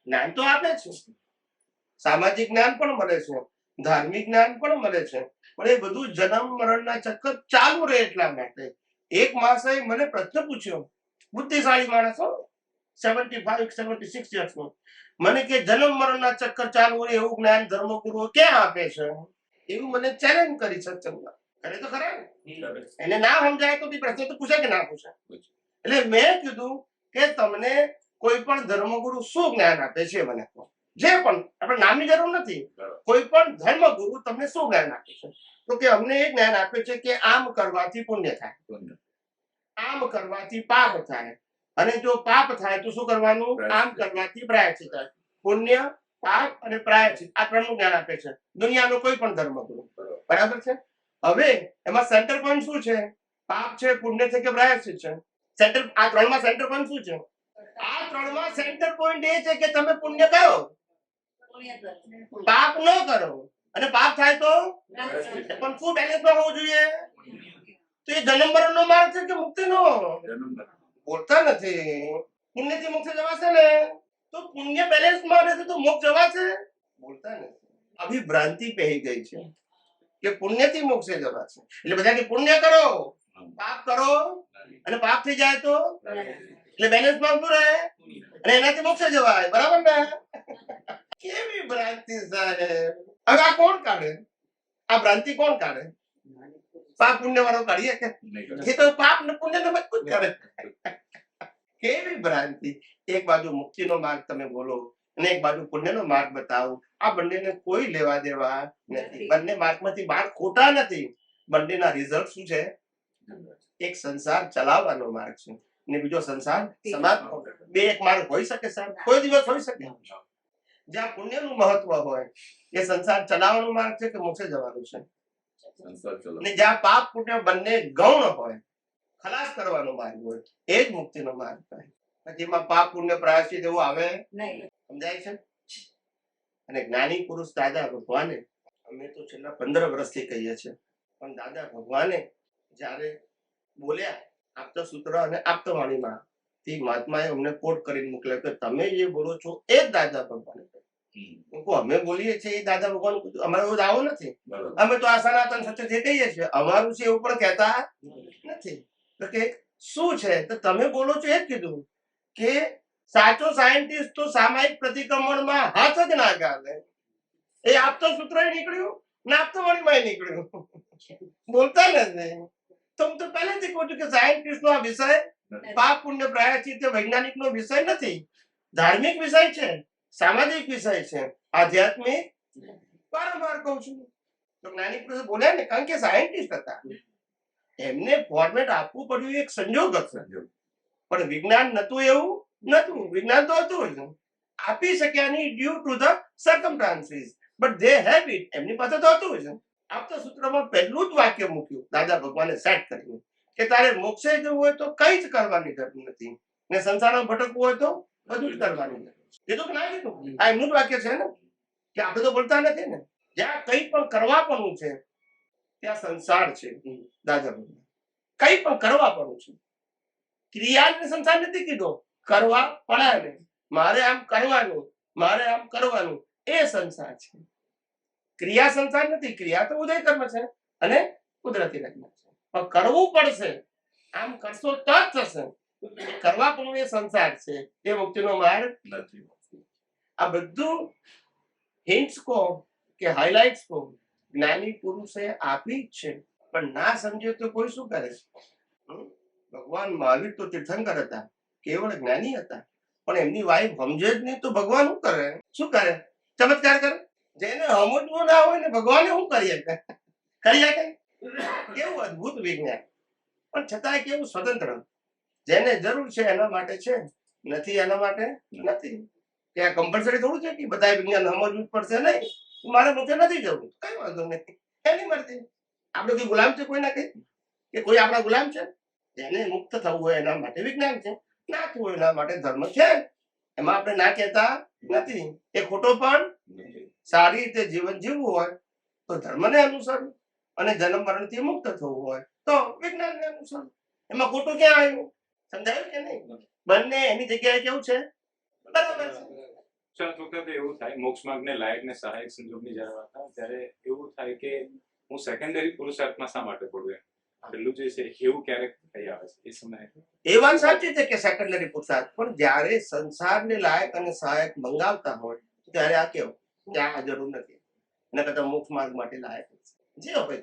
જ્ઞાન તો આપે છે, સામાજિક જ્ઞાન પણ મળે છે, ધાર્મિક જ્ઞાન પણ મળે છે પણ એ બધું જન્મ મરણના ચક્કર ચાલુ રહે એટલા માટે. એક માસે મને પ્રશ્ન પૂછ્યો, બુદ્ધિશાળી માણસ 75-76 યર્સનો, મને કે જન્મ મરણના ચક્કર ચાલુ હોય એવું જ્ઞાન ધર્મગુરુઓ ક્યાં આપે છે? એવું મને ચેલેન્જ કરી સત્સંગમાં. કરે તો ખરા ને? એને ના સમજાય તો પ્રશ્ન તો પૂછે કે ના પૂછે? એટલે મેં કીધું કે તમને કોઈ પણ ધર્મગુરુ શું જ્ઞાન આપે છે મને કહો. જે પણ આપણે નામની જરૂર નથી. કોઈ પણ ધર્મગુરુ તમને શું જ્ઞાન આપે છે? તો કે અમને એ જ્ઞાન આપે છે કે આમ કરવાથી પુણ્ય થાય, આમ કરવાથી પાપ થાય અને જો પાપ થાય તો શું કરવાનું? આમ કરવાથી પ્રાયશ્ચિત થાય. પુણ્ય, પાપ અને પ્રાયશ્ચિત આ 3નું જ્ઞાન આપે છે દુનિયાનો કોઈ પણ ધર્મગુરુ. બરાબર છે? હવે એમાં સેન્ટર પોઈન્ટ શું છે? પાપ છે, પુણ્ય છે કે પ્રાયશ્ચિત છે? સેન્ટર આ 3માં સેન્ટર પોઈન્ટ શું છે? આ 3માં સેન્ટર પોઈન્ટ એ છે કે તમે પુણ્ય કરો, પાપ ન કરો અને પાપ થાય તો પણ શું બેલેન્સમાં હોવું જોઈએ? તો એ જન્મ મરણનો માર્ગ છે કે મુક્તિનો? બોલતા નથી. પુણ્યથી મોક્ષ જવાશે ને તો પુણ્ય બેલેન્સમાં રહેશે તો મોક્ષ જવાશે? બોલતા નથી. અભિભ્રાંતિ પહેરી ગઈ છે કે પુણ્યથી મોક્ષે જવાશે. એટલે બધા કે પુણ્ય કરો, પાપ કરો અને પાપ થઈ જાય તો એટલે બેલેન્સમાં શું રહે અને એનાથી મોક્ષે જવાય. બરાબર ને? કેવી ભ્રાંતિ સાહેબ! હવે આ કોણ કાઢે? આ ભ્રાંતિ કોણ કાઢે? પાપ પુણ્ય વાળો કાઢીએ કે? એ તો પાપ ને પુણ્ય ને મજબૂત કરે. કેવી ભ્રાંતિ! એક બાજુ મુક્તિનો માર્ગ તમે બોલો અને એક બાજુ પુણ્યનો માર્ગ બતાવો. આ બંનેને કોઈ લેવા દેવા નથી. બંને માર્ગમાંથી બહાર ખોટા નથી. બંનેના રિઝલ્ટ શું છે? એક સંસાર ચલાવવાનો માર્ગ છે ને બીજો સંસાર સમાપ્ત. બે એક માર્ગ હોઈ શકે સાહેબ? કોઈ દિવસ હોઈ શકે? જ્યાં પુણ્યનું મહત્વ હોય એ સંસાર ચલાવવાનો માર્ગ છે કે મોક્ષે જવાનું છે? ને જ્યાં પાપ પુણ્ય બંને ગૌણ હોય, ખલાસ કરવાનો માર્ગ હોય, એ જ મુક્તિનો માર્ગ થાય. પછી એમાં પાપ પુણ્ય પ્રાયશ્ચિત એવું આવે? નહીં. સમજાય છે? અને જ્ઞાની પુરુષ દાદા ભગવાને, અમે તો છેલ્લા 15 વર્ષથી કહીએ છીએ, પણ દાદા ભગવાને જ્યારે બોલ્યા આપતા સૂત્ર અને આપતવાણીમાં, તે મહાત્માએ અમને કોટ કરીને મોકલ્યા કે તમે જે બોલો છો એ જ દાદા ભગવાને કહ્યું. અમે બોલીએ છીએ એ દાદા ભગવાન કીધું. અમારો એવો દાવો નથી. અમે તો આ સનાતન સત્ય જે કહીએ છીએ અમારું છે એવું પણ કહેતા નથી. તો કે શું છે? તો તમે બોલો છો એ જ કીધું કે સાચો સાયન્ટિસ્ટ તો સામાયિક પ્રતિક્રમણમાં હાથ જ ના ગાલે. એ આપતો સૂત્ર નીકળ્યું ને આપતવાણીમાં નીકળ્યું. બોલતા નથી. તો હું તો પહેલેથી કહું છું કે સાયન્ટિસ્ટ નો આ વિષય પાપ પુણ્ય પ્રાયશ્ચિત વૈજ્ઞાનિક નો વિષય નથી. ધાર્મિક વિષય છે, સામાજિક વિષય છે, આધ્યાત્મિક. વારંવાર કહું છું. તો જ્ઞાનિક પુરુષ બોલ્યા ને, કારણ કે સાયન્ટિસ્ટ હતા, એમને ફોર્મેટ આપવું પડ્યું એક સંજોગ હતો. પણ વિજ્ઞાન નતું એવું નતું. વિજ્ઞાન તો હતું જ, આપી શક્યા નહીં due to the circumstances, but they have it. એમની પાસે તો હતું જ. આપતા સૂત્રમાં પહેલું જ વાક્ય મૂક્યું દાદા ભગવાને સેટ કર્યું કે તારે મોક્ષે જવું હોય તો કઈ જ કરવાની જરૂર નથી, ને સંસારમાં ભટકવું હોય તો બધું જ કરવાની જરૂર છે. એ તો ના કીધું. આ એમનું જ વાક્ય છે ને, કે આપણે તો બોલતા નથી ને. જ્યાં કઈ પણ કરવા પણ છે ત્યાં સંસાર છે. દાદા ભગવાન કઈ પણ કરવા પણ છે. ક્રિયાને સંસાર નથી કીધો, કરવા પડાને. મારે આમ કરવાનું, મારે આમ કરવાનું, એ સંસાર છે. ક્રિયા સંસાર નથી. ક્રિયા તો ઉદય કર્મ છે અને કુદરતી રચના છે. પણ કરવું પડશે. આમ કરશો તો જ થશે. કરવા પણ એ સંસાર છે. એ મુક્તિનો માર્ગ નથી. આ બધું હિન્ટ્સ કહો કે હાઇલાઇટ્સ કહો જ્ઞાની પુરુષે આપી જ છે. પણ ના સમજે તો કોઈ શું કરે? ભગવાન મહાવીર તો તીર્થંકર હતા, કેવળ જ્ઞાની હતા, પણ એમની વાઈફ સમજે જ નહીં તો ભગવાન શું કરે? શું કરે? ચમત્કાર કરે? જેને સમજવું ના હોય ને ભગવાને શું કરીએ? કરી શકે? કેવું અદભુત વિજ્ઞાન, પણ છતાંય કેવું સ્વતંત્ર. જેને જરૂર છે એના માટે છે, નથી એના માટે નથી. ત્યાં કમ્પલસરી થોડું છે કે બધા વિજ્ઞાન સમજવું પડશે? નહીં, મારે મુખ્ય નથી જવું, કઈ વાંધો નહીં, એની મરજી. આપણે કોઈ ગુલામ છે કોઈના? કઈ કે કોઈ આપણા ગુલામ છે? જેને મુક્ત થવું હોય એના માટે વિજ્ઞાન છે, ના થવું હોય એના માટે ધર્મ છે. એમાં આપણે ના કહેતા નથી. એ ખોટો પણ સારી રીતે જીવન જીવવું હોય તો ધર્મને અનુસરવું, અને જન્મ મરણથી મુક્ત થવું હોય તો વિજ્ઞાનને અનુસરવું. એમાં ખોટું ક્યાં આવ્યું? સમજાયું કે નહીં? બંને એની જગ્યાએ કેવું છે? બરાબર છે. વખતે એવું થાય મોક્ષ માર્ગને લાયક ને સહાયક સંજોગની જ્યારે વાત આવે ત્યારે એવું થાય કે હું સેકન્ડરી પુરુષાર્થમાં શા માટે પડું? પેલું જે છે એવું ક્યારેક થઈ આવે છે એ સમયે. એ વાત સાચી છે કે સેકન્ડરી પુરુષાર્થ, પણ જ્યારે સંસારને લાયક અને સહાયક મંગાવતા હોય ત્યારે આ કેવું કે આ જરૂર નથી, એના કરતા મોક્ષ માર્ગ માટે લાયક જે હોય.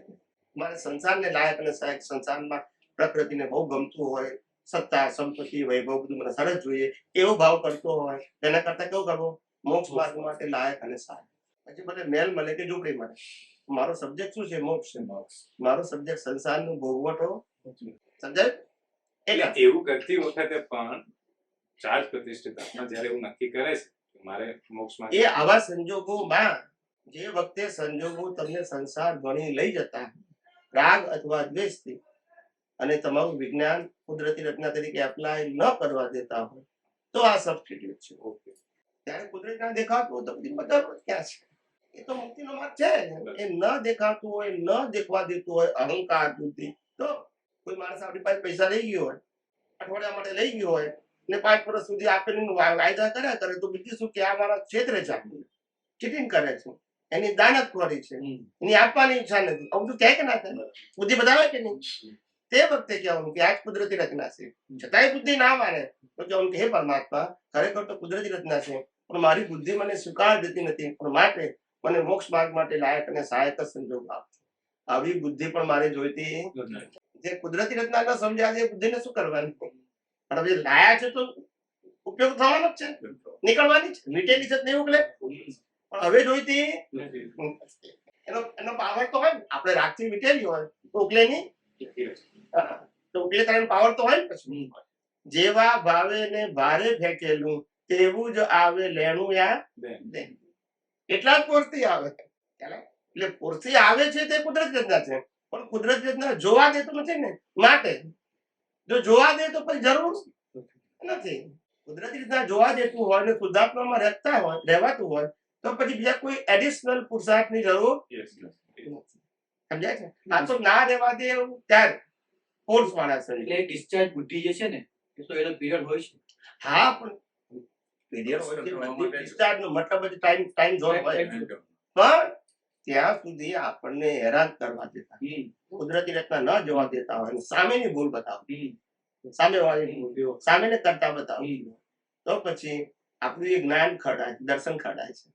મારે સંસારને લાયક અને સહાયક, સંસારમાં પ્રકૃતિને બહુ ગમતું હોય, સત્તા સંપત્તિ વૈભવ બધું મને સરસ જોઈએ એવો ભાવ કરતો હોય, તેના કરતા કેવું કરવું? મોક્ષ માર્ગ માટે લાયક અને સહાયક. પછી ભલે મેલ મળે કે ઝૂંપડી મળે, મારો સબ્જેક્ટ શું છે? મોક્ષ છે. મારો સબ્જેક્ટ સંસારનું ભોગવટો. સમજાય? એટલે એવું કરતી વખતે પણ ચાર્જ પ્રતિષ્ઠિત આત્મા જ્યારે એવું નક્કી કરે છે કે મારે મોક્ષ માર્ગ, એ આવા સંજોગોમાં જે વખતે સંજોગો તમને સંસાર ગણી લઈ જતા રાગ અથવા દ્વેષથી, અને તમારું વિજ્ઞાન કુદરતી રચના તરીકે એપ્લાય ન કરવા દેતા હોય તો આ સબસ્ટિટ્યુટ છે. ઓકે, ત્યારે કુદરત ના દેખાતું હોય તો બધી મદદ ક્યાં છે? એ તો મુક્તિનો માર્ગ છે. એ ન દેખાતું હોય, ન દેખવા દેતું હોય અહંકાર બુદ્ધિ, તો કોઈ માણસ આપણી પાસે પૈસા લઈ ગયો હોય, અઠવાડિયા માટે લઈ ગયો હોય ને 5 વર્ષ સુધી આપેલું વાયદા કર્યા કરે, તો બીજું શું કે આ મારા ક્ષેત્રે છે, ચીટિંગ કરે છે, એની દાનત ખોરી છે, એની આપવાની ઈચ્છા નથી. આવું તો કહે કે ના થાય? બુદ્ધિ બતાવે કે નહીં? તે વખતે કહેવાનું કે આ જ કુદરતી રચના છે. છતાંય બુદ્ધિ ના માને તો કહેવાનું કે હે પરમાત્મા, ખરેખર તો કુદરતી રચના છે, પણ મારી બુદ્ધિ મને સ્વીકાર દેતી નથી, પણ માટે મને મોક્ષ માર્ગ માટે લાયક અને સહાયક જ સંજોગ આપજો. આવી બુદ્ધિ પણ મારે જોઈતી. જે કુદરતી રચના ન સમજ્યા છે એ બુદ્ધિને શું કરવાની? પણ હવે લાયા છે તો ઉપયોગ થવાનો જ છે, નીકળવાની છે, મીટેલી છે નહીં ઉકલે. પણ હવે જોઈતી એનો પાવર તો હોય ને. આપણે રાગથી મીટેલી હોય તો ઉકલે નહીં. તો ઉકલે કારણ પાવર તો હોય ને. પછી જેવા ભાવે ને ભારે ફેંકેલું તેવું જ આવે લેણું યા દે. એટલા જ પૂરતી આવે. એટલે પૂરતી આવે છે તે કુદરતી રચના છે, પણ કુદરતી રચના જોવા દેતું નથી ને, માટે જો જોવા દે તો પછી જરૂર નથી. કુદરતી રીતના જોવા દેતું હોય ને શુદ્ધાત્મામાં રહેવાતું હોય તો પછી બીજા કોઈ એડિશનલ પુરુષાર્થની જરૂર સમજાય છે. આ તો ના રહેવા દે એવું ત્યારે ફોર્સ વાળા છે. એટલે ડિસ્ચાર્જ બુદ્ધિ જે છે ને એ તો એનો પીરિયડ હોય છે. હા, પણ ડિસ્ચાર્જનો મતલબ જ ટાઈમ ઝોન હોય. પણ ત્યાં સુધી આપણને હેરાન કરવા દેતા, કુદરતી રીતના ન જોવા દેતા હોય, સામેની ભૂલ બતાવતી, સામેવાળી ભૂલ સામેને કરતા બતાવતી, તો પછી આપણું એ જ્ઞાન ખરડાય, દર્શન ખરડાય છે.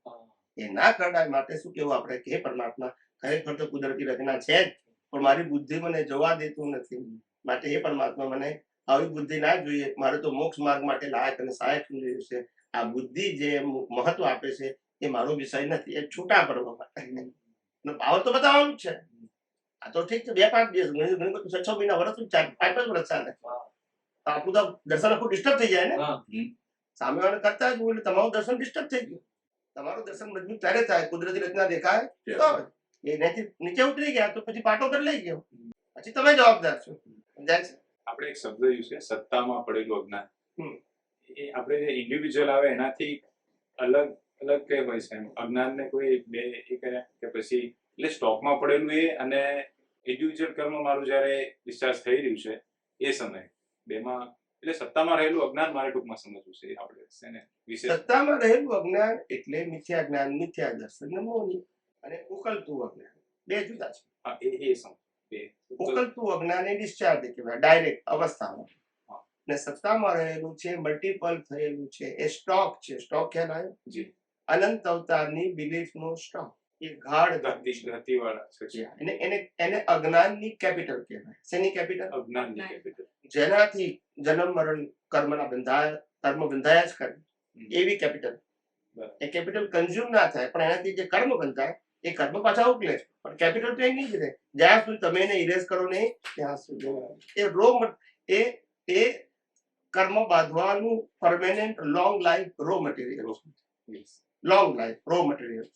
એ ના ખરડાય માટે શું કેવું આપણે કે પરમાત્મા, ખરેખર તો કુદરતી રચના છે જ, પણ મારી બુદ્ધિ મને જોવા દેતું નથી, માટે એ પરમાત્મા મને આવી બુદ્ધિ ના જોઈએ, મારે તો મોક્ષ માર્ગ માટે લાયક અને સહાયક જોઈએ છે. આ બુદ્ધિ જે મહત્વ આપે છે એ મારો વિષય નથી, એ છૂટા પડવા માટે પાવર તો બતાવવાનું જ છે. આ તો ઠીક છે 2-5 દિવસ, ઘણી બધું 6 મહિના, વર્ષ 4-5 વર્ષ ચાલે, તો આપણું તો દર્શન આખું ડિસ્ટર્બ થઈ જાય ને. સામે વાળા કરતા જ એટલે તમારું દર્શન ડિસ્ટર્બ થઈ ગયું. તમારું દર્શન મજબૂત ત્યારે થાય કુદરતી રચના દેખાય તો. એ નીચે ઉતરી ગયા તો પછી પાટો પર લઈ ગયો, પછી તમે જવાબદાર છો. સમજાય છે? આપણે એક શબ્દ યુઝ છે, સત્તામાં પડેલું અજ્ઞાન. એ આપણે જે ઇન્ડિવિજ્યુઅલ આવે એનાથી અલગ અલગ કઈ હોય છે અજ્ઞાન ને કોઈ બે એ કર્યા કે પછી એટલે સ્ટોકમાં પડેલું એ અને ઇન્ડિવિજ્યુઅલ કર્મ મારું જયારે ડિસ્ચાર્જ થઈ રહ્યું છે એ સમય બેમાં, એટલે સત્તામાં રહેલું અજ્ઞાન મારે ટૂંકમાં સમજવું છે આપણે એને વિશે. સત્તામાં રહેલું અજ્ઞાન એટલે મિથ્યા જ્ઞાન, મિથ્યા દર્શન ને મોહની, અને ઉકલતું અજ્ઞાન બે જુદા છે. હા, એ સમજ. ઉકલતું અજ્ઞાન એ ડિસ્ચાર્જ કહેવાય, ડાયરેક્ટ અવસ્થામાં. ને સત્તામાં રહેલું છે, મલ્ટીપલ થયેલું છે, એ સ્ટોક છે. સ્ટોક ખ્યાલ આવ્યો? જી. અનંત અવતારની બિલીફ નો સ્ટોક, એ ગાઢ ગતિવાળા છે. એને અજ્ઞાનની કેપિટલ કહેવાય. શેની કેપિટલ? અજ્ઞાનની કેપિટલ. જેનાથી જન્મ મરણ કર્મના કર્મ બંધાયા જ કરે એવી કેપિટલ. એ કેપિટલ કન્ઝ્યુમ ના થાય, પણ એનાથી જે કર્મ બંધાય એ કર્મ પાછા ઉકલે છે, પણ કેપિટલ તો એ નહીં જ રહે જ્યાં સુધી તમે એને ઇરેઝ કરો નહીં ત્યાં સુધી. એ કર્મ બાંધવાનું permanent long life raw material, long life raw material.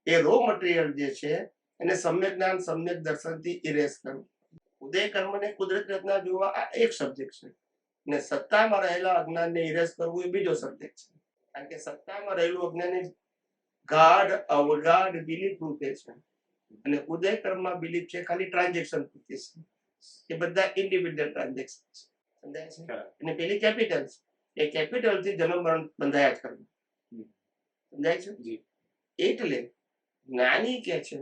એ રો મટીરિયલ જે છે એને સમ્યક જ્ઞાન, સમ્યક દર્શનથી ઇરેઝ કરવું. ઉદય કર્મ ને કુદરતી રચના જોવા આ એક સબ્જેક્ટ છે, ને સત્તામાં રહેલા અજ્ઞાનને ઇરેઝ કરવું એ બીજો સબ્જેક્ટ છે. કારણ કે સત્તામાં રહેલું અજ્ઞાન ગાઢ અવગાઢ બિલીફ રૂપે છે, અને ઉદય કર્મમાં બિલીફ છે ખાલી ટ્રાન્ઝેક્શન પૂરતી છે. એ બધા ઇન્ડિવિડ્યુઅલ ટ્રાન્ઝેક્શન છે. સમજાય છે? અને પેલી કેપિટલ છે, એ કેપિટલ થી જન્મ મરણ બંધાયા જ કરવું. સમજાય છે? એટલે જ્ઞાની કે છે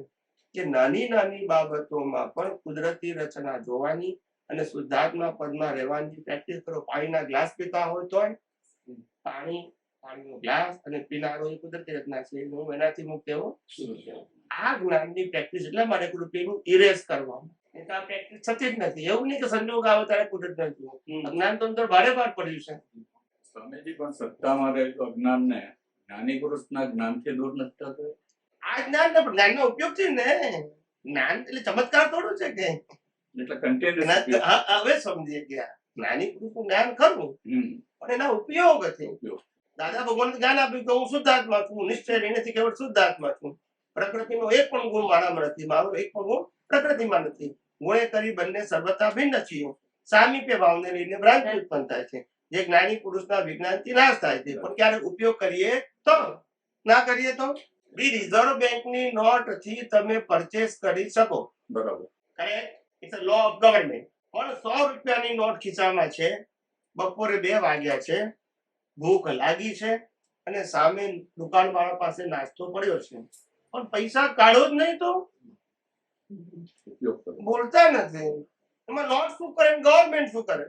કે નાની નાની બાબતોમાં પણ કુદરતી રચના જોવાની અને શુદ્ધાત્મા પદમાં રહેવાની પ્રેક્ટિસ કરો. પાણીના ગ્લાસ પીતા હોય તો પાણીનો ગ્લાસ અને પીનારો એ કુદરતી રચના છે, હું એનાથી મુક્ત એવો. આ જ્ઞાનની પ્રેક્ટિસ એટલા માટે કરું કે એનું ઇરેઝ કરવાનું. આ પ્રેક્ટિસ થતી જ નથી. એવું નહીં કે સંજોગ આવે ત્યારે કુદરત નથી. અજ્ઞાન તો અંદર ભારે ભાર પડ્યું છે. સ્વામીજી, પણ સત્તામાં રહેલું અજ્ઞાન ને જ્ઞાની પુરુષના જ્ઞાનથી દૂર નથી થતું. આ જ્ઞાન ને જ્ઞાનનો ઉપયોગ છે ને. જ્ઞાન એટલે ચમત્કાર થોડું છે કે એટલે કન્ટેન્ટ હવે સમજીએ ગયા. જ્ઞાની પુરુષનું જ્ઞાન ખરું, પણ એના ઉપયોગ છે. દાદા ભગવાન જ્ઞાન આપ્યું કે હું શુદ્ધાત્મા છું, નિશ્ચય નથી કેવળ શુદ્ધાત્મા છું. પ્રકૃતિનો એક પણ ગુણ મારામાં નથી, મારો એક પણ ગુણ પ્રકૃતિમાં નથી. ગુણે કરી બંને સર્વતા ભિન્ન છીએ. સામીપ્ય ભાવને લઈને ભ્રાંતિ ઉત્પન્ન થાય છે, જે જ્ઞાની પુરુષના વિજ્ઞાનથી નાશ થાય છે. પણ ક્યારે ઉપયોગ કરીએ તો, ના કરીએ તો. રિઝર્વ બેંકની નોટ થી તમે પરચેસ કરી શકો, બરાબર, correct? It's a law of government. પણ 100 રૂપિયાની નોટ ખિસ્સામાં છે, બપોરે 2 વાગ્યા છે, ભૂખ લાગી છે, અને સામે દુકાનવાળા પાસે નાસ્તો પડ્યો છે, પણ પૈસા કાઢો જ નહીં તો બોલતા નથી. એમાં નોટ શું કરે ગવર્મેન્ટ શું કરે?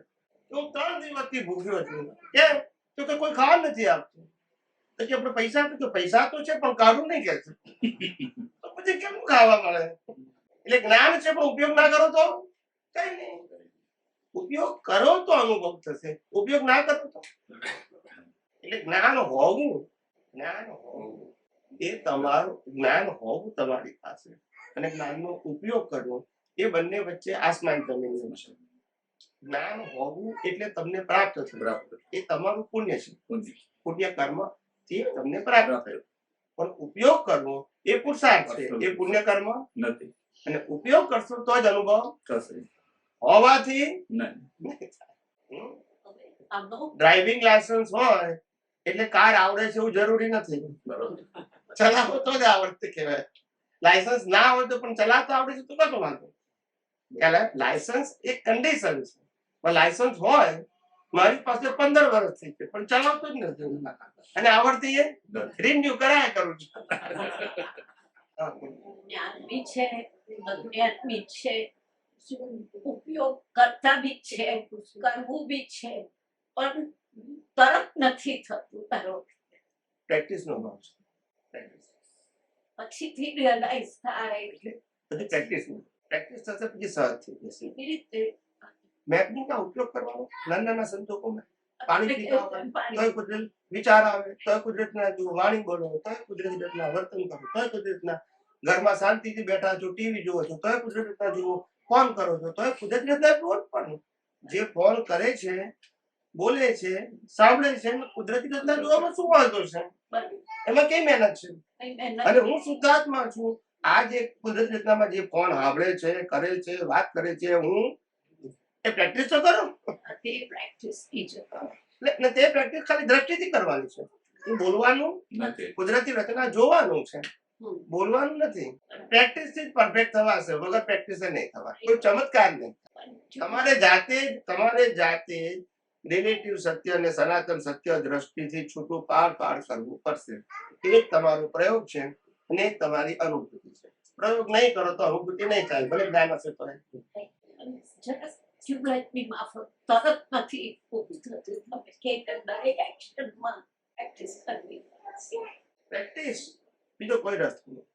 હું 3 દિવસથી ભૂખ્યો છું. કેમ? તો કે કોઈ ખાવા નથી આપતું. તો કે આપણે પૈસા આપે તો પૈસા તો છે પણ કાઢું નહીં કે છે. તો પછી કેમ ખાવા મળે? એટલે જ્ઞાન છે પણ ઉપયોગ ના કરો તો કઈ નહીં. ઉપયોગ કરો તો અનુભવ થશે, ઉપયોગ ના કરો તો. એટલે જ્ઞાન હોવું એ તમારું જ્ઞાન હોવું તમારી પાસે અને જ્ઞાનનો ઉપયોગ કરવો એ બંને વચ્ચે આસમાન જમીનનું છે. જ્ઞાન હોવું એટલે તમને પ્રાપ્ત થયું, એ તમારું પુણ્ય છે. પુણ્ય કર્મ થી તમને પ્રાપ્ત થયું. પણ ઉપયોગ કરવો એ પુરુષાર્થ છે, એ પુણ્ય કર્મ નથી. અને ઉપયોગ કરશો તો જ અનુભવ થશે હોવાથી. નહીં. ડ્રાઇવિંગ લાયસન્સ હોય એટલે કાર આવડે છે એવું જરૂરી નથી. બરોબર. ચલાવો તો જ આવડતી કહેવાય. લાયસન્સ ના હોય તો પણ ચલાવતા આવડે છે તો કશો વાંધો. લાયસન્સ એક કન્ડિશન છે. પણ લાયસન્સ હોય, મારી પાસે 15 વર્ષથી છે પણ ચલાવતો જ નથી અને આવડતી એ રિન્યુ કરાયા કરું છું. જ્ઞાન બી છે, અજ્ઞાન બી છે, ઉપયોગ કરતા બી છે, કરવું બી છે, પણ તરત નથી થતું. તારો પ્રેક્ટિસ નો ભાવ છે. પ્રેક્ટિસ પછીથી રિયલાઇઝ થાય. બધી પ્રેક્ટિસ થશે પછી સહજ થઈ જશે. એ રીતે મેપનો ઉપયોગ કરવાનો નાના સંજોગોમાં. પાણી પીતા હોય પાણી તોય કુદરત વિચાર આવે, તોય કુદરતના જો વાણી બોલો, તોય કુદરતી રીતના વર્તન કરો, તોય કુદરતના ઘરમાં શાંતિથી બેઠા છો, ટીવી જુઓ છો, તોય કુદરતી રીતના જુઓ, ફોન કરો છો, તોય કુદરતી રીતના જુઓ. પણ જે ફોન કરે છે, બોલે છે, સાંભળે છે, કુદરતી રીતના જોવામાં શું વાંધો છે? એમાં કઈ મહેનત છે? અને હું શુદ્ધાત્મા છું. આ જે કુદરતી રીતનામાં જે ફોન સાંભળે છે, કરે છે, વાત કરે છે, હું એ પ્રેક્ટિસ તો કરું. પ્રેક્ટિસ ની છે. એટલે તે પ્રેક્ટિસ ખાલી દ્રષ્ટિથી કરવાની છે. બોલવાનું નથી. કુદરતી રચના જોવાનું છે, બોલવાનું નથી. પ્રેક્ટિસ થી જ પરફેક્ટ થવાશે, વગર પ્રેક્ટિસ નહીં થવા. કોઈ ચમત્કાર નહીં. તમારે જાતે રિલેટિવ સત્ય અને સનાતન સત્ય દ્રષ્ટિથી છૂટું પાર કરવું પડશે. એ જ તમારો પ્રયોગ છે અને એ તમારી અનુભૂતિ છે. પ્રયોગ નહીં કરો તો અનુભૂતિ નહીં થાય, ભલે જ્ઞાન હશે તો. ટ્યુબલાઇટની માફક તરત નથી ઊભી થતી. તમે કે દરેક એક્શનમાં પ્રેક્ટિસ કરવી. પ્રેક્ટિસ બીજો કોઈ રસ્તો નહીં.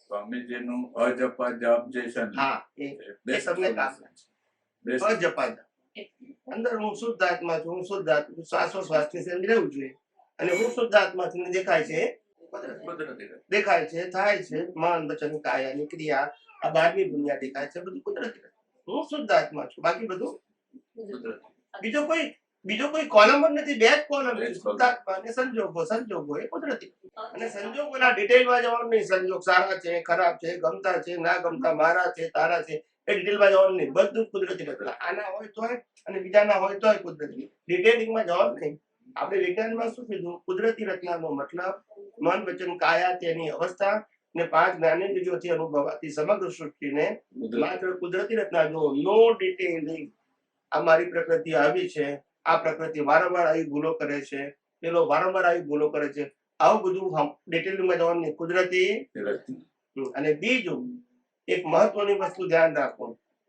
સ્વામીજીનું અજપા જપ જે છે ને, હા, એ તમને કામ લાગશે. અજપા જપ. અંદર હું શુદ્ધ આત્મા છું, હું શુદ્ધ આત્મા, શ્વાસોશ્વાસની સાથે રહેવું જોઈએ. અને હું શુદ્ધ આત્મા છું, દેખાય છે, કુદરતી દેખાય છે, થાય છે, મન વચન કાયાની ક્રિયા, આ બહારની દુનિયા દેખાય છે, બધું કુદરતી. હું શુદ્ધ આત્મા છું, બાકી બધું કુદરતી. બીજો કોઈ કોલમ જ નથી. બે જ કોલમ છે, શુદ્ધ આત્મા અને સંજોગો એ કુદરતી. અને સંજોગોના ડિટેલમાં જવાનું નહીં. સંજોગ સારા છે, ખરાબ છે, ગમતા છે, ના ગમતા, મારા છે, તારા છે, એ ડિટેલમાં જવાનું નહીં. બધું કુદરતી રચના. આના હોય તોય અને બીજાના હોય તોય કુદરતી. ડિટેલિંગમાં જવાનું નહીં. આપણે વિજ્ઞાનમાં શું કીધું? કુદરતી રચનાનો મતલબ મન વચન કાયા તેની અવસ્થા ને 5 જ્ઞાનેન્દ્રિયોથી અનુભવાતી સમગ્ર સૃષ્ટિને માત્ર કુદરતી રચના જો. નો ડિટેલિંગ. આ મારી પ્રકૃતિ આવી છે, આ પ્રકૃતિ વારંવાર આવી ભૂલો કરે છે, પેલો વારંવાર આવી ભૂલો કરે છે, આવું બધું ડિટેલિંગમાં જવાનું નહીં. કુદરતી. અને બીજું એક મહત્વની વસ્તુ ધ્યાન રાખો.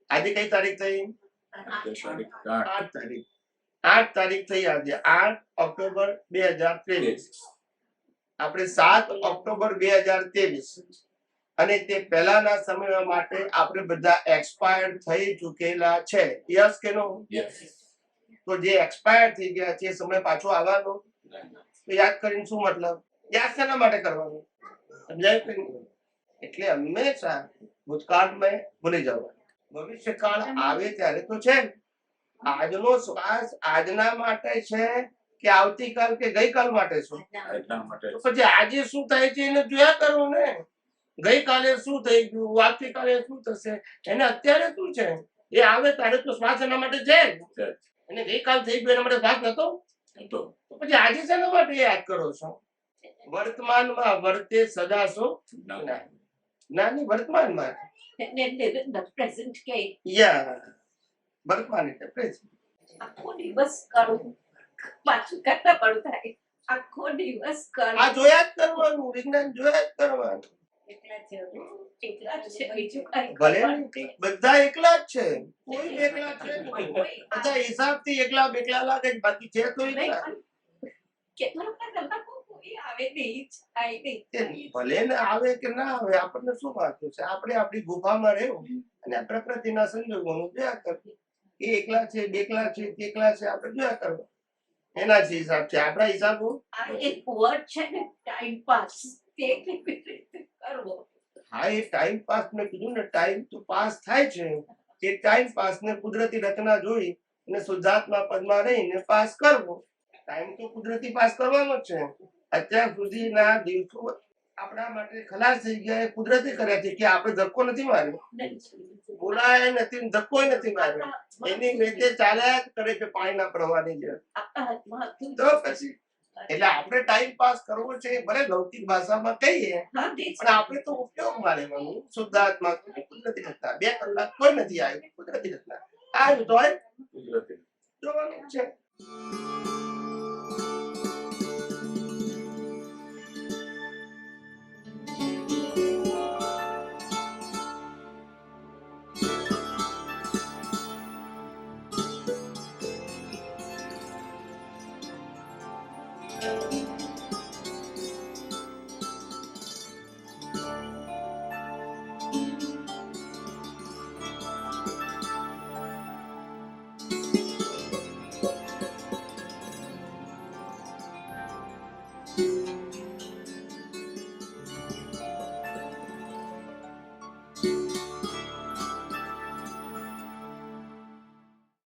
આજે કઈ તારીખ થઈ? 8 તારીખ. 8 તારીખ થઈ આજે. 8 ઓક્ટોબર 2023. આપણે 7 ઓક્ટોબર 2023 અને તે પહેલાના સમય માટે આપણે બધા એક્સપાયર થઈ ચૂકેલા છે. યસ કે નો? તો જે એક્સપાયર થઈ ગયા છે સમય પાછો આવવાનો. તો યાદ કરીને શું મતલબ? યાદ શેના માટે કરવાનું? સમજાય કે નહીં? એટલે હંમેશા ભૂતકાળમાં ભૂલી જવાનું. ભવિષ્યકાળ આવે ત્યારે તો છે. આજનો શ્વાસ આજના માટે છે કે આવતીકાલ કે ગઈકાલ માટે છે? એટલા માટે તો પછી આજે શું થાય છે એને જોયા કરો ને. ગઈકાલે શું થઈ ગયું, આવતીકાલે શું થશે, એને અત્યારે શું છે એ આવે ત્યારે તો શ્વાસ એના માટે છે. અને ગઈકાલ થઈ ગયું એના માટે શ્વાસ નતો. તો પછી આજે શેના માટે યાદ કરો છો? વર્તમાનમાં વર્તે સદા શું? જ્ઞાની વર્તમાનમાં. પ્રેઝન્ટ કે વર્તમાન એટલે પ્રેઝન્ટ. આખો દિવસ કરું પાછું કરતા પડું થાય. આખો દિવસ કરું. આ જોયા જ કરવાનું. વિજ્ઞાન જોયા જ કરવાનું. એકલા જ એકલા જ છે, બીજું કાંઈ ભલે કરવાનું ને, બધા એકલા જ છે, કોઈ એકલા છે જ નહીં. કોઈ બધા હિસાબથી એકલા બેકલા લાગે છે, બાકી છે તો એકલા. કેટલા કલાકો કોઈ આવે નહીં, જાય નહીં. તે ભલે ને આવે કે ના આવે, આપણને શું વાંધો છે? આપણે આપણી ગુફામાં રહેવું અને આ પ્રકૃતિના સંજોગોનું જોયા કરવું. એ એકલા છે, બેકલા છે, તેકલા છે, આપણે જોયા કરવું. એના જ હિસાબ છે, આપણા હિસાબો. આ એક વર્ડ છે ને, ટાઈમ પાસ, તે કેવી રીતે કરવો? હા, એ ટાઈમ પાસ મેં કીધું ને, ટાઈમ તો પાસ થાય છે. એ ટાઈમ પાસ ને કુદરતી રચના જોઈ અને શુદ્ધાત્મા પદમાં રહીને પાસ કરવો. ટાઈમ તો કુદરતી પાસ કરવાનો જ છે. અત્યાર સુધીના દિવસો આપણા માટે ખલાસ થઈ ગયા, એ કુદરતી કર્યા છે કે આપણે ધક્કો નથી માર્યો, બોલાય નથી, ધક્કો નથી માર્યો. એની રીતે ચાલ્યા જ કરે છે પાણીના પ્રવાહની જેમ. આપણા હાથમાં હતું. તો પછી એટલે આપણે ટાઈમ પાસ કરવો છે, ભલે લૌકિક ભાષામાં કહીએ, હા, તે પણ આપણે તો ઉપયોગમાં લેવાનું. શુદ્ધાત્મા કુદરતી રચના. 2 કલાક કોઈ નથી આવ્યું, કુદરતી રચના આવ્યું તો કુદરતી જોવાનું જ છે.